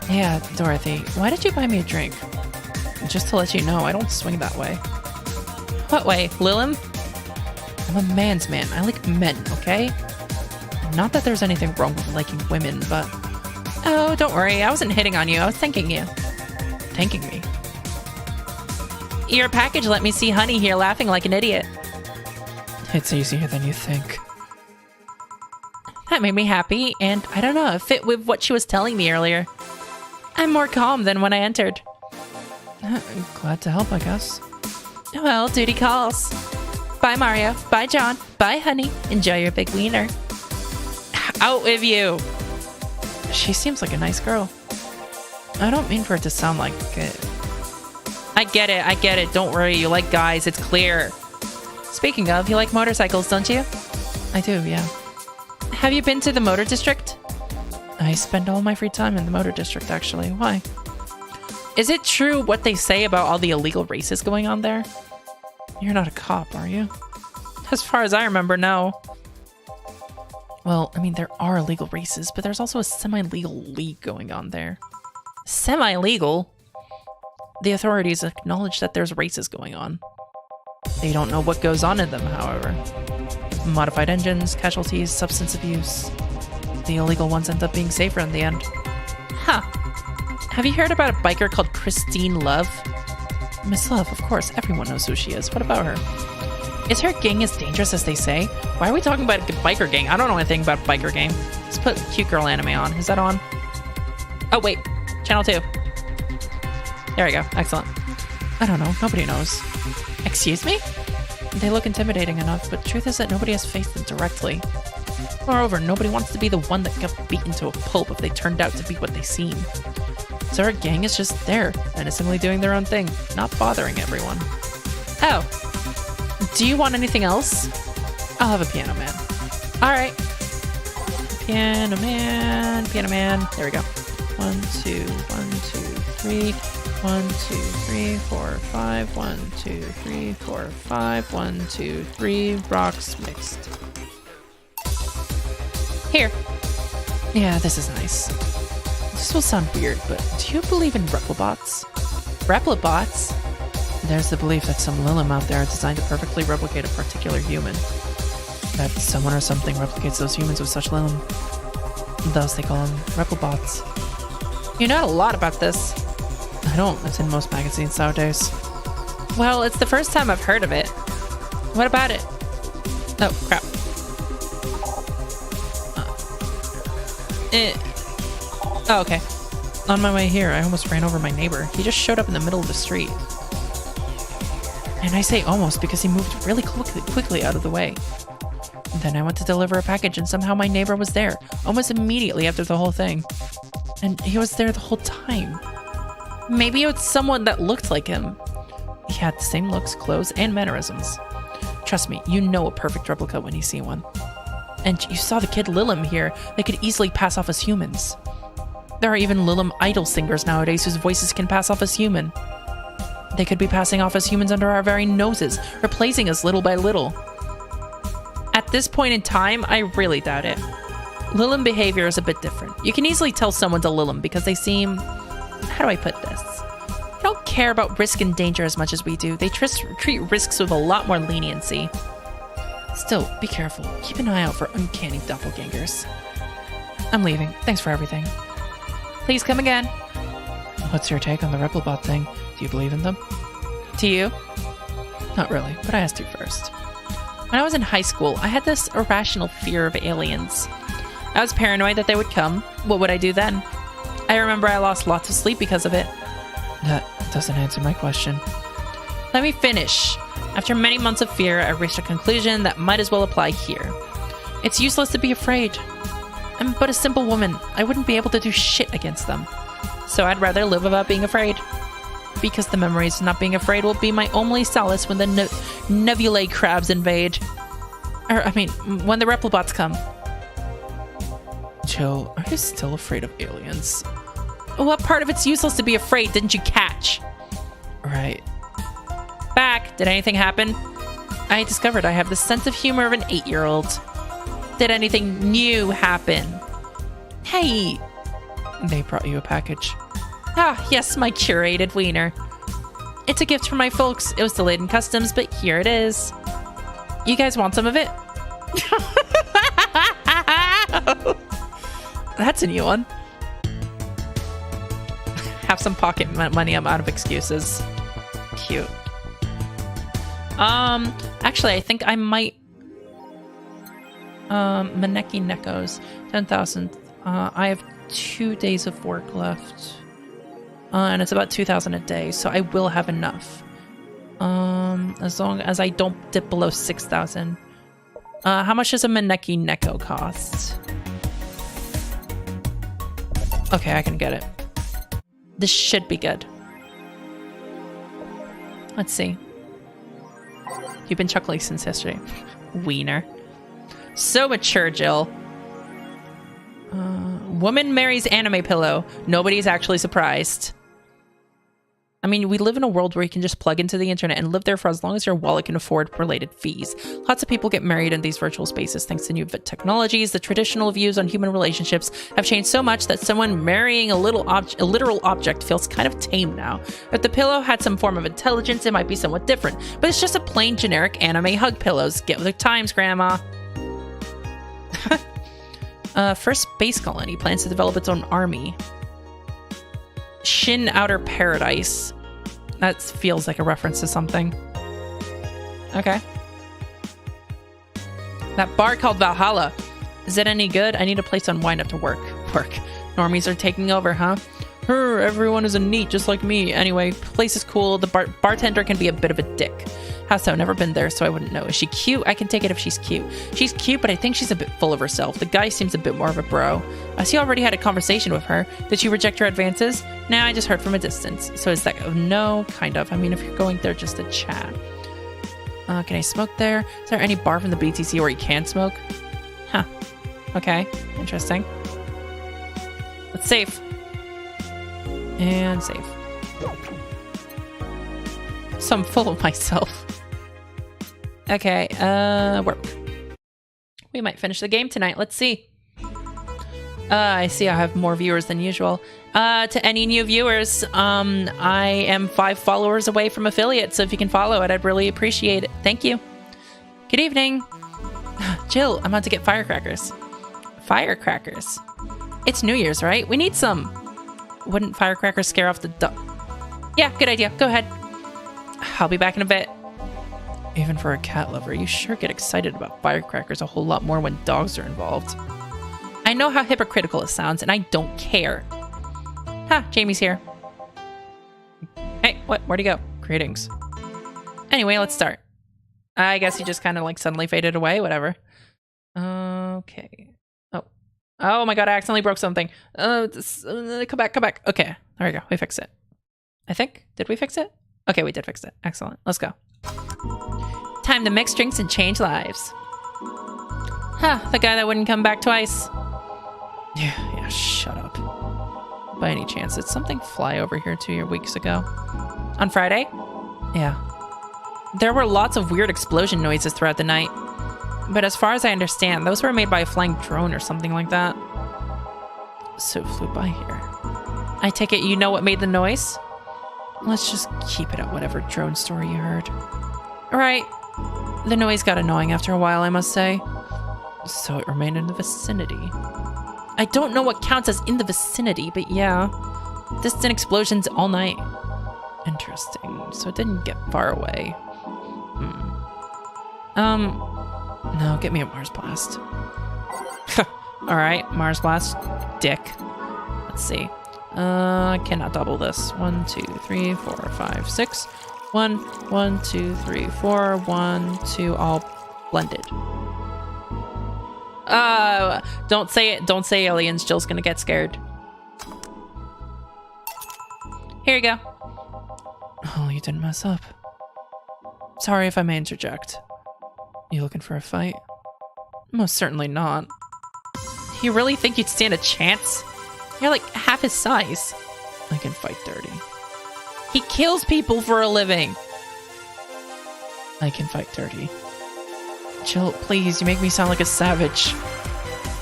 [SPEAKER 1] Yeah, Dorothy. Why did you buy me a drink? Just to let you know, I don't swing that way. What way, Lilim? I'm a man's man. I like men, okay? Not that there's anything wrong with liking women, but... Oh, don't worry. I wasn't hitting on you. I was thanking you. Thanking me? Your package let me see Honey here laughing like an idiot. It's easier than you think. That made me happy, and I don't know, it fit with what she was telling me earlier. I'm more calm than when I entered. Glad to help, I guess. Well, duty calls. Bye, Mario. Bye, John. Bye, honey. Enjoy your big wiener. Out with you. She seems like a nice girl. I don't mean for it to sound like it. I get it. Don't worry. You like guys. It's clear. Speaking of, you like motorcycles, don't you? I do, yeah. Have you been to the motor district? I spend all my free time in the motor district, actually. Why? Is it true what they say about all the illegal races going on there? You're not a cop, are you? As far as I remember, no. Well, I mean, there are illegal races, but there's also a semi-legal league going on there. Semi-legal? The authorities acknowledge that there's races going on. They don't know what goes on in them, however. Modified engines, casualties, substance abuse. The illegal ones end up being safer in the end. Huh. Have you heard about a biker called Christine Love? Miss Love, of course. Everyone knows who she is. What about her? Is her gang as dangerous as they say? Why are we talking about a biker gang? I don't know anything about a biker gang. Let's put cute girl anime on. Is that on? Oh, wait. Channel 2. There we go. Excellent. I don't know. Nobody knows. Excuse me? They look intimidating enough, but the truth is that nobody has faced them directly. Moreover, nobody wants to be the one that got beaten to a pulp if they turned out to be what they seem. So our gang is just there, innocently doing their own thing, not bothering everyone. Oh. Do you want anything else? I'll have a piano man. Alright. Piano man. There we go. 1, 2, 1, 2, 3. 1, 2, 3, 4, 5. 1, 2, 3, 4, 5. 1, 2, 3. Rocks mixed. Here. Yeah, this is nice. This will sound weird, but do you believe in replibots? Replibots? There's the belief that some Lilim out there are designed to perfectly replicate a particular human. That someone or something replicates those humans with such Lilim. Thus, they call them replibots. You know a lot about this. I don't. It's in most magazines nowadays. Well, it's the first time I've heard of it. What about it? Oh, crap. Oh, okay. On my way here, I almost ran over my neighbor. He just showed up in the middle of the street. And I say almost because he moved really quickly out of the way. Then I went to deliver a package and somehow my neighbor was there, almost immediately after the whole thing. And he was there the whole time. Maybe it was someone that looked like him. He had the same looks, clothes, and mannerisms. Trust me, you know a perfect replica when you see one. And you saw the kid Lilim here. They could easily pass off as humans. There are even Lilim idol singers nowadays whose voices can pass off as human. They could be passing off as humans under our very noses, replacing us little by little. At this point in time, I really doubt it. Lilim behavior is a bit different. You can easily tell someone's a Lilim because they seem... How do I put this? They don't care about risk and danger as much as we do. They treat risks with a lot more leniency. Still, be careful. Keep an eye out for uncanny doppelgangers. I'm leaving. Thanks for everything. Please come again. What's your take on the Replibot thing? Do you believe in them? Do you? Not really, but I asked you first. When I was in high school, I had this irrational fear of aliens. I was paranoid that they would come. What would I do then? I remember I lost lots of sleep because of it. That doesn't answer my question. Let me finish. After many months of fear, I reached a conclusion that might as well apply here. It's useless to be afraid. I'm but a simple woman. I wouldn't be able to do shit against them. So I'd rather live without being afraid. Because the memories of not being afraid will be my only solace when the nebulae crabs invade. When the replibots come. Jill, are you still afraid of aliens? What part of it's useless to be afraid didn't you catch? Right. Back. Did anything happen? I discovered I have the sense of humor of an 8-year-old. Did anything new happen? Hey! They brought you a package. Ah, yes, my curated wiener. It's a gift from my folks. It was delayed in customs, but here it is. You guys want some of it? That's a new one. Have some pocket money. I'm out of excuses. Cute. Actually, I think I might... Maneki Nekos. 10,000. I have 2 days of work left. And it's about 2,000 a day, so I will have enough.
[SPEAKER 2] As long as I don't dip below 6,000. How much does a Maneki Neko cost? Okay, I can get it. This should be good. Let's see. You've been chuckling since yesterday. Wiener. So mature, Jill. Woman marries anime pillow. Nobody's actually surprised. I mean, we live in a world where you can just plug into the internet and live there for as long as your wallet can afford related fees. Lots of people get married in these virtual spaces thanks to new technologies. The traditional views on human relationships have changed so much that someone marrying a literal object feels kind of tame now. If the pillow had some form of intelligence, it might be somewhat different. But it's just a plain generic anime hug pillows. Get with the times, Grandma. First Space Colony plans to develop its own army. Shin Outer Paradise. That feels like a reference to something. Okay. That bar called Valhalla. Is it any good? I need a place on wind up to work. Normies are taking over, huh? Everyone is a neat, just like me. Anyway, place is cool. The bartender can be a bit of a dick. How so? Never been there, so I wouldn't know. Is she cute? I can take it if she's cute. She's cute, but I think she's a bit full of herself. The guy seems a bit more of a bro. I see you already had a conversation with her. Did she reject your advances? Nah, I just heard from a distance. So is that... Oh, no, kind of. I mean, if you're going there just to chat. Can I smoke there? Is there any bar from the BTC where you can smoke? Huh. Okay. Interesting. Let's save. And save. So I'm full of myself. Okay, work. We might finish the game tonight. Let's see. I see I have more viewers than usual. To any new viewers, I am 5 followers away from affiliate, so if you can follow it, I'd really appreciate it. Thank you. Good evening. Jill, I'm about to get firecrackers. Firecrackers? It's New Year's, right? We need some. Wouldn't firecrackers scare off the duck? Yeah, good idea. Go ahead. I'll be back in a bit. Even for a cat lover, you sure get excited about firecrackers a whole lot more when dogs are involved. I know how hypocritical it sounds, and I don't care. Ha, Jamie's here. Hey, what? Where'd he go? Greetings. Anyway, let's start. I guess he just kind of like suddenly faded away, whatever. Okay. Oh my god, I accidentally broke something. Come back. Okay, there we go. We fixed it. I think. Did we fix it? Okay, we did fix it. Excellent. Let's go. Time to mix drinks and change lives. Huh, the guy that wouldn't come back twice. Yeah, shut up. By any chance, did something fly over here 2 weeks ago? On Friday? Yeah. There were lots of weird explosion noises throughout the night. But as far as I understand, those were made by a flying drone or something like that. So it flew by here. I take it you know what made the noise? Let's just keep it at whatever drone story you heard. Alright. The noise got annoying after a while, I must say. So it remained in the vicinity. I don't know what counts as in the vicinity, but yeah. Distant explosions all night. Interesting. So it didn't get far away. No, get me a Mars Blast. Alright, Mars Blast. Dick. Let's see. I cannot double this. 1, 2, 3, 4, 5, 6. 1, 2, 3, 4. 1, 2, all blended. Don't say it. Don't say aliens. Jill's gonna get scared. Here you go. Oh, you didn't mess up. Sorry if I may interject. You looking for a fight? Most certainly not. You really think you'd stand a chance? You're like half his size. I can fight dirty. He kills people for a living. I can fight dirty. Jill, please, you make me sound like a savage.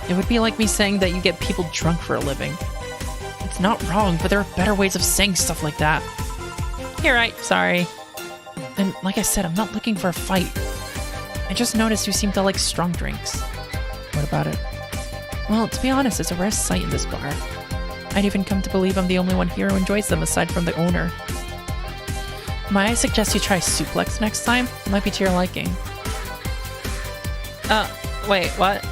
[SPEAKER 2] It would be like me saying that you get people drunk for a living. It's not wrong, but there are better ways of saying stuff like that. You're right, sorry. And like I said, I'm not looking for a fight. I just noticed you seem to like strong drinks. What about it? Well, to be honest, it's a rare sight in this bar. I'd even come to believe I'm the only one here who enjoys them aside from the owner. Might I suggest you try Suplex next time? It might be to your liking. Wait, what?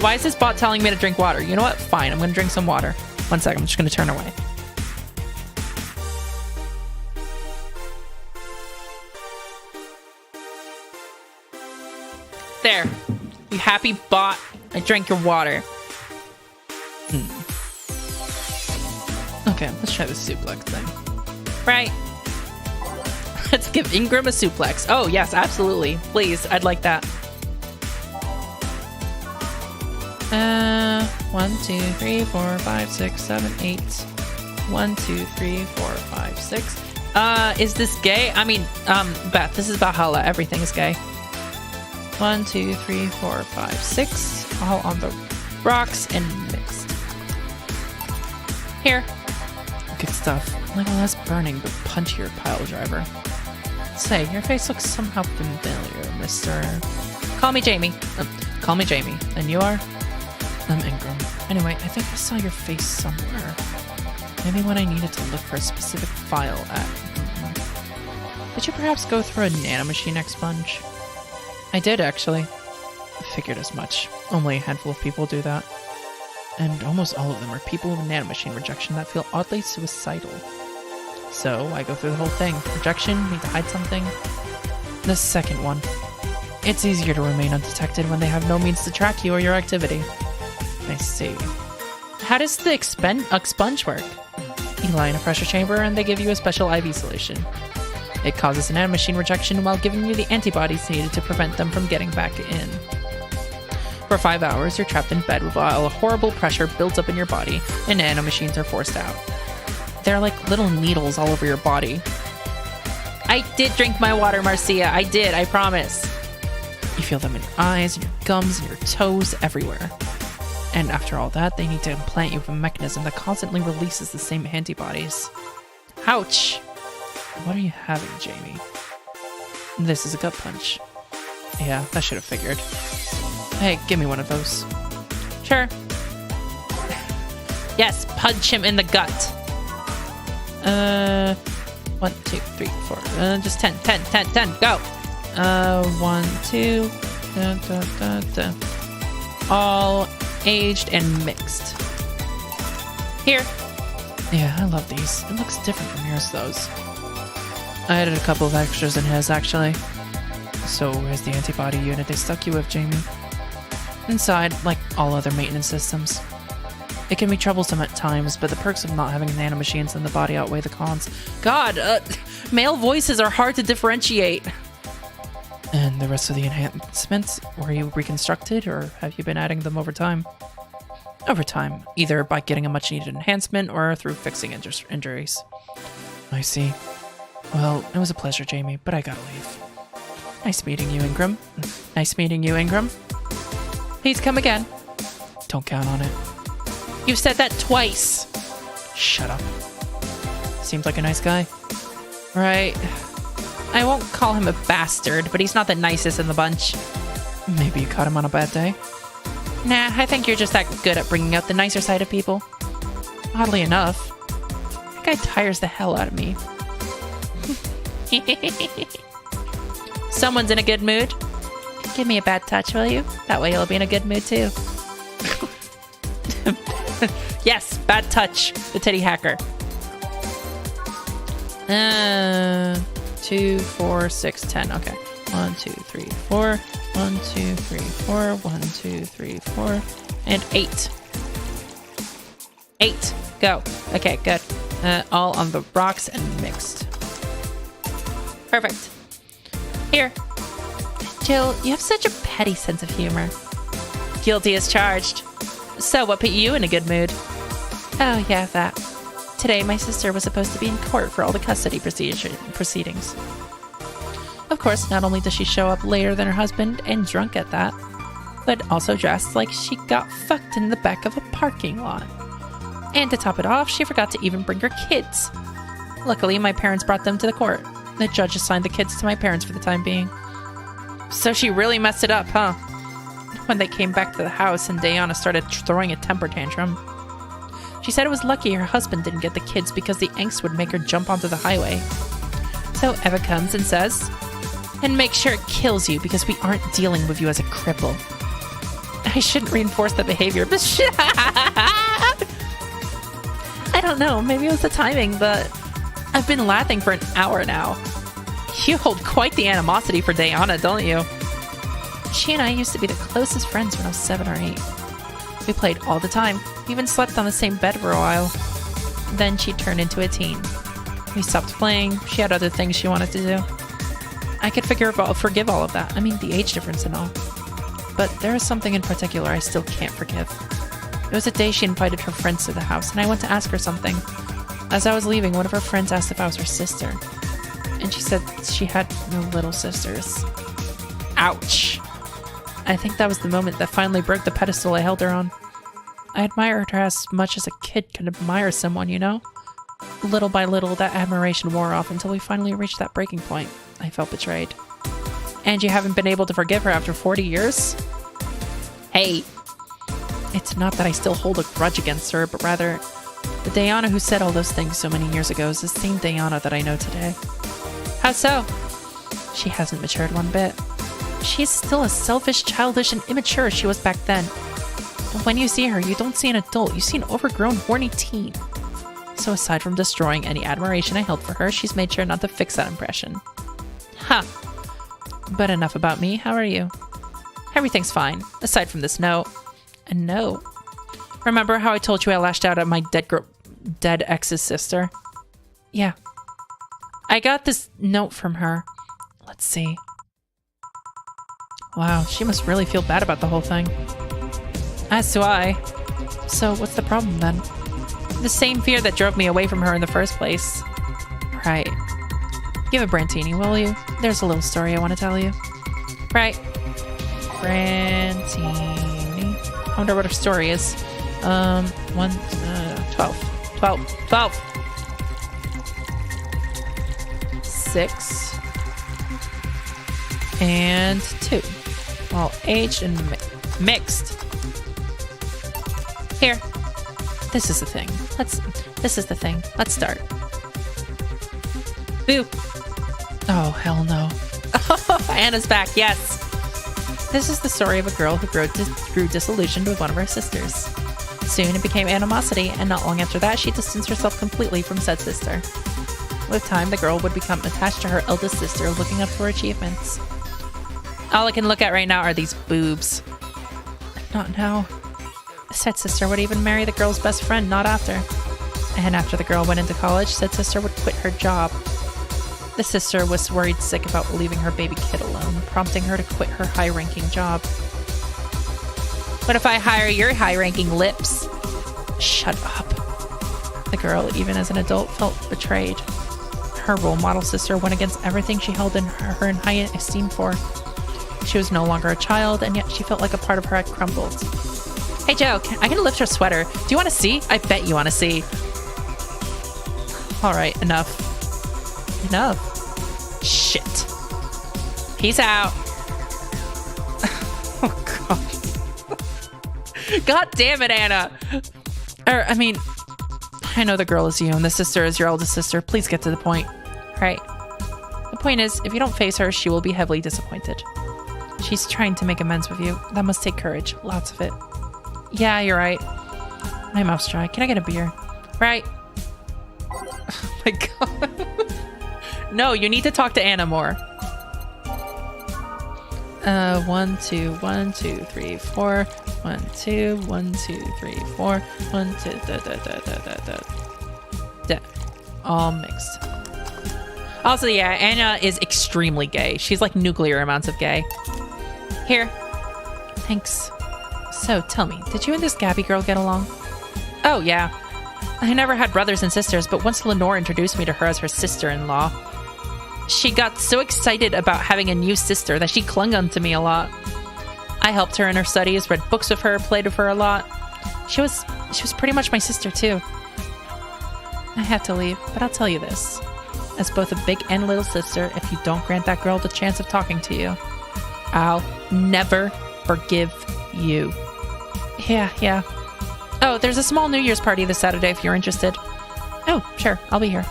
[SPEAKER 2] Why is this bot telling me to drink water? You know what? Fine, I'm gonna drink some water. One second, I'm just gonna turn away.
[SPEAKER 1] There. You happy bot. I drank your water.
[SPEAKER 2] Okay, let's try the suplex thing.
[SPEAKER 1] Right. Let's give Ingram a suplex. Oh, yes, absolutely. Please, I'd like that. 1, 2, 3, 4, 5, 6, 7, 8. 1, 2, 3, 4, 5, 6. Is this gay? I mean, Beth, this is Valhalla. Everything is gay. 1, 2, 3, 4, 5, 6. All on the rocks and mixed. Here.
[SPEAKER 2] Good stuff. Like a less burning but punchier pile driver. Say, your face looks somehow familiar, Mr.
[SPEAKER 1] Call me Jamie.
[SPEAKER 2] Call me Jamie. And you are? I'm Ingram. Anyway, I think I saw your face somewhere. Maybe when I needed to look for a specific file at... Did you perhaps go through a nanomachine expunge?
[SPEAKER 1] I did, actually.
[SPEAKER 2] I figured as much. Only a handful of people do that. And almost all of them are people with nanomachine rejection that feel oddly suicidal. So I go through the whole thing. Rejection, need to hide something. The second one. It's easier to remain undetected when they have no means to track you or your activity. I see.
[SPEAKER 1] How does the expunge work?
[SPEAKER 2] You lie in a pressure chamber and they give you a special IV solution. It causes an nanomachine rejection while giving you the antibodies needed to prevent them from getting back in. For 5 hours, you're trapped in bed while a horrible pressure builds up in your body and nanomachines are forced out. They're like little needles all over your body.
[SPEAKER 1] I did drink my water, Marcia. I did, I promise.
[SPEAKER 2] You feel them in your eyes, and your gums, and your toes, everywhere. And after all that, they need to implant you with a mechanism that constantly releases the same antibodies.
[SPEAKER 1] Ouch.
[SPEAKER 2] What are you having, Jamie? This is a gut punch. Yeah, I should have figured. Hey, give me one of those.
[SPEAKER 1] Sure. Yes, punch him in the gut. 1, 2, 3, 4. Just 10, go. 1, 2. All aged and mixed. Here.
[SPEAKER 2] Yeah, I love these. It looks different from yours, those. I added a couple of extras in his, actually. So, where's the antibody unit they stuck you with, Jamie? Inside, like all other maintenance systems. It can be troublesome at times, but the perks of not having nanomachines in the body outweigh the cons.
[SPEAKER 1] God, male voices are hard to differentiate.
[SPEAKER 2] And the rest of the enhancements, were you reconstructed, or have you been adding them over time? Over time, either by getting a much-needed enhancement or through fixing injuries. I see. Well, it was a pleasure, Jamie, but I gotta leave. Nice meeting you, Ingram.
[SPEAKER 1] Nice meeting you, Ingram. Please come again.
[SPEAKER 2] Don't count on it.
[SPEAKER 1] You've said that twice.
[SPEAKER 2] Shut up. Seems like a nice guy.
[SPEAKER 1] Right. I won't call him a bastard, but he's not the nicest in the bunch.
[SPEAKER 2] Maybe you caught him on a bad day?
[SPEAKER 1] Nah, I think you're just that good at bringing out the nicer side of people. Oddly enough, that guy tires the hell out of me. Someone's in a good mood. Give me a bad touch, will you? That way you'll be in a good mood too. Yes, bad touch. The titty hacker. 2, 4, 6, 10. Okay. 1, 2, 3, 4. 1, 2, 3, 4. 1, 2, 3, 4. And 8. 8. Go. Okay, good. All on the rocks and mixed. Perfect. Here. Jill, you have such a petty sense of humor. Guilty as charged. So, what put you in a good mood? Oh, yeah, that. Today, my sister was supposed to be in court for all the custody proceedings. Of course, not only does she show up later than her husband, and drunk at that, but also dressed like she got fucked in the back of a parking lot. And to top it off, she forgot to even bring her kids. Luckily, my parents brought them to the court. The judge assigned the kids to my parents for the time being. So she really messed it up, huh? When they came back to the house and Diana started throwing a temper tantrum. She said it was lucky her husband didn't get the kids because the angst would make her jump onto the highway. So Eva comes and says, and make sure it kills you because we aren't dealing with you as a cripple. I shouldn't reinforce that behavior, but I don't know, maybe it was the timing, but I've been laughing for an hour now. You hold quite the animosity for Diana, don't you? She and I used to be the closest friends when I was 7 or 8. We played all the time. We even slept on the same bed for a while. Then she turned into a teen. We stopped playing. She had other things she wanted to do. I could forgive all of that. I mean, the age difference and all. But there is something in particular I still can't forgive. It was a day she invited her friends to the house, and I went to ask her something. As I was leaving, one of her friends asked if I was her sister. And she said she had no little sisters. Ouch. I think that was the moment that finally broke the pedestal I held her on. I admired her as much as a kid can admire someone, you know? Little by little, that admiration wore off until we finally reached that breaking point. I felt betrayed. And you haven't been able to forgive her after 40 years? Hey. It's not that I still hold a grudge against her, but rather, the Diana who said all those things so many years ago is the same Diana that I know today. How so? She hasn't matured one bit. She's still as selfish, childish, and immature as she was back then. But when you see her, you don't see an adult, you see an overgrown, horny teen. So aside from destroying any admiration I held for her, she's made sure not to fix that impression. Huh. But enough about me. How are you? Everything's fine, aside from this note. A note? Remember how I told you I lashed out at my dead ex's sister? Yeah. I got this note from her. Let's see. Wow, she must really feel bad about the whole thing. As do I. So what's the problem then? The same fear that drove me away from her in the first place. Right. Give a Brantini, will you? There's a little story I want to tell you. Right. Brantini. I wonder what her story is. 12. 6 and 2. All aged and mixed. Here. This is the thing. Let's start. Boo. Oh, hell no. Anna's back, yes. This is the story of a girl who grew disillusioned with one of her sisters. Soon it became animosity, and not long after that, she distanced herself completely from said sister. With time, the girl would become attached to her eldest sister, looking up to her achievements. All I can look at right now are these boobs. Not now. Said sister would even marry the girl's best friend not after. And after the girl went into college, said sister would quit her job. The sister was worried sick about leaving her baby kid alone, prompting her to quit her high-ranking job. What if I hire your high-ranking lips? Shut up. The girl, even as an adult, felt betrayed. Her role model sister went against everything she held in her in high esteem for. She was no longer a child, and yet she felt like a part of her had crumbled. Hey Joe, I can lift her sweater. Do you want to see? I bet you want to see. Alright, enough. Enough. Shit. Peace out. Oh god. God damn it, Anna. I know the girl is you and the sister is your eldest sister. Please get to the point. Right. The point is, if you don't face her, she will be heavily disappointed. She's trying to make amends with you. That must take courage. Lots of it. Yeah, you're right. My mouth's dry. Can I get a beer? Right. Oh my god. No, you need to talk to Anna more. 1, 2, 1, 2, 3, 4. 1, 2, 1, 2, 3, 4. 1, 2, da. All mixed. Also, yeah, Anna is extremely gay. She's like nuclear amounts of gay. Here. Thanks. So, tell me, did you and this Gabby girl get along? Oh, yeah. I never had brothers and sisters, but once Lenore introduced me to her as her sister-in-law, she got so excited about having a new sister that she clung on to me a lot. I helped her in her studies, read books with her, played with her a lot. She was pretty much my sister, too. I have to leave, but I'll tell you this. As both a big and little sister, if you don't grant that girl the chance of talking to you, I'll never forgive you. Yeah. Oh, there's a small New Year's party this Saturday if you're interested. Oh, sure, I'll be here.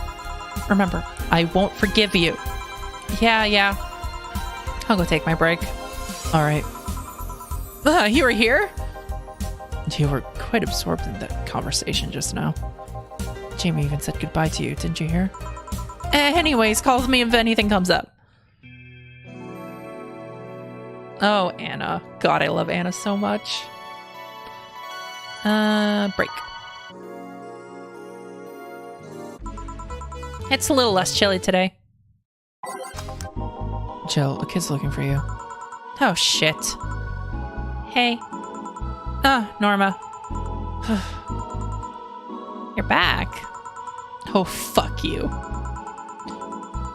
[SPEAKER 1] Remember, I won't forgive you. Yeah. I'll go take my break. Alright. You were here? You were quite absorbed in that conversation just now. Jamie even said goodbye to you, didn't you hear? Anyways, calls me if anything comes up. Oh, Anna. God, I love Anna so much. Break. It's a little less chilly today.
[SPEAKER 2] Jill, a kid's looking for you.
[SPEAKER 1] Oh, shit. Hey. Oh, Norma. You're back.
[SPEAKER 2] Oh, fuck you.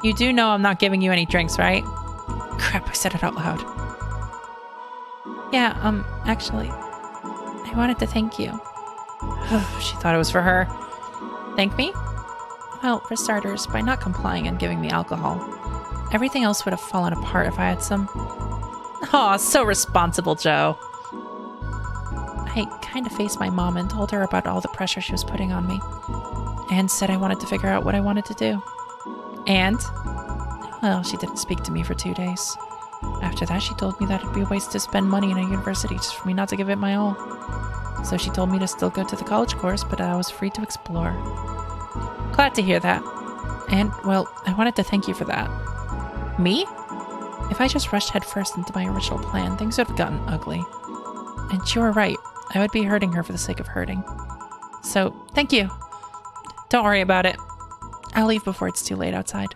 [SPEAKER 1] You do know I'm not giving you any drinks, right?
[SPEAKER 2] Crap, I said it out loud.
[SPEAKER 1] Yeah, actually, I wanted to thank you. She thought it was for her. Thank me? Well, for starters, by not complying and giving me alcohol. Everything else would have fallen apart if I had some. Aw, so responsible, Joe. I kind of faced my mom and told her about all the pressure she was putting on me. And said I wanted to figure out what I wanted to do. And? Well, she didn't speak to me for 2 days. After that, she told me that it'd be a waste to spend money in a university just for me not to give it my all. So she told me to still go to the college course, but I was free to explore. Glad to hear that. And, well, I wanted to thank you for that. Me? If I just rushed headfirst into my original plan, things would have gotten ugly. And you were right. I would be hurting her for the sake of hurting. So, thank you. Don't worry about it. I'll leave before it's too late outside.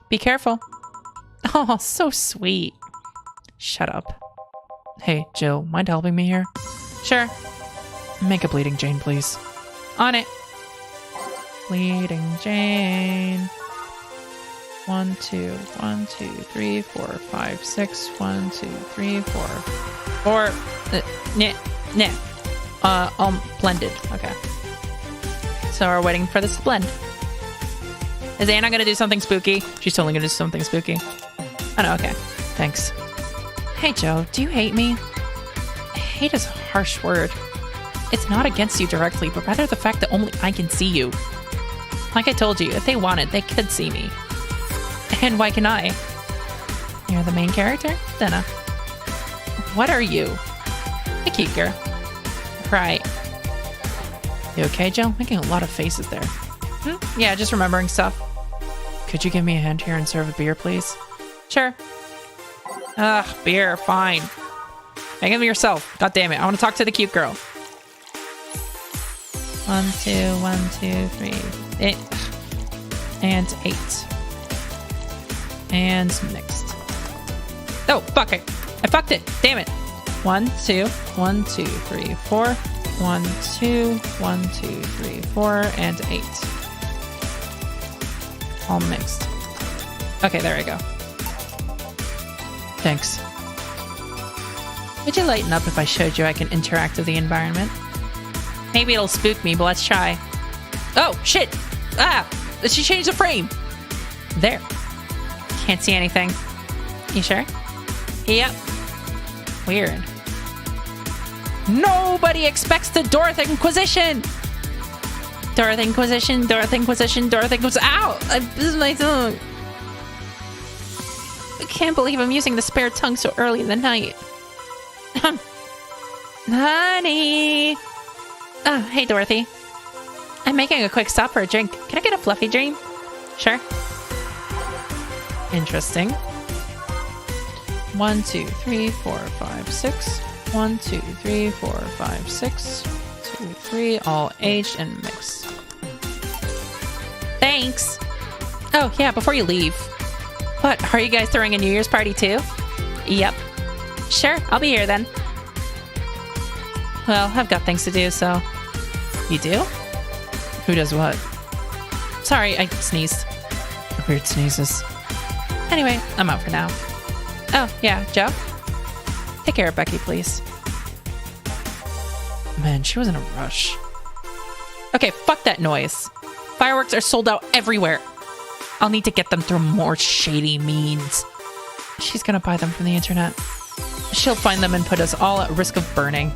[SPEAKER 1] Be careful. Oh, so sweet. Shut up.
[SPEAKER 2] Hey, Jill, mind helping me here?
[SPEAKER 1] Sure.
[SPEAKER 2] Make a bleeding Jane, please.
[SPEAKER 1] On it. Bleeding Jane. 1, 2, 1, 2, 3, 4, 5, 6. 1, 2, 3, 4. 4. Blended. Okay. So we're waiting for this to blend. Is Anna gonna do something spooky? She's totally gonna do something spooky. Oh no, okay. Thanks. Hey Joe, do you hate me? Hate is a harsh word. It's not against you directly, but rather the fact that only I can see you. Like I told you, if they wanted, they could see me. And why can I? You're the main character? Dunno. What are you? A cute girl. Right.
[SPEAKER 2] You okay, Jill? Making a lot of faces there.
[SPEAKER 1] Yeah, just remembering stuff.
[SPEAKER 2] Could you give me a hand here and serve a beer, please?
[SPEAKER 1] Sure. Ugh, beer, fine. Make them yourself. God damn it, I want to talk to the cute girl. 1, 2, 1, 2, 3. 8. And 8. And mixed. Oh, fuck it. I fucked it. Damn it. 1, 2, 1, 2, 3, 4. 1, 2, 1, 2, 3, 4, and 8. All mixed. Okay, there we go.
[SPEAKER 2] Thanks.
[SPEAKER 1] Would you lighten up if I showed you I can interact with the environment? Maybe it'll spook me, but let's try. Oh, shit! Ah! She changed the frame! There. Can't see anything. You sure? Yep. Weird. Nobody expects the Dorothy Inquisition! Dorothy Inquisition, Dorothy Inquisition, Dorothy Inquisition. Ow! This is my tongue. I can't believe I'm using the spare tongue so early in the night. Honey! Oh, hey, Dorothy. I'm making a quick stop for a drink. Can I get a fluffy dream? Sure. Interesting. 1, 2, 3, 4, 5, 6. 1, 2, 3, 4, 5, 6. 2, 3, all aged and mixed. Thanks. Oh, yeah, before you leave. What, are you guys throwing a New Year's party too? Yep. Sure, I'll be here then. Well, I've got things to do, so... You do?
[SPEAKER 2] Who does what?
[SPEAKER 1] Sorry, I sneezed.
[SPEAKER 2] Weird sneezes.
[SPEAKER 1] Anyway, I'm out for now. Oh, yeah, Joe? Take care of Becky, please.
[SPEAKER 2] Man, she was in a rush.
[SPEAKER 1] Okay, fuck that noise. Fireworks are sold out everywhere. I'll need to get them through more shady means.
[SPEAKER 2] She's gonna buy them from the internet.
[SPEAKER 1] She'll find them and put us all at risk of burning.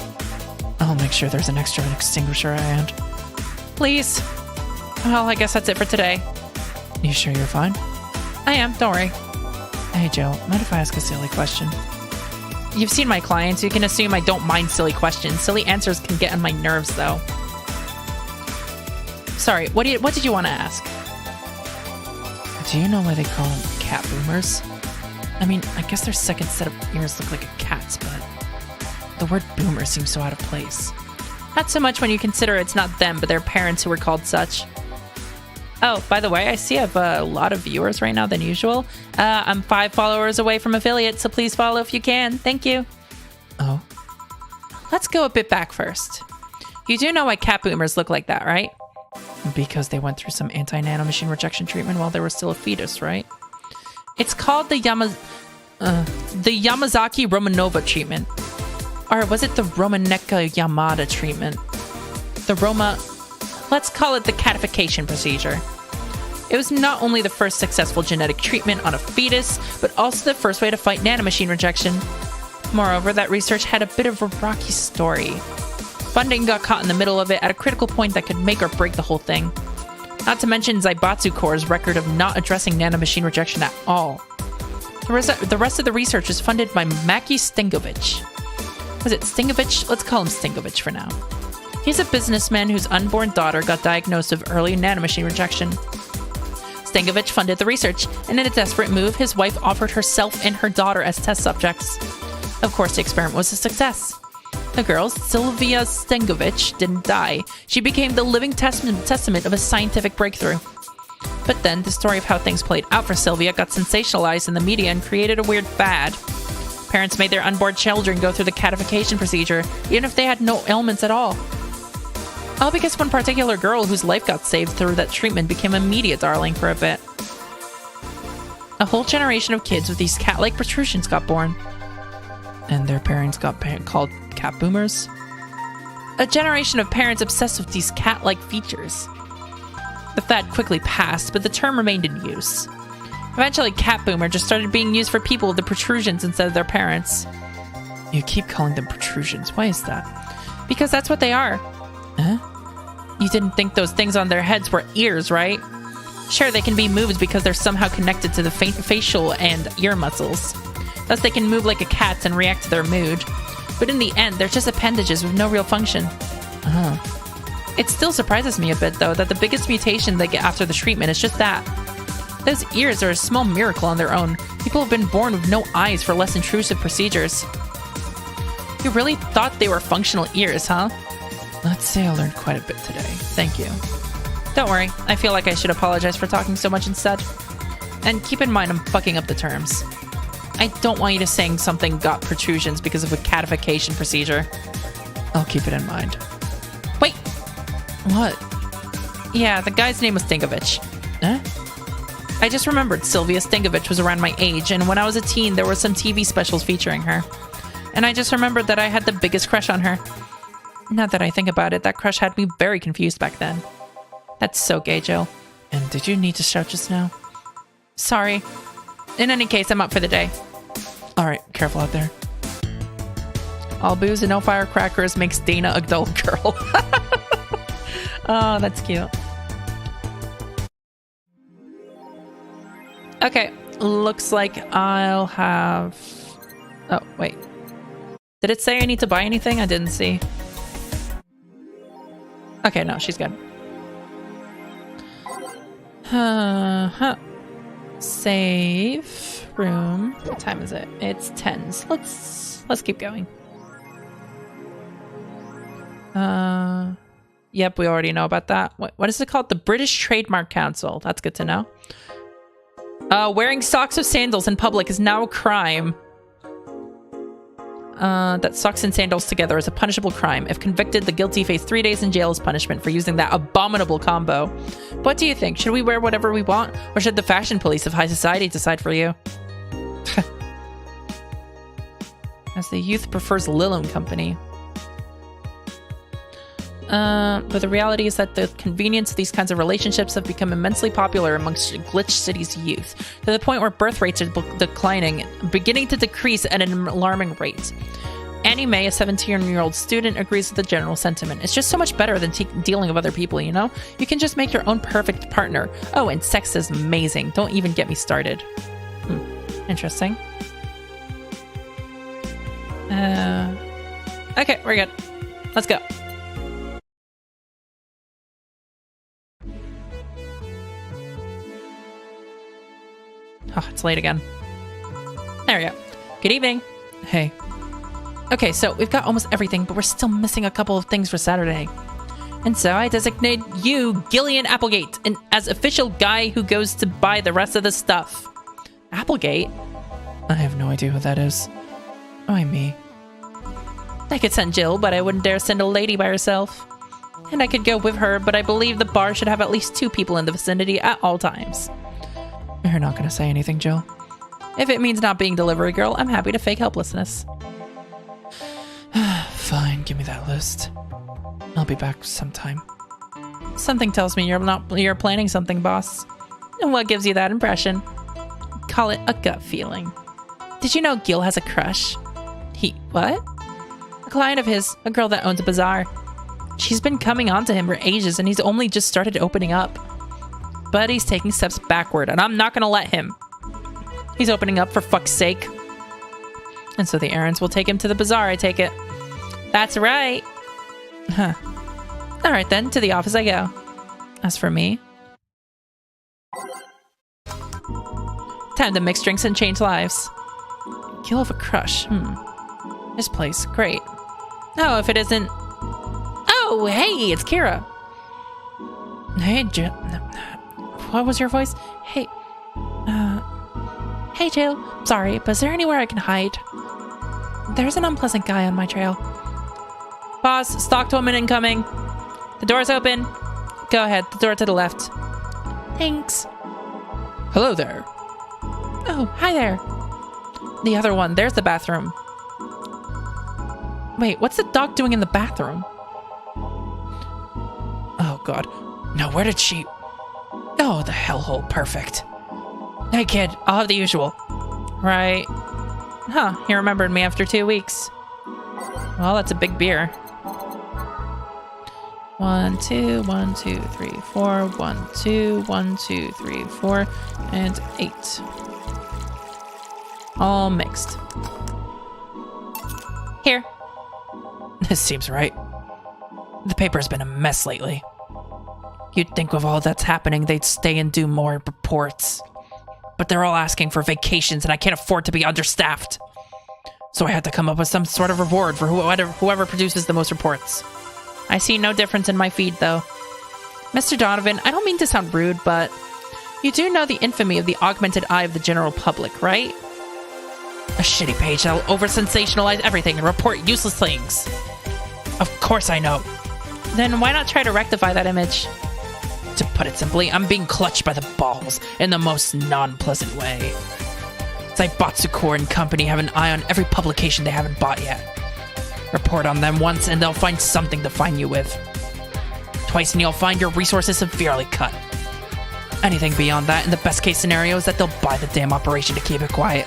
[SPEAKER 2] I'll make sure there's an extra extinguisher at hand.
[SPEAKER 1] Please. Well, I guess that's it for today.
[SPEAKER 2] You sure you're fine?
[SPEAKER 1] I am, don't worry.
[SPEAKER 2] Hey, Joe, mind if I ask a silly question?
[SPEAKER 1] You've seen my clients. You can assume I don't mind silly questions. Silly answers can get on my nerves, though. Sorry, what did you want to ask?
[SPEAKER 2] Do you know why they call them cat boomers? I mean, I guess their second set of ears look like a cat. parents, but the word boomer seems so out of place.
[SPEAKER 1] Not so much when you consider it's not them, but their parents who were called such. Oh, by the way, I see I have a lot of viewers right now than usual. I'm 5 followers away from affiliate, so please follow if you can. Thank you.
[SPEAKER 2] Oh?
[SPEAKER 1] Let's go a bit back first. You do know why cat boomers look like that, right?
[SPEAKER 2] Because they went through some anti-nanomachine rejection treatment while they were still a fetus, right?
[SPEAKER 1] It's called the Yamazaki Romanova treatment.
[SPEAKER 2] Or was it the Romaneka Yamada treatment?
[SPEAKER 1] Let's call it the catification procedure. It was not only the first successful genetic treatment on a fetus, but also the first way to fight nanomachine rejection. Moreover, that research had a bit of a rocky story. Funding got caught in the middle of it at a critical point that could make or break the whole thing. Not to mention Zaibatsu Corps' record of not addressing nanomachine rejection at all. The rest of the research was funded by Maki Stengovich. Was it Stengovich? Let's call him Stengovich for now. He's a businessman whose unborn daughter got diagnosed with early nanomachine rejection. Stengovich funded the research, and in a desperate move, his wife offered herself and her daughter as test subjects. Of course, the experiment was a success. The girl, Sylvia Stengovich, didn't die. She became the living testament of a scientific breakthrough. But then, the story of how things played out for Sylvia got sensationalized in the media and created a weird fad. Parents made their unborn children go through the catification procedure, even if they had no ailments at all. All because one particular girl whose life got saved through that treatment became a media darling for a bit. A whole generation of kids with these cat-like protrusions got born.
[SPEAKER 2] And their parents got called cat boomers?
[SPEAKER 1] A generation of parents obsessed with these cat-like features. The fad quickly passed, but the term remained in use. Eventually, cat boomer just started being used for people with the protrusions instead of their parents.
[SPEAKER 2] You keep calling them protrusions. Why is that?
[SPEAKER 1] Because that's what they are.
[SPEAKER 2] Huh?
[SPEAKER 1] You didn't think those things on their heads were ears, right? Sure, they can be moved because they're somehow connected to the facial and ear muscles. Thus, they can move like a cat's and react to their mood. But in the end, they're just appendages with no real function. It still surprises me a bit, though, that the biggest mutation they get after the treatment is just that. Those ears are a small miracle on their own. People have been born with no eyes for less intrusive procedures. You really thought they were functional ears, huh?
[SPEAKER 2] Let's say I learned quite a bit today. Thank you.
[SPEAKER 1] Don't worry, I feel like I should apologize for talking so much instead. And keep in mind I'm fucking up the terms. I don't want you to saying something got protrusions because of a catification procedure.
[SPEAKER 2] I'll keep it in mind.
[SPEAKER 1] Wait!
[SPEAKER 2] What?
[SPEAKER 1] Yeah, the guy's name was Stengovich.
[SPEAKER 2] Huh?
[SPEAKER 1] I just remembered Sylvia Stengovich was around my age, and when I was a teen, there were some TV specials featuring her. And I just remembered that I had the biggest crush on her. Now that I think about it, that crush had me very confused back then. That's so gay, Jill.
[SPEAKER 2] And did you need to shout just now?
[SPEAKER 1] Sorry. In any case, I'm up for the day.
[SPEAKER 2] Alright, careful out there.
[SPEAKER 1] All booze and no firecrackers makes Dana a dull girl. Oh, that's cute. Okay, looks like I'll have... Oh, wait. Did it say I need to buy anything? I didn't see. Okay, no, she's good. Save room. What time is it? It's 10s. Let's keep going. Yep, we already know about that. What is it called? The British Trademark Council. That's good to know. Wearing socks or sandals in public is now a crime. That socks and sandals together is a punishable crime. If convicted, the guilty face 3 days in jail as punishment for using that abominable combo. What do you think? Should we wear whatever we want? Or should the fashion police of high society decide for you? As the youth prefers Lilum Company. But the reality is that the convenience of these kinds of relationships have become immensely popular amongst Glitch City's youth, to the point where birth rates are declining, beginning to decrease at an alarming rate. Annie May, a 17-year-old student, agrees with the general sentiment. It's just so much better than dealing with other people, you know? You can just make your own perfect partner. Oh, and sex is amazing. Don't even get me started. Interesting. Okay, we're good. Let's go. Oh, it's late again. There we go. Good evening.
[SPEAKER 2] Hey.
[SPEAKER 1] Okay, so we've got almost everything, but we're still missing a couple of things for Saturday. And so I designate you, Gillian Applegate, as official guy who goes to buy the rest of the stuff. Applegate? I have no idea who that is. Why me? I could send Jill, but I wouldn't dare send a lady by herself. And I could go with her, but I believe the bar should have at least 2 people in the vicinity at all times. You're not going to say anything, Jill? If it means not being delivery girl, I'm happy to fake helplessness. Fine, give me that list. I'll be back sometime. Something tells me you're planning something, boss. And what gives you that impression? Call it a gut feeling. Did you know Gil has a crush? What? A client of his, a girl that owns a bazaar. She's been coming on to him for ages and he's only just started opening up. But he's taking steps backward and I'm not gonna let him. He's opening up for fuck's sake. And so the errands will take him to the bazaar, I take it. That's right. Huh. Alright then, to the office I go. As for me... time to mix drinks and change lives. Kill of a crush. This place, great. Oh, if it isn't... Oh, hey, it's Kira. Hey, Jill. What was your voice? Hey, hey, Jill. Sorry, but is there anywhere I can hide? There's an unpleasant guy on my trail. Boss, stalked woman incoming. The door's open. Go ahead, the door to the left. Thanks. Hello there. Oh, hi there. The other one, there's the bathroom. Wait, what's the dog doing in the bathroom? Oh, God. No, where did she... Oh, the hellhole, perfect. Hey, kid, I'll have the usual. Right. Huh, he remembered me after 2 weeks. Well, that's a big beer. 1, 2, 1, 2, 3, 4. 1, 2, 1, 2, 3, 4, and 8. All mixed. Here. This seems right. The paper's been a mess lately. You'd think with all that's happening, they'd stay and do more reports. But they're all asking for vacations, and I can't afford to be understaffed. So I had to come up with some sort of reward for whoever produces the most reports. I see no difference in my feed, though. Mr. Donovan, I don't mean to sound rude, but you do know the infamy of the augmented eye of the general public, right? A shitty page that'll over-sensationalize everything and report useless things. Of course I know. Then why not try to rectify that image? To put it simply, I'm being clutched by the balls in the most non-pleasant way. Zaibatsucore and company have an eye on every publication they haven't bought yet. Report on them once and they'll find something to find you with. Twice and you'll find your resources severely cut. Anything beyond that, in the best case scenario, is that they'll buy the damn operation to keep it quiet.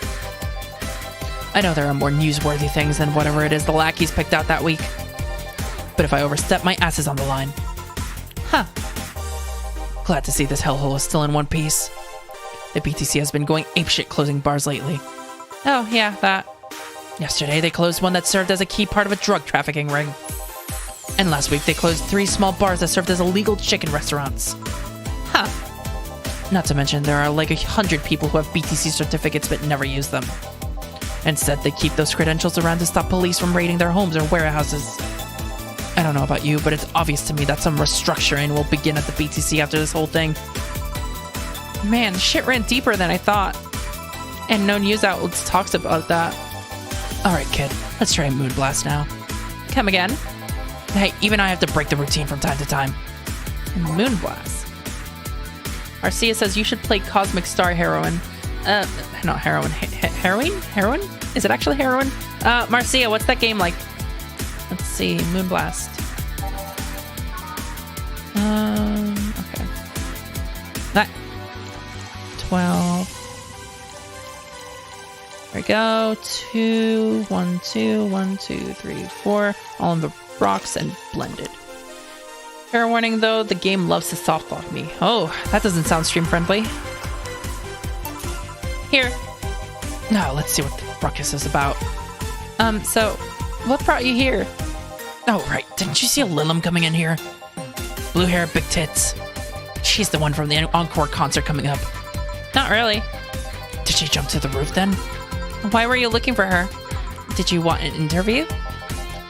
[SPEAKER 1] I know there are more newsworthy things than whatever it is the lackeys picked out that week. But if I overstep, my ass is on the line. Huh. Glad to see this hellhole is still in one piece. The BTC has been going apeshit closing bars lately. Oh, yeah, that. Yesterday, they closed one that served as a key part of a drug trafficking ring. And last week, they closed 3 small bars that served as illegal chicken restaurants. Huh. Not to mention, there are like 100 people who have BTC certificates but never use them. Instead, they keep those credentials around to stop police from raiding their homes or warehouses. I don't know about you, but it's obvious to me that some restructuring will begin at the BTC after this whole thing. Man, shit ran deeper than I thought. And no news outlets talks about that. Alright, kid, let's try Moonblast now. Come again? Hey, even I have to break the routine from time to time. Moonblast. Arcia says you should play Cosmic Star Heroine. Not heroin. Heroine? Heroine? Is it actually heroin? Marcia, what's that game like? Let's see. Moonblast. Okay. That. 12. There we go. 2, 1, 2, 1, 2, 3, 4. All on the rocks and blended. Fair warning though, the game loves to softlock me. Oh, that doesn't sound stream friendly. Here. Now, let's see what the ruckus is about. So, what brought you here? Oh, right. Didn't you see a Lilim coming in here? Blue hair, big tits. She's the one from the Encore concert coming up. Not really. Did she jump to the roof then? Why were you looking for her? Did you want an interview?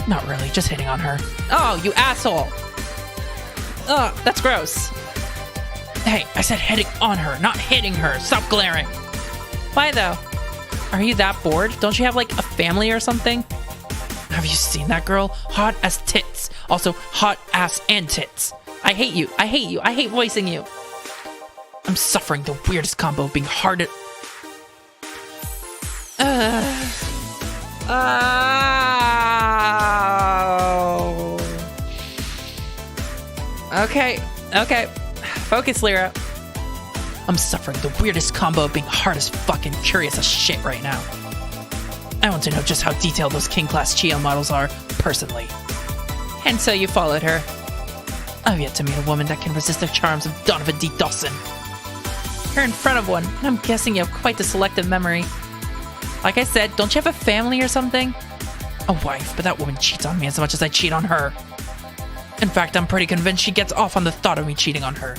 [SPEAKER 2] Not really, just hitting on her.
[SPEAKER 1] Oh, you asshole! Ugh, that's gross.
[SPEAKER 2] Hey, I said hitting on her, not hitting her. Stop glaring.
[SPEAKER 1] Why though? Are you that bored? Don't you have like a family or something?
[SPEAKER 2] Have you seen that girl? Hot as tits. Also, hot ass and tits.
[SPEAKER 1] I hate you. I hate you. I hate voicing you.
[SPEAKER 2] I'm suffering the weirdest combo of being hard at...
[SPEAKER 1] Okay. Focus, Lyra.
[SPEAKER 2] I'm suffering the weirdest combo of being hard as fucking curious as shit right now. I want to know just how detailed those king-class Chio models are, personally.
[SPEAKER 1] And so you followed her.
[SPEAKER 2] I've yet to meet a woman that can resist the charms of Donovan D. Dawson.
[SPEAKER 1] You're in front of one, and I'm guessing you have quite the selective memory. Like I said, don't you have a family or something?
[SPEAKER 2] A wife, but that woman cheats on me as much as I cheat on her. In fact, I'm pretty convinced she gets off on the thought of me cheating on her.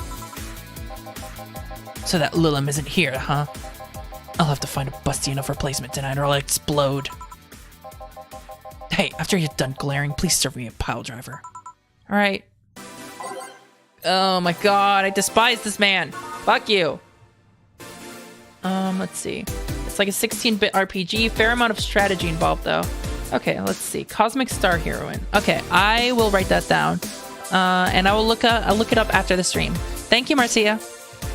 [SPEAKER 2] So that Lilim isn't here, huh? I'll have to find a busty enough replacement tonight or I'll explode. Hey, after you're done glaring, please serve me a pile driver.
[SPEAKER 1] All right. Oh my god, I despise this man. Fuck you. Let's see. It's like a 16-bit RPG. Fair amount of strategy involved, though. Okay, let's see. Cosmic Star Heroine. Okay, I will write that down. And I'll look it up after the stream. Thank you, Marcia.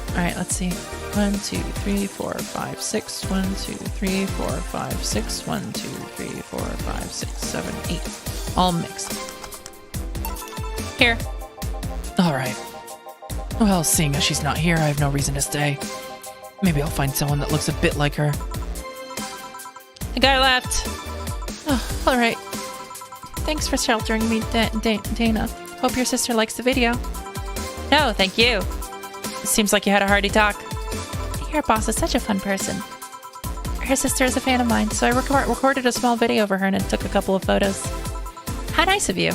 [SPEAKER 1] All right, let's see. 1, 2, 3, 4, 5, 6. 1, 2, 3, 4, 5, 6. 1, 2, 3, 4, 5, 6, 7, 8. All mixed. Here.
[SPEAKER 2] All right. Well, seeing as she's not here, I have no reason to stay. Maybe I'll find someone that looks a bit like her.
[SPEAKER 1] The guy left.
[SPEAKER 3] Oh, all right. Thanks for sheltering me, Dana. Hope your sister likes the video.
[SPEAKER 1] No, thank you. Seems like you had a hearty talk.
[SPEAKER 3] Your boss is such a fun person. Her sister is a fan of mine, so I recorded a small video for her and took a couple of photos.
[SPEAKER 1] How nice of you.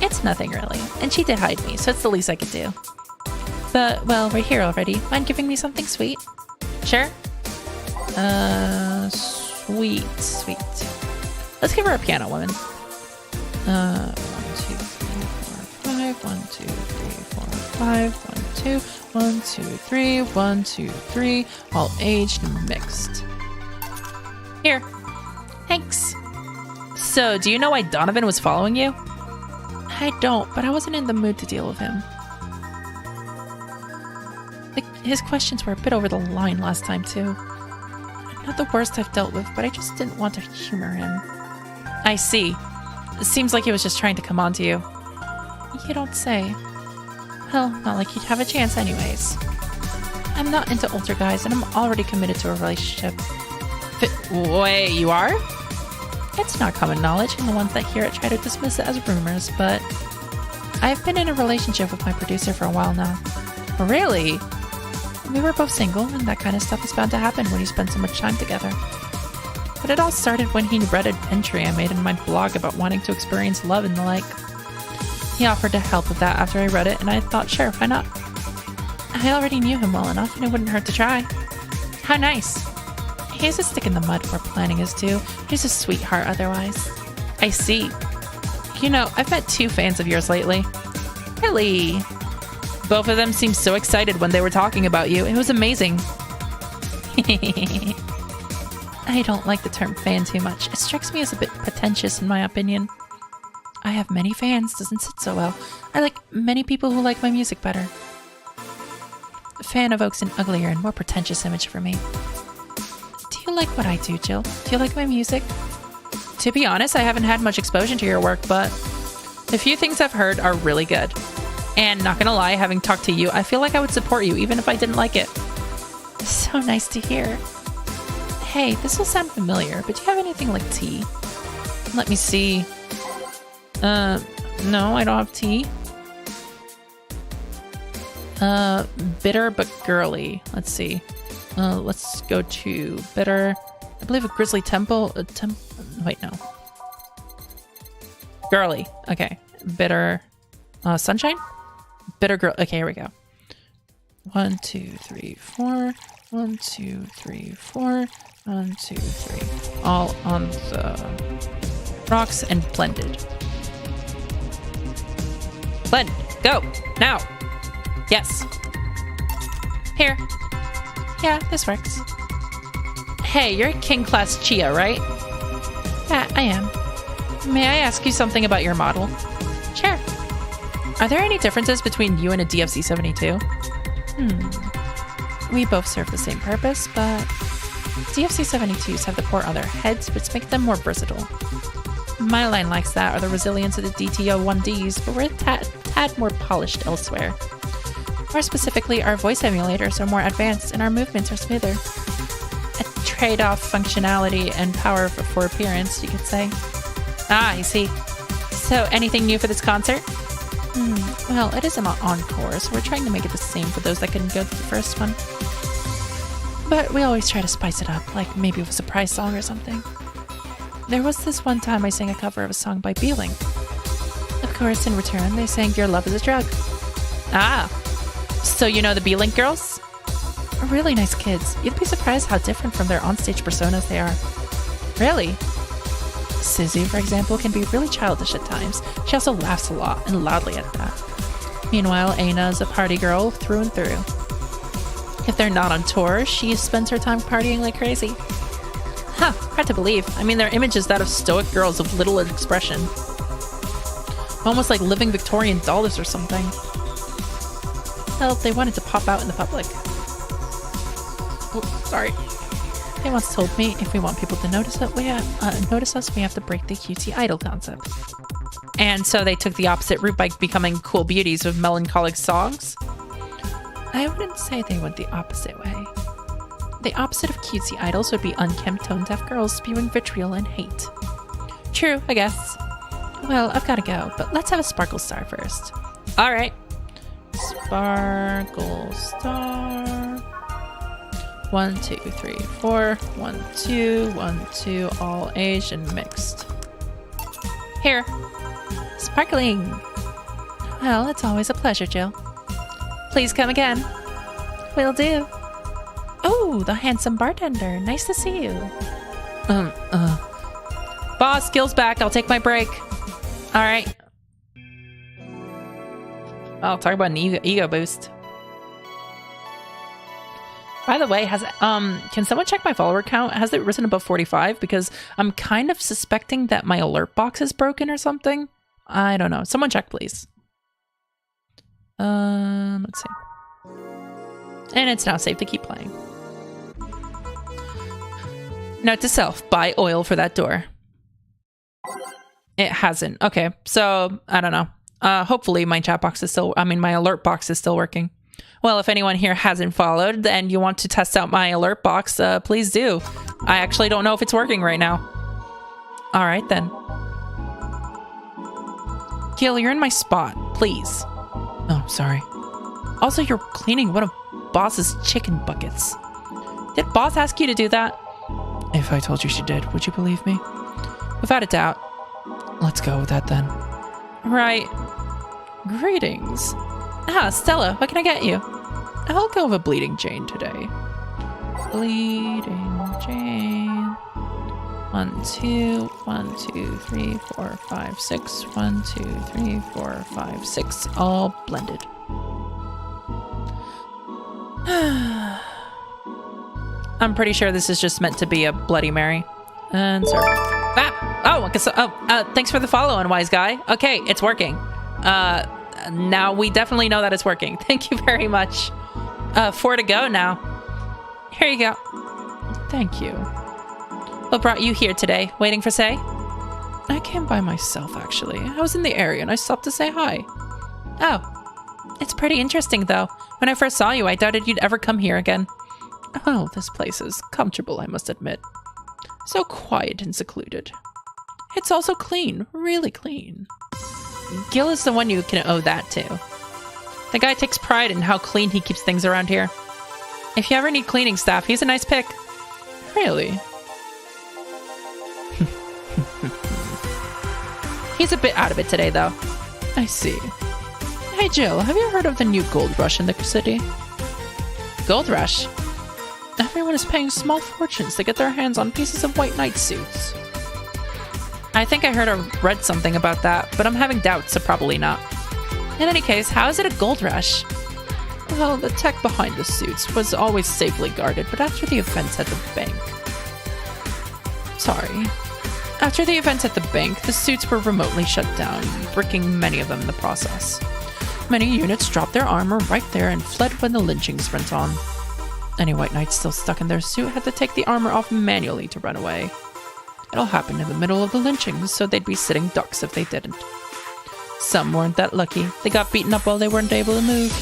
[SPEAKER 3] It's nothing really, and she did hide me, so it's the least I could do. But, well, we're here already. Mind giving me something sweet?
[SPEAKER 1] Sure.
[SPEAKER 3] Sweet. Let's give her a piano, woman. 1, 2, 3, 4, 5. 1, 2, 3, 4, 5. 1, 2, 1, 2, 3. 1, 2, 3. All aged and mixed.
[SPEAKER 1] Here.
[SPEAKER 3] Thanks.
[SPEAKER 1] So, do you know why Donovan was following you?
[SPEAKER 3] I don't, but I wasn't in the mood to deal with him. His questions were a bit over the line last time, too. Not the worst I've dealt with, but I just didn't want to humor him.
[SPEAKER 1] I see. It seems like he was just trying to come on to you.
[SPEAKER 3] You don't say. Well, not like you'd have a chance anyways. I'm not into older guys, and I'm already committed to a relationship.
[SPEAKER 1] Wait, you are?
[SPEAKER 3] It's not common knowledge, and the ones that hear it try to dismiss it as rumors, but I've been in a relationship with my producer for a while now.
[SPEAKER 1] Really?
[SPEAKER 3] We were both single, and that kind of stuff is bound to happen when you spend so much time together. But it all started when he read an entry I made in my blog about wanting to experience love and the like. He offered to help with that after I read it, and I thought, sure, why not? I already knew him well enough, and it wouldn't hurt to try.
[SPEAKER 1] How nice.
[SPEAKER 3] He's a stick in the mud where planning is due. He's a sweetheart otherwise.
[SPEAKER 1] I see. You know, I've met 2 fans of yours lately.
[SPEAKER 3] Really?
[SPEAKER 1] Both of them seemed so excited when they were talking about you. It was amazing.
[SPEAKER 3] I don't like the term fan too much. It strikes me as a bit pretentious in my opinion. I have many fans doesn't sit so well. I like many people who like my music better. Fan evokes an uglier and more pretentious image for me. Do you like what I do, Jill? Do you like my music?
[SPEAKER 1] To be honest, I haven't had much exposure to your work, but the few things I've heard are really good. And not gonna lie, having talked to you, I feel like I would support you even if I didn't like it.
[SPEAKER 3] So nice to hear. Hey, this will sound familiar, but do you have anything like tea?
[SPEAKER 1] Let me see. No, I don't have tea. Bitter but girly. Let's see. Let's go to bitter. I believe a Grizzly Temple. Wait, no. Girly. Okay. Bitter. Sunshine? Bitter girl. Okay, here we go. 1, 2, 3, 4. 1, 2, 3, 4.
[SPEAKER 2] 1, 2, 3. All on the rocks and blended.
[SPEAKER 1] Blend. Go. Now. Yes.
[SPEAKER 3] Here. Yeah, this works.
[SPEAKER 1] Hey, you're King Class Chia, right?
[SPEAKER 3] Yeah, I am.
[SPEAKER 1] May I ask you something about your model?
[SPEAKER 3] Sure.
[SPEAKER 1] Are there any differences between you and a DFC-72?
[SPEAKER 3] We both serve the same purpose, but DFC-72s have the port on their heads, which make them more versatile. My line lacks that or the resilience of the DTO-1Ds, but we're a tad more polished elsewhere. More specifically, our voice emulators are more advanced and our movements are smoother. A trade-off functionality and power for appearance, you could say.
[SPEAKER 1] Ah, I see. So, anything new for this concert?
[SPEAKER 3] Well, it is an encore, so we're trying to make it the same for those that couldn't go to the first one. But we always try to spice it up, like maybe with a surprise song or something. There was this one time I sang a cover of a song by Beeling. Of course, in return, they sang Your Love is a Drug.
[SPEAKER 1] Ah, so you know the B-Link girls?
[SPEAKER 3] Really nice kids. You'd be surprised how different from their onstage personas they are.
[SPEAKER 1] Really?
[SPEAKER 3] Suzu, for example, can be really childish at times. She also laughs a lot, and loudly at that. Meanwhile, Aina is a party girl through and through. If they're not on tour, she spends her time partying like crazy.
[SPEAKER 1] Huh, hard to believe. I mean, their image is that of stoic girls of little expression.
[SPEAKER 3] Almost like living Victorian dolls or something. Well, they wanted to pop out in the public.
[SPEAKER 1] Oh, sorry.
[SPEAKER 3] They once told me if we want people to notice us, we have to break the cutesy idol concept.
[SPEAKER 1] And so they took the opposite route by becoming cool beauties with melancholic songs?
[SPEAKER 3] I wouldn't say they went the opposite way. The opposite of cutesy idols would be unkempt, tone-deaf girls spewing vitriol and hate.
[SPEAKER 1] True, I guess.
[SPEAKER 3] Well, I've got to go, but let's have a sparkle star first.
[SPEAKER 1] All right.
[SPEAKER 3] Sparkle star. 1, 2, 3, 4. 1, 2, 1, 2. All Asian mixed.
[SPEAKER 1] Here.
[SPEAKER 3] Sparkling. Well, it's always a pleasure, Jill.
[SPEAKER 1] Please come again.
[SPEAKER 3] Will do. Oh, the handsome bartender. Nice to see you.
[SPEAKER 1] Boss, skills back. I'll take my break. All right. I'll talk about an ego boost. By the way, can someone check my follower count? Has it risen above 45? Because I'm kind of suspecting that my alert box is broken or something. I don't know. Someone check, please. Let's see. And it's now safe to keep playing. Note to self, buy oil for that door. It hasn't. Okay, so I don't know. Hopefully my chat box is still, my alert box is still working. Well, if anyone here hasn't followed and you want to test out my alert box, please do. I actually don't know if it's working right now. All right, then. Gil, you're in my spot. Please.
[SPEAKER 2] Oh, sorry.
[SPEAKER 1] Also, you're cleaning one of Boss's chicken buckets. Did Boss ask you to do that?
[SPEAKER 2] If I told you she did, would you believe me?
[SPEAKER 1] Without a doubt.
[SPEAKER 2] Let's go with that then.
[SPEAKER 1] Right. Greetings. Ah, Stella, what can I get you?
[SPEAKER 2] I'll go with a Bleeding Jane today.
[SPEAKER 3] Bleeding Jane. 1, 2, 1, 2, 3, 4, 5, 6. 1, 2, 3, 4, 5, 6. All blended.
[SPEAKER 1] I'm pretty sure this is just meant to be a Bloody Mary. And serve. Ah! Oh, I guess, thanks for the follow on, wise guy. Okay, it's working. Now we definitely know that it's working. Thank you very much. 4 to go now. Here you go.
[SPEAKER 3] Thank you.
[SPEAKER 1] What brought you here today? Waiting for Say?
[SPEAKER 2] I came by myself, actually. I was in the area and I stopped to say hi.
[SPEAKER 1] Oh. It's pretty interesting, though. When I first saw you, I doubted you'd ever come here again.
[SPEAKER 2] Oh, this place is comfortable, I must admit. So quiet and secluded. It's also clean, really clean.
[SPEAKER 1] Gil is the one you can owe that to. The guy takes pride in how clean he keeps things around here. If you ever need cleaning staff, he's a nice pick.
[SPEAKER 2] Really?
[SPEAKER 1] He's a bit out of it today, though.
[SPEAKER 2] I see. Hey Jill, have you heard of the new gold rush in the city?
[SPEAKER 1] Gold rush?
[SPEAKER 2] Everyone is paying small fortunes to get their hands on pieces of white knight suits.
[SPEAKER 1] I think I heard or read something about that, but I'm having doubts, so probably not. In any case, how is it a gold rush?
[SPEAKER 2] Well, the tech behind the suits was always safely guarded, but after the events at the bank... After the events at the bank, the suits were remotely shut down, bricking many of them in the process. Many units dropped their armor right there and fled when the lynchings went on. Any white knights still stuck in their suit had to take the armor off manually to run away. It all happened in the middle of the lynchings, so they'd be sitting ducks if they didn't. Some weren't that lucky. They got beaten up while they weren't able to move.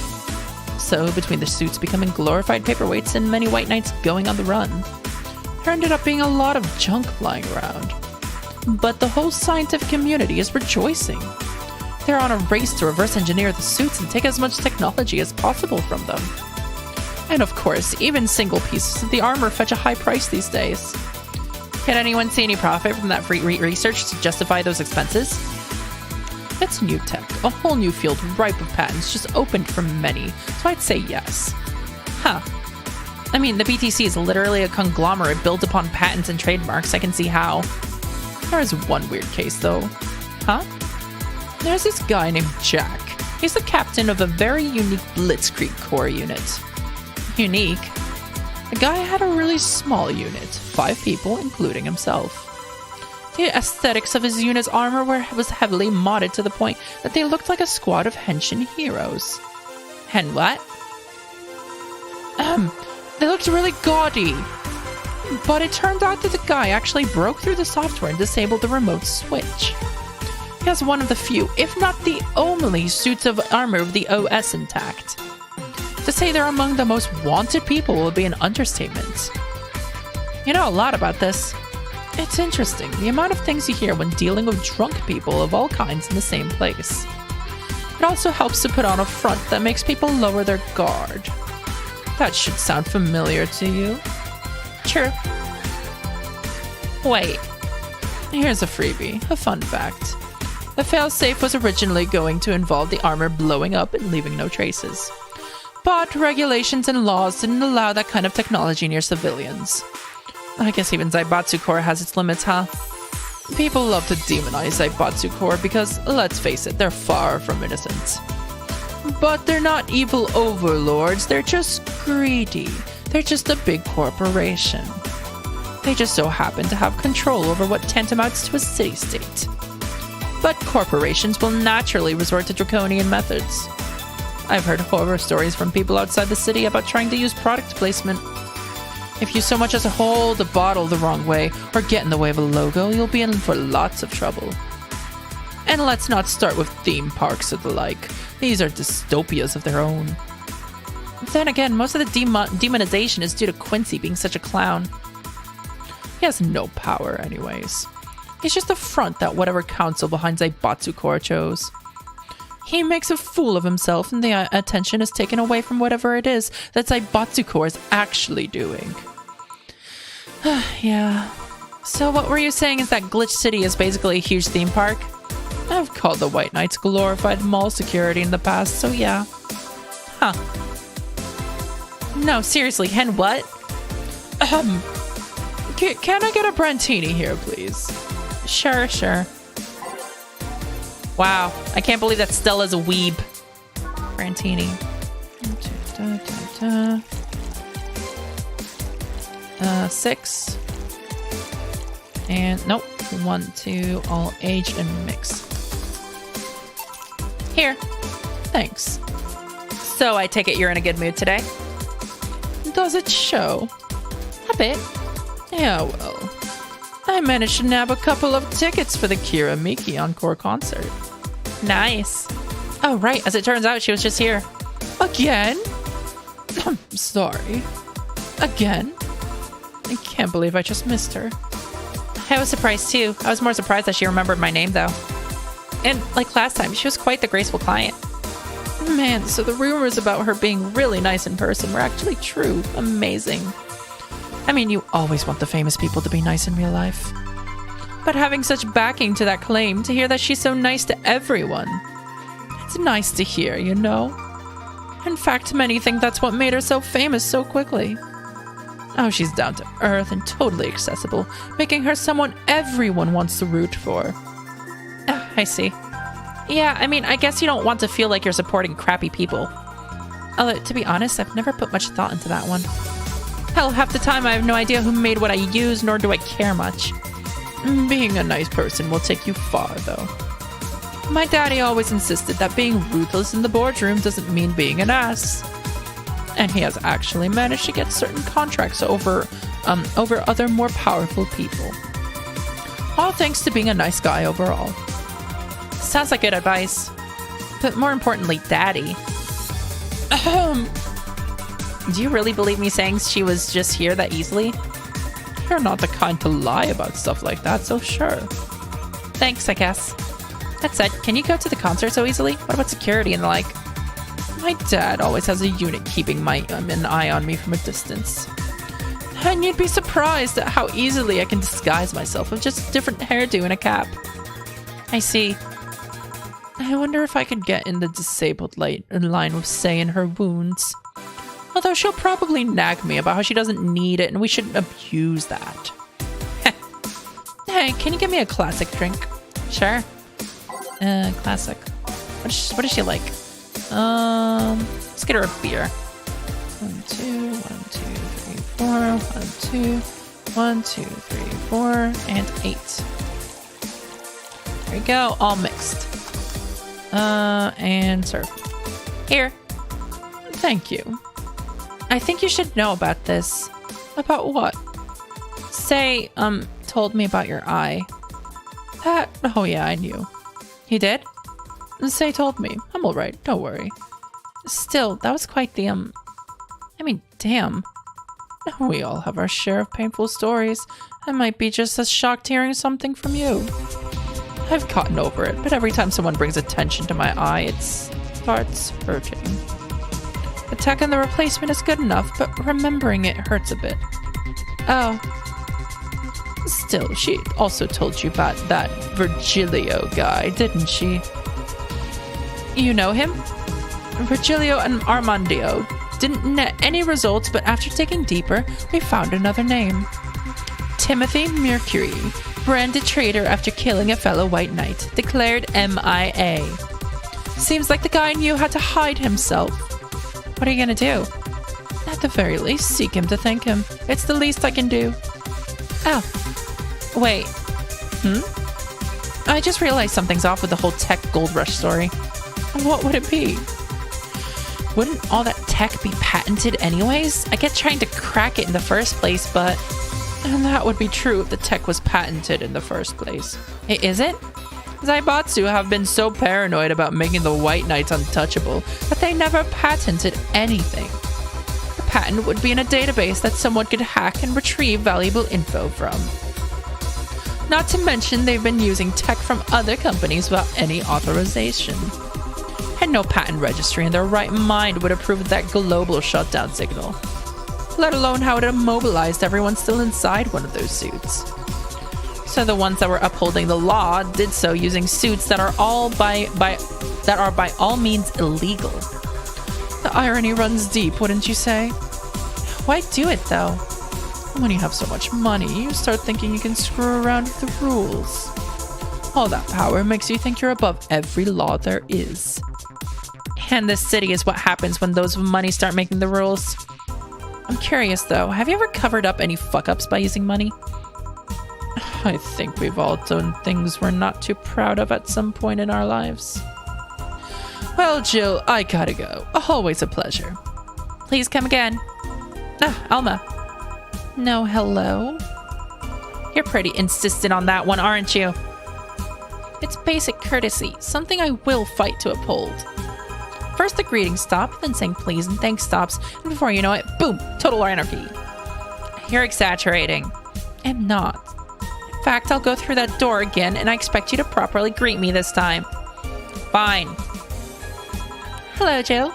[SPEAKER 2] So, between the suits becoming glorified paperweights and many white knights going on the run, there ended up being a lot of junk flying around. But the whole scientific community is rejoicing. They're on a race to reverse engineer the suits and take as much technology as possible from them. And of course, even single pieces of the armor fetch a high price these days.
[SPEAKER 1] Can anyone see any profit from that free research to justify those expenses?
[SPEAKER 2] It's new tech, a whole new field ripe with patents just opened for many, so I'd say yes.
[SPEAKER 1] Huh. I mean, the BTC is literally a conglomerate built upon patents and trademarks. I can see how.
[SPEAKER 2] There is one weird case, though.
[SPEAKER 1] Huh?
[SPEAKER 2] There's this guy named Jack. He's the captain of a very unique Blitzkrieg Corps unit.
[SPEAKER 1] Unique?
[SPEAKER 2] The guy had a really small unit, 5 people, including himself. The aesthetics of his unit's armor was heavily modded to the point that they looked like a squad of henshin heroes.
[SPEAKER 1] Hen what?
[SPEAKER 2] They looked really gaudy. But it turned out that the guy actually broke through the software and disabled the remote switch. He has one of the few, if not the only, suits of armor of the OS intact. To say they're among the most wanted people would be an understatement.
[SPEAKER 1] You know a lot about this.
[SPEAKER 2] It's interesting, the amount of things you hear when dealing with drunk people of all kinds in the same place. It also helps to put on a front that makes people lower their guard. That should sound familiar to you.
[SPEAKER 1] True. Wait.
[SPEAKER 2] Here's a freebie, a fun fact. The failsafe was originally going to involve the armor blowing up and leaving no traces. But regulations and laws didn't allow that kind of technology near civilians.
[SPEAKER 1] I guess even Zaibatsu Corps has its limits, huh?
[SPEAKER 2] People love to demonize Zaibatsu Corps because, let's face it, they're far from innocent. But they're not evil overlords, they're just greedy. They're just a big corporation. They just so happen to have control over what tantamounts to a city-state. But corporations will naturally resort to draconian methods. I've heard horror stories from people outside the city about trying to use product placement. If you so much as hold a bottle the wrong way or get in the way of a logo, you'll be in for lots of trouble. And let's not start with theme parks or the like. These are dystopias of their own.
[SPEAKER 1] Then again, most of the demonization is due to Quincy being such a clown.
[SPEAKER 2] He has no power anyways. He's just a front that whatever council behind Zaibatsu Corps chose. He makes a fool of himself and the attention is taken away from whatever it is that Zaibatsu Corps is actually doing.
[SPEAKER 1] Yeah. So what were you saying is that Glitch City is basically a huge theme park?
[SPEAKER 2] I've called the White Knights glorified mall security in the past, so yeah.
[SPEAKER 1] Huh. No, seriously, Hen what?
[SPEAKER 2] Can I get a Brantini here, please?
[SPEAKER 1] Sure. Wow, I can't believe that Stella's a weeb. Brantini.
[SPEAKER 2] 6. And nope. 1, 2, all aged and mixed.
[SPEAKER 1] Here.
[SPEAKER 2] Thanks.
[SPEAKER 1] So I take it you're in a good mood today?
[SPEAKER 2] Does it show?
[SPEAKER 1] A bit.
[SPEAKER 2] Yeah, well. I managed to nab a couple of tickets for the Kira Miki Encore concert.
[SPEAKER 1] Nice. Oh, right. As it turns out, she was just here.
[SPEAKER 2] Again? I'm sorry. Again? I can't believe I just missed her.
[SPEAKER 1] I was surprised too. I was more surprised that she remembered my name though. And like last time, she was quite the graceful client.
[SPEAKER 2] Man, so the rumors about her being really nice in person were actually true. Amazing. I mean, you always want the famous people to be nice in real life. But having such backing to that claim, to hear that she's so nice to everyone, it's nice to hear, you know? In fact, many think that's what made her so famous so quickly. Oh, she's down to earth and totally accessible, making her someone everyone wants to root for.
[SPEAKER 1] I see. Yeah, I mean, I guess you don't want to feel like you're supporting crappy people. Although, to be honest, I've never put much thought into that one. Hell, half the time I have no idea who made what I use, nor do I care much.
[SPEAKER 2] Being a nice person will take you far, though.
[SPEAKER 1] My daddy always insisted that being ruthless in the boardroom doesn't mean being an ass.
[SPEAKER 2] And he has actually managed to get certain contracts over other more powerful people. All thanks to being a nice guy overall.
[SPEAKER 1] Sounds like good advice. But more importantly, Daddy. Do you really believe me saying she was just here that easily?
[SPEAKER 2] You're not the kind to lie about stuff like that, so sure.
[SPEAKER 1] Thanks, I guess. That said, can you go to the concert so easily? What about security and the like?
[SPEAKER 2] My dad always has a unit keeping an eye on me from a distance. And you'd be surprised at how easily I can disguise myself with just a different hairdo and a cap.
[SPEAKER 1] I see.
[SPEAKER 2] I wonder if I could get in the disabled line with Say in her wounds. Although she'll probably nag me about how she doesn't need it and we shouldn't abuse that. Hey, can you give me a classic drink?
[SPEAKER 1] Sure.
[SPEAKER 2] Classic. What does she like?
[SPEAKER 1] Let's get her a beer.
[SPEAKER 2] 1, 2, 1, 2, 3, 4. 1, 2, 1, 2, 3, 4, and 8. There you go, all mixed. And serve.
[SPEAKER 1] Here.
[SPEAKER 2] Thank you.
[SPEAKER 1] I think you should know about this.
[SPEAKER 2] About what?
[SPEAKER 1] Say, told me about your eye.
[SPEAKER 2] That? Oh yeah, I knew.
[SPEAKER 1] He did?
[SPEAKER 2] Say told me. I'm alright, don't worry.
[SPEAKER 1] Still, that was quite the, I mean, damn.
[SPEAKER 2] We all have our share of painful stories. I might be just as shocked hearing something from you. I've gotten over it, but every time someone brings attention to my eye, it starts hurting. The tech and the replacement is good enough, but remembering it hurts a bit.
[SPEAKER 1] Oh.
[SPEAKER 2] Still, she also told you about that Virgilio guy, didn't she?
[SPEAKER 1] You know him?
[SPEAKER 2] Virgilio and Armandio didn't net any results, but after digging deeper, we found another name. Timothy Mercury, branded traitor after killing a fellow white knight, declared MIA. Seems like the guy knew how to hide himself.
[SPEAKER 1] What are you gonna do?
[SPEAKER 2] At the very least, seek him to thank him. It's the least I can do.
[SPEAKER 1] Oh. Wait. I just realized something's off with the whole tech gold rush story.
[SPEAKER 2] What would it be?
[SPEAKER 1] Wouldn't all that tech be patented anyways? I get trying to crack it in the first place, but...
[SPEAKER 2] And that would be true if the tech was patented in the first place.
[SPEAKER 1] Is it?
[SPEAKER 2] Zaibatsu have been so paranoid about making the White Knights untouchable that they never patented anything. The patent would be in a database that someone could hack and retrieve valuable info from. Not to mention they've been using tech from other companies without any authorization. And no patent registry in their right mind would approve of that global shutdown signal. Let alone how it immobilized everyone still inside one of those suits.
[SPEAKER 1] So the ones that were upholding the law did so using suits that are by all means illegal.
[SPEAKER 2] The irony runs deep, wouldn't you say?
[SPEAKER 1] Why do it though?
[SPEAKER 2] When you have so much money, you start thinking you can screw around with the rules. All that power makes you think you're above every law there is.
[SPEAKER 1] And this city is what happens when those with money start making the rules. I'm curious though, have you ever covered up any fuck-ups by using money?
[SPEAKER 2] I think we've all done things we're not too proud of at some point in our lives. Well, Jill, I gotta go. Always a pleasure.
[SPEAKER 1] Please come again. Alma.
[SPEAKER 2] No, hello?
[SPEAKER 1] You're pretty insistent on that one, aren't you?
[SPEAKER 2] It's basic courtesy, something I will fight to uphold.
[SPEAKER 1] First the greeting stop, then saying please and thanks stops, and before you know it, boom, total anarchy. You're exaggerating.
[SPEAKER 2] I'm not.
[SPEAKER 1] In fact, I'll go through that door again, and I expect you to properly greet me this time. Fine.
[SPEAKER 2] Hello, Jill.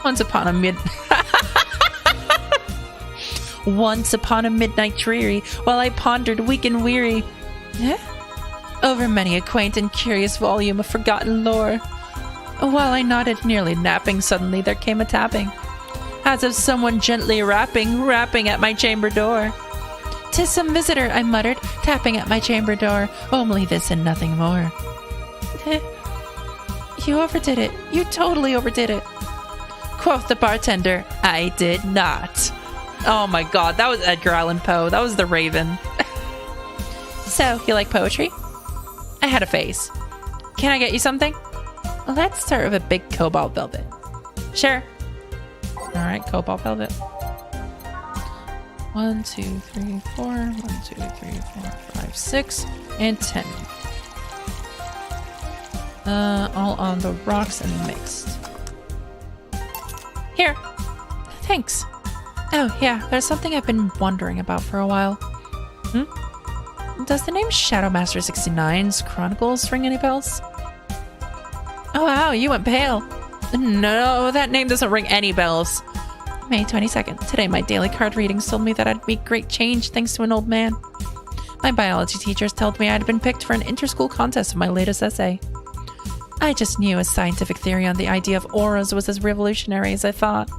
[SPEAKER 2] Once upon a midnight dreary, while I pondered weak and weary, over many a quaint and curious volume of forgotten lore. While I nodded, nearly napping, suddenly there came a tapping.
[SPEAKER 3] as of someone gently rapping at my chamber door. "'Tis some visitor," I muttered, tapping at my chamber door. "Only this and nothing more." "You overdid it. You totally overdid it," quoth the bartender. I did not.
[SPEAKER 1] Oh my god, that was Edgar Allan Poe. That was the Raven.
[SPEAKER 3] "So, you like poetry?"
[SPEAKER 1] I had a face. Can I get you something?
[SPEAKER 3] "Let's start with a big cobalt velvet."
[SPEAKER 1] Sure.
[SPEAKER 3] All right, cobalt velvet. 1, 2, 3, 4. 1, 2, 3, 4, 5, 6, and 10. All on the rocks and mixed. Here. Thanks. Oh, yeah, there's something I've been wondering about for a while. Does the name Shadowmaster 69's Chronicles ring any bells? Oh, wow, you went pale.
[SPEAKER 1] No, that name doesn't ring any bells.
[SPEAKER 3] May 22nd. Today, my daily card readings told me that I'd make great change thanks to an old man. My biology teachers told me I'd been picked for an inter-school contest of my latest essay. I just knew a scientific theory on the idea of auras was as revolutionary as I thought.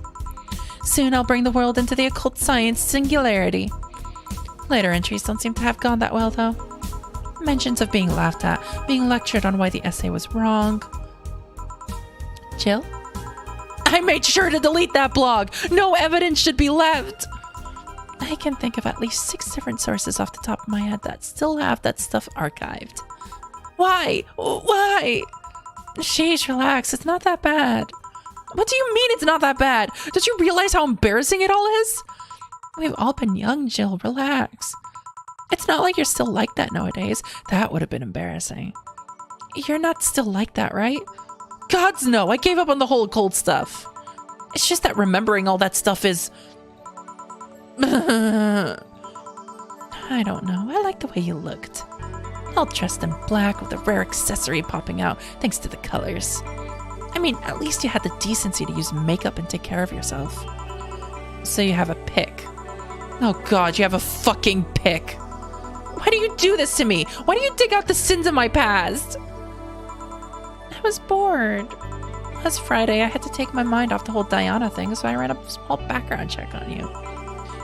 [SPEAKER 3] Soon I'll bring the world into the occult science singularity. Later entries don't seem to have gone that well, though. Mentions of being laughed at, being lectured on why the essay was wrong. Jill?
[SPEAKER 1] I made sure to delete that blog. No evidence should be left.
[SPEAKER 3] I can think of at least 6 different sources off the top of my head that still have that stuff archived.
[SPEAKER 1] Why? Why?
[SPEAKER 3] Sheesh, relax. It's not that bad.
[SPEAKER 1] What do you mean it's not that bad? Don't you realize how embarrassing it all is?
[SPEAKER 3] We've all been young, Jill. Relax. It's not like you're still like that nowadays. That would have been embarrassing. You're not still like that, right?
[SPEAKER 1] Gods no, I gave up on the whole occult stuff. It's just that remembering all that stuff is...
[SPEAKER 3] I don't know. I like the way you looked. All dressed in black with a rare accessory popping out thanks to the colors. I mean, at least you had the decency to use makeup and take care of yourself. So you have a pick.
[SPEAKER 1] Oh god, you have a fucking pick. Why do you do this to me? Why do you dig out the sins of my past?
[SPEAKER 3] I was bored. Last Friday, I had to take my mind off the whole Diana thing, so I ran a small background check on you.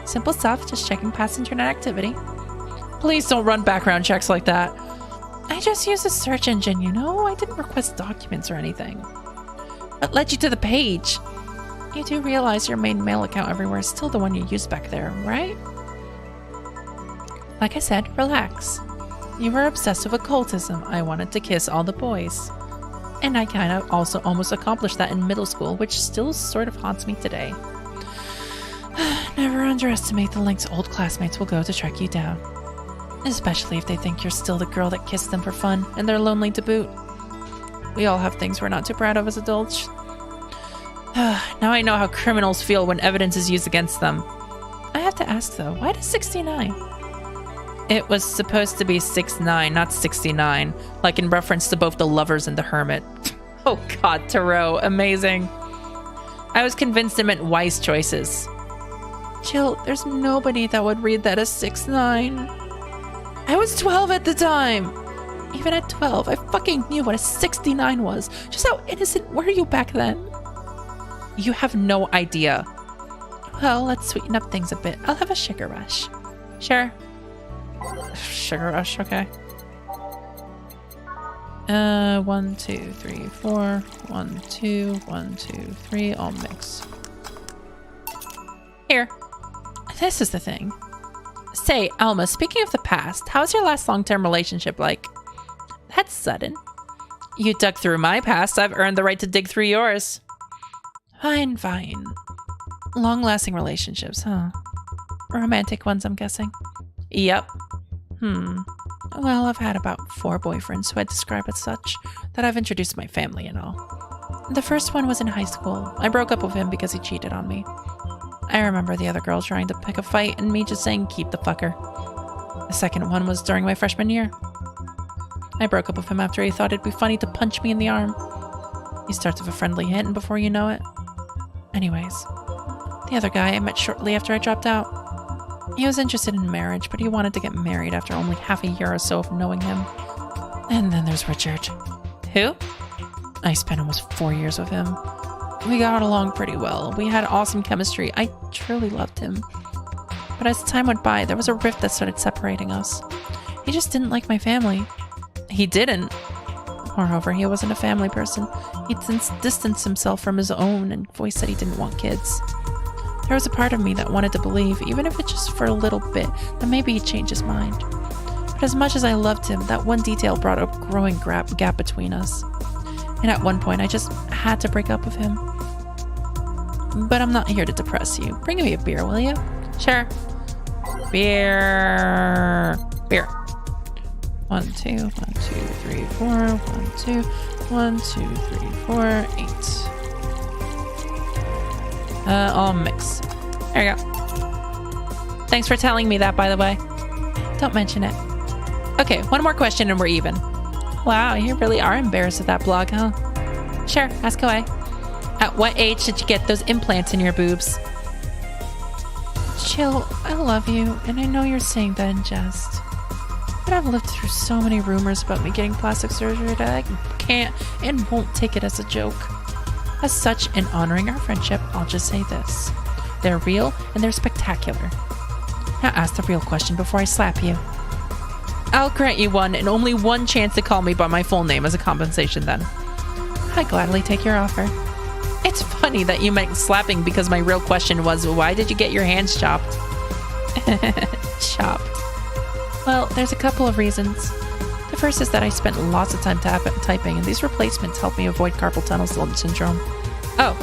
[SPEAKER 3] Simple stuff, just checking past internet activity.
[SPEAKER 1] Please don't run background checks like that.
[SPEAKER 3] I just used a search engine, you know? I didn't request documents or anything.
[SPEAKER 1] What led you to the page?
[SPEAKER 3] You do realize your main mail account everywhere is still the one you used back there, right? Like I said, relax. You were obsessed with occultism. I wanted to kiss all the boys. And I kind of also almost accomplished that in middle school, which still sort of haunts me today. Never underestimate the lengths old classmates will go to track you down. Especially if they think you're still the girl that kissed them for fun, and they're lonely to boot. We all have things we're not too proud of as adults.
[SPEAKER 1] Now I know how criminals feel when evidence is used against them.
[SPEAKER 3] I have to ask though, why does 69?
[SPEAKER 1] It was supposed to be 6'9", not 69, like in reference to both the lovers and the hermit. Oh god, Tarot, amazing. I was convinced it meant wise choices.
[SPEAKER 3] Jill, there's nobody that would read that as 6'9". I was 12 at the time. Even at 12, I fucking knew what a 69 was. Just how innocent were you back then?
[SPEAKER 1] You have no idea.
[SPEAKER 3] Well, let's sweeten up things a bit. I'll have a sugar rush.
[SPEAKER 1] Sure. Sugar rush, okay.
[SPEAKER 3] 1, 2, 3, 4. 1, 2, 1, 2, 3. All mix. Here. This is the thing. Say, Alma, speaking of the past, how's your last long-term relationship like? That's sudden.
[SPEAKER 1] You dug through my past. I've earned the right to dig through yours.
[SPEAKER 3] Fine, fine. Long-lasting relationships, huh? Romantic ones, I'm guessing.
[SPEAKER 1] Yep.
[SPEAKER 3] Well, I've had about 4 boyfriends who I'd describe as such, that I've introduced my family and all. The first one was in high school. I broke up with him because he cheated on me. I remember the other girl trying to pick a fight and me just saying, keep the fucker. The second one was during my freshman year. I broke up with him after he thought it'd be funny to punch me in the arm. He starts with a friendly hint, and before you know it... Anyways, the other guy I met shortly after I dropped out. He was interested in marriage, but he wanted to get married after only half a year or so of knowing him. And then there's Richard.
[SPEAKER 1] Who?
[SPEAKER 3] I spent almost 4 years with him. We got along pretty well. We had awesome chemistry. I truly loved him. But as time went by, there was a rift that started separating us. He just didn't like my family.
[SPEAKER 1] He didn't.
[SPEAKER 3] Moreover, he wasn't a family person. He distanced himself from his own and voiced that he didn't want kids. There was a part of me that wanted to believe, even if it's just for a little bit, that maybe he'd change his mind. But as much as I loved him, that one detail brought a growing gap between us. And at one point, I just had to break up with him. But I'm not here to depress you. Bring me a beer, will you?
[SPEAKER 1] Sure. Beer.
[SPEAKER 3] 1, 2, 1, 2, 3, 4, 1, 2, 1, 2, 3, 4, 8.
[SPEAKER 1] I'll mix. There you go. Thanks for telling me that, by the way.
[SPEAKER 3] Don't mention it.
[SPEAKER 1] Okay, one more question and we're even.
[SPEAKER 3] Wow, you really are embarrassed of that blog, huh?
[SPEAKER 1] Sure, ask away. At what age did you get those implants in your boobs?
[SPEAKER 3] Jill, I love you, and I know you're saying that in jest. But I've lived through so many rumors about me getting plastic surgery that I can't and won't take it as a joke. As such, in honoring our friendship, I'll just say this. They're real and they're spectacular. Now ask the real question before I slap you.
[SPEAKER 1] I'll grant you one and only one chance to call me by my full name as a compensation then.
[SPEAKER 3] I gladly take your offer.
[SPEAKER 1] It's funny that you meant slapping because my real question was, why did you get your hands chopped?
[SPEAKER 3] Chopped. Well, there's a couple of reasons. The first is that I spent lots of time typing, and these replacements help me avoid carpal tunnel syndrome.
[SPEAKER 1] Oh.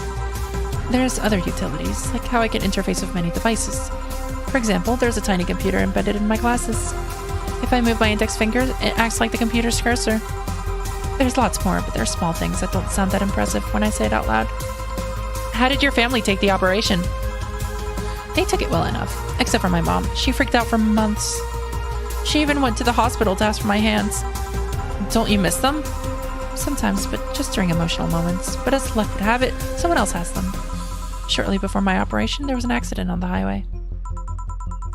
[SPEAKER 3] There's other utilities, like how I can interface with many devices. For example, there's a tiny computer embedded in my glasses. If I move my index finger, it acts like the computer's cursor. There's lots more, but they're small things that don't sound that impressive when I say it out loud.
[SPEAKER 1] How did your family take the operation?
[SPEAKER 3] They took it well enough, except for my mom. She freaked out for months. She even went to the hospital to ask for my hands.
[SPEAKER 1] Don't you miss them?
[SPEAKER 3] Sometimes, but just during emotional moments. But as luck would have it, someone else has them. Shortly before my operation, there was an accident on the highway.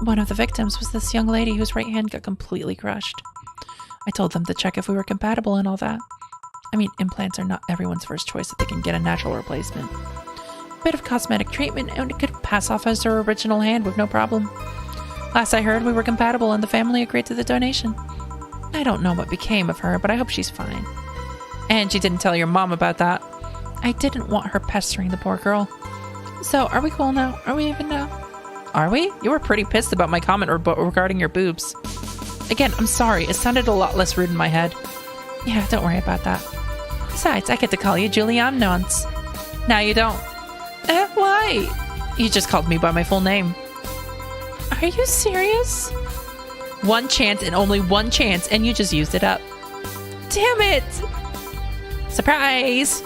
[SPEAKER 3] One of the victims was this young lady whose right hand got completely crushed. I told them to check if we were compatible and all that. I mean, implants are not everyone's first choice if they can get a natural replacement. A bit of cosmetic treatment and it could pass off as her original hand with no problem. Last I heard, we were compatible and the family agreed to the donation. I don't know what became of her, but I hope she's fine.
[SPEAKER 1] And you didn't tell your mom about that?
[SPEAKER 3] I didn't want her pestering the poor girl. So, are we cool now? Are we even now?
[SPEAKER 1] Are we? You were pretty pissed about my comment regarding your boobs. Again, I'm sorry. It sounded a lot less rude in my head.
[SPEAKER 3] Yeah, don't worry about that. Besides, I get to call you Julianne Nance.
[SPEAKER 1] Now you don't.
[SPEAKER 3] Why?
[SPEAKER 1] You just called me by my full name.
[SPEAKER 3] Are you serious?
[SPEAKER 1] One chance and only one chance, and you just used it up.
[SPEAKER 3] Damn it!
[SPEAKER 1] Surprise!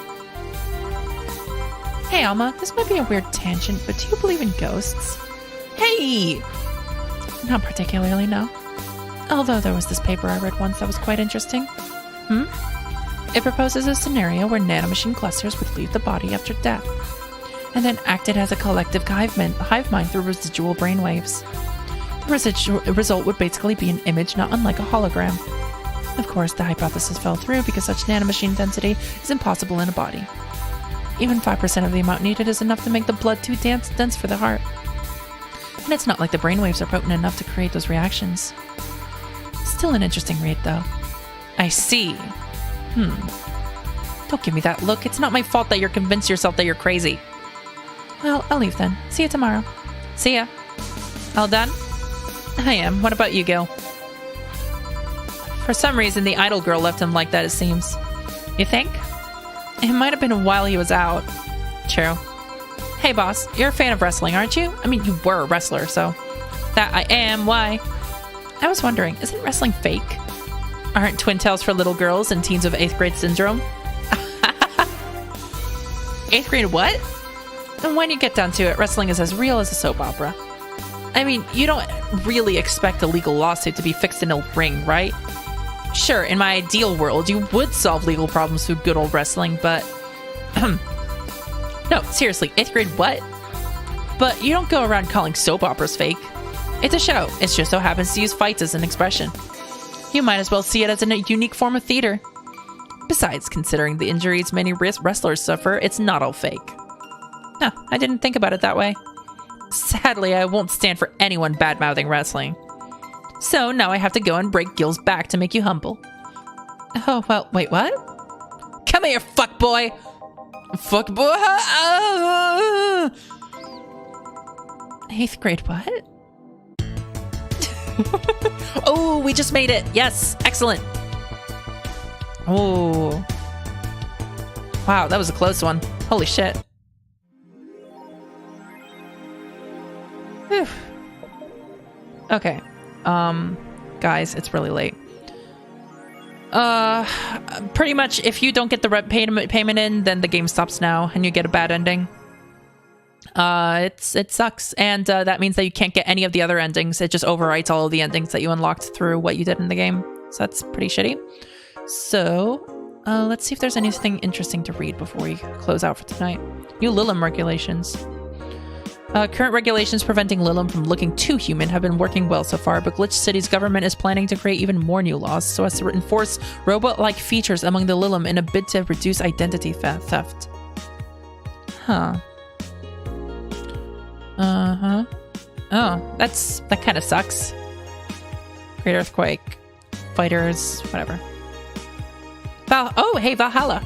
[SPEAKER 3] Hey, Alma, this might be a weird tangent, but do you believe in ghosts?
[SPEAKER 1] Hey!
[SPEAKER 3] Not particularly, no. Although there was this paper I read once that was quite interesting. It proposes a scenario where nanomachine clusters would leave the body after death, and then acted as a collective hive mind through residual brainwaves. The result would basically be an image not unlike a hologram. Of course, the hypothesis fell through because such nanomachine density is impossible in a body. Even 5% of the amount needed is enough to make the blood too dense for the heart. And it's not like the brainwaves are potent enough to create those reactions. Still an interesting read, though.
[SPEAKER 1] I see. Don't give me that look. It's not my fault that you're convinced yourself that you're crazy.
[SPEAKER 3] Well, I'll leave then. See you tomorrow.
[SPEAKER 1] See ya. All done?
[SPEAKER 3] I am. What about you, Gil?
[SPEAKER 1] For some reason, the idol girl left him like that, it seems. You think?
[SPEAKER 3] It might have been a while he was out.
[SPEAKER 1] True. Hey, boss, you're a fan of wrestling, aren't you? I mean, you were a wrestler, so... That I am. Why?
[SPEAKER 3] I was wondering, isn't wrestling fake?
[SPEAKER 1] Aren't twin tails for little girls and teens of 8th grade syndrome?
[SPEAKER 3] 8th grade what?
[SPEAKER 1] And when you get down to it, wrestling is as real as a soap opera. I mean, you don't really expect a legal lawsuit to be fixed in a ring, right? Sure, in my ideal world, you would solve legal problems through good old wrestling, but... No, seriously, 8th grade what? But you don't go around calling soap operas fake. It's a show. It just so happens to use fights as an expression. You might as well see it as a unique form of theater. Besides, considering the injuries many wrestlers suffer, it's not all fake. Huh, I didn't think about it that way. Sadly, I won't stand for anyone bad-mouthing wrestling. So now I have to go and break Gil's back to make you humble.
[SPEAKER 3] Oh, well, wait, what?
[SPEAKER 1] Come here, fuckboy! Fuckboy!
[SPEAKER 3] 8th grade, what?
[SPEAKER 1] Oh, we just made it. Yes, excellent. Oh. Wow, that was a close one. Holy shit. Whew. Okay. Guys, it's really late. Pretty much if you don't get the payment in, then the game stops now and you get a bad ending. It sucks, and that means that you can't get any of the other endings. It just overwrites all of the endings that you unlocked through what you did in the game. So that's pretty shitty. So, let's see if there's anything interesting to read before we close out for tonight. New Lilim regulations. Current regulations preventing Lilim from looking too human have been working well so far, but Glitch City's government is planning to create even more new laws so as to enforce robot-like features among the Lilim in a bid to reduce identity theft. Huh. Uh-huh. Oh, that kind of sucks. Great Earthquake. Fighters, whatever. Oh, hey, Valhalla.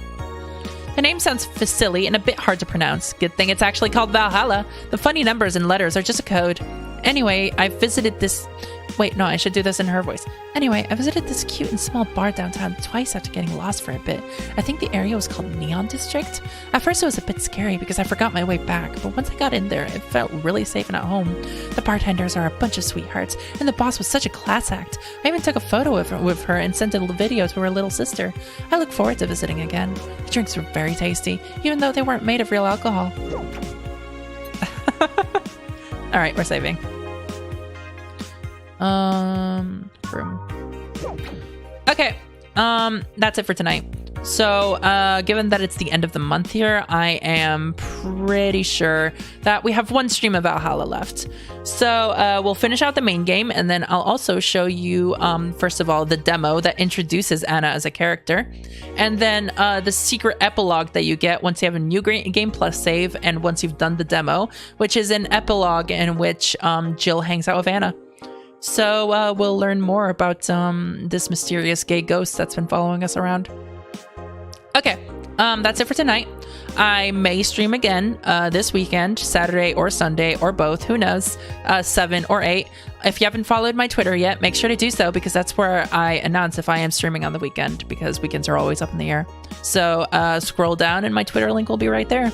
[SPEAKER 1] The name sounds silly and a bit hard to pronounce. Good thing it's actually called Valhalla. The funny numbers and letters are just a code. Anyway, I visited this... Wait, no, I should do this in her voice. Anyway, I visited this cute and small bar downtown twice after getting lost for a bit. I think the area was called Neon District. At first it was a bit scary because I forgot my way back, but once I got in there, it felt really safe and at home. The bartenders are a bunch of sweethearts, and the boss was such a class act. I even took a photo with her and sent a video to her little sister. I look forward to visiting again. The drinks were very tasty, even though they weren't made of real alcohol. Alright, we're saving. Room. Okay, that's it for tonight. So, given that it's the end of the month here, I am pretty sure that we have one stream of Valhalla left. So, we'll finish out the main game, and then I'll also show you, first of all, the demo that introduces Anna as a character, and then the secret epilogue that you get once you have a new Game Plus save, and once you've done the demo, which is an epilogue in which Jill hangs out with Anna. So we'll learn more about this mysterious gay ghost that's been following us around. Okay, that's it for tonight. I may stream again this weekend, Saturday or Sunday or both, who knows, 7 or 8. If you haven't followed my Twitter yet, make sure to do so because that's where I announce if I am streaming on the weekend because weekends are always up in the air. So scroll down and my Twitter link will be right there.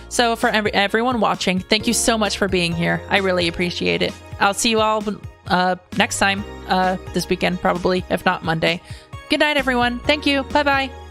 [SPEAKER 1] So for everyone watching, thank you so much for being here. I really appreciate it. I'll see you all next time, this weekend probably, if not Monday. Good night, everyone. Thank you. Bye-bye.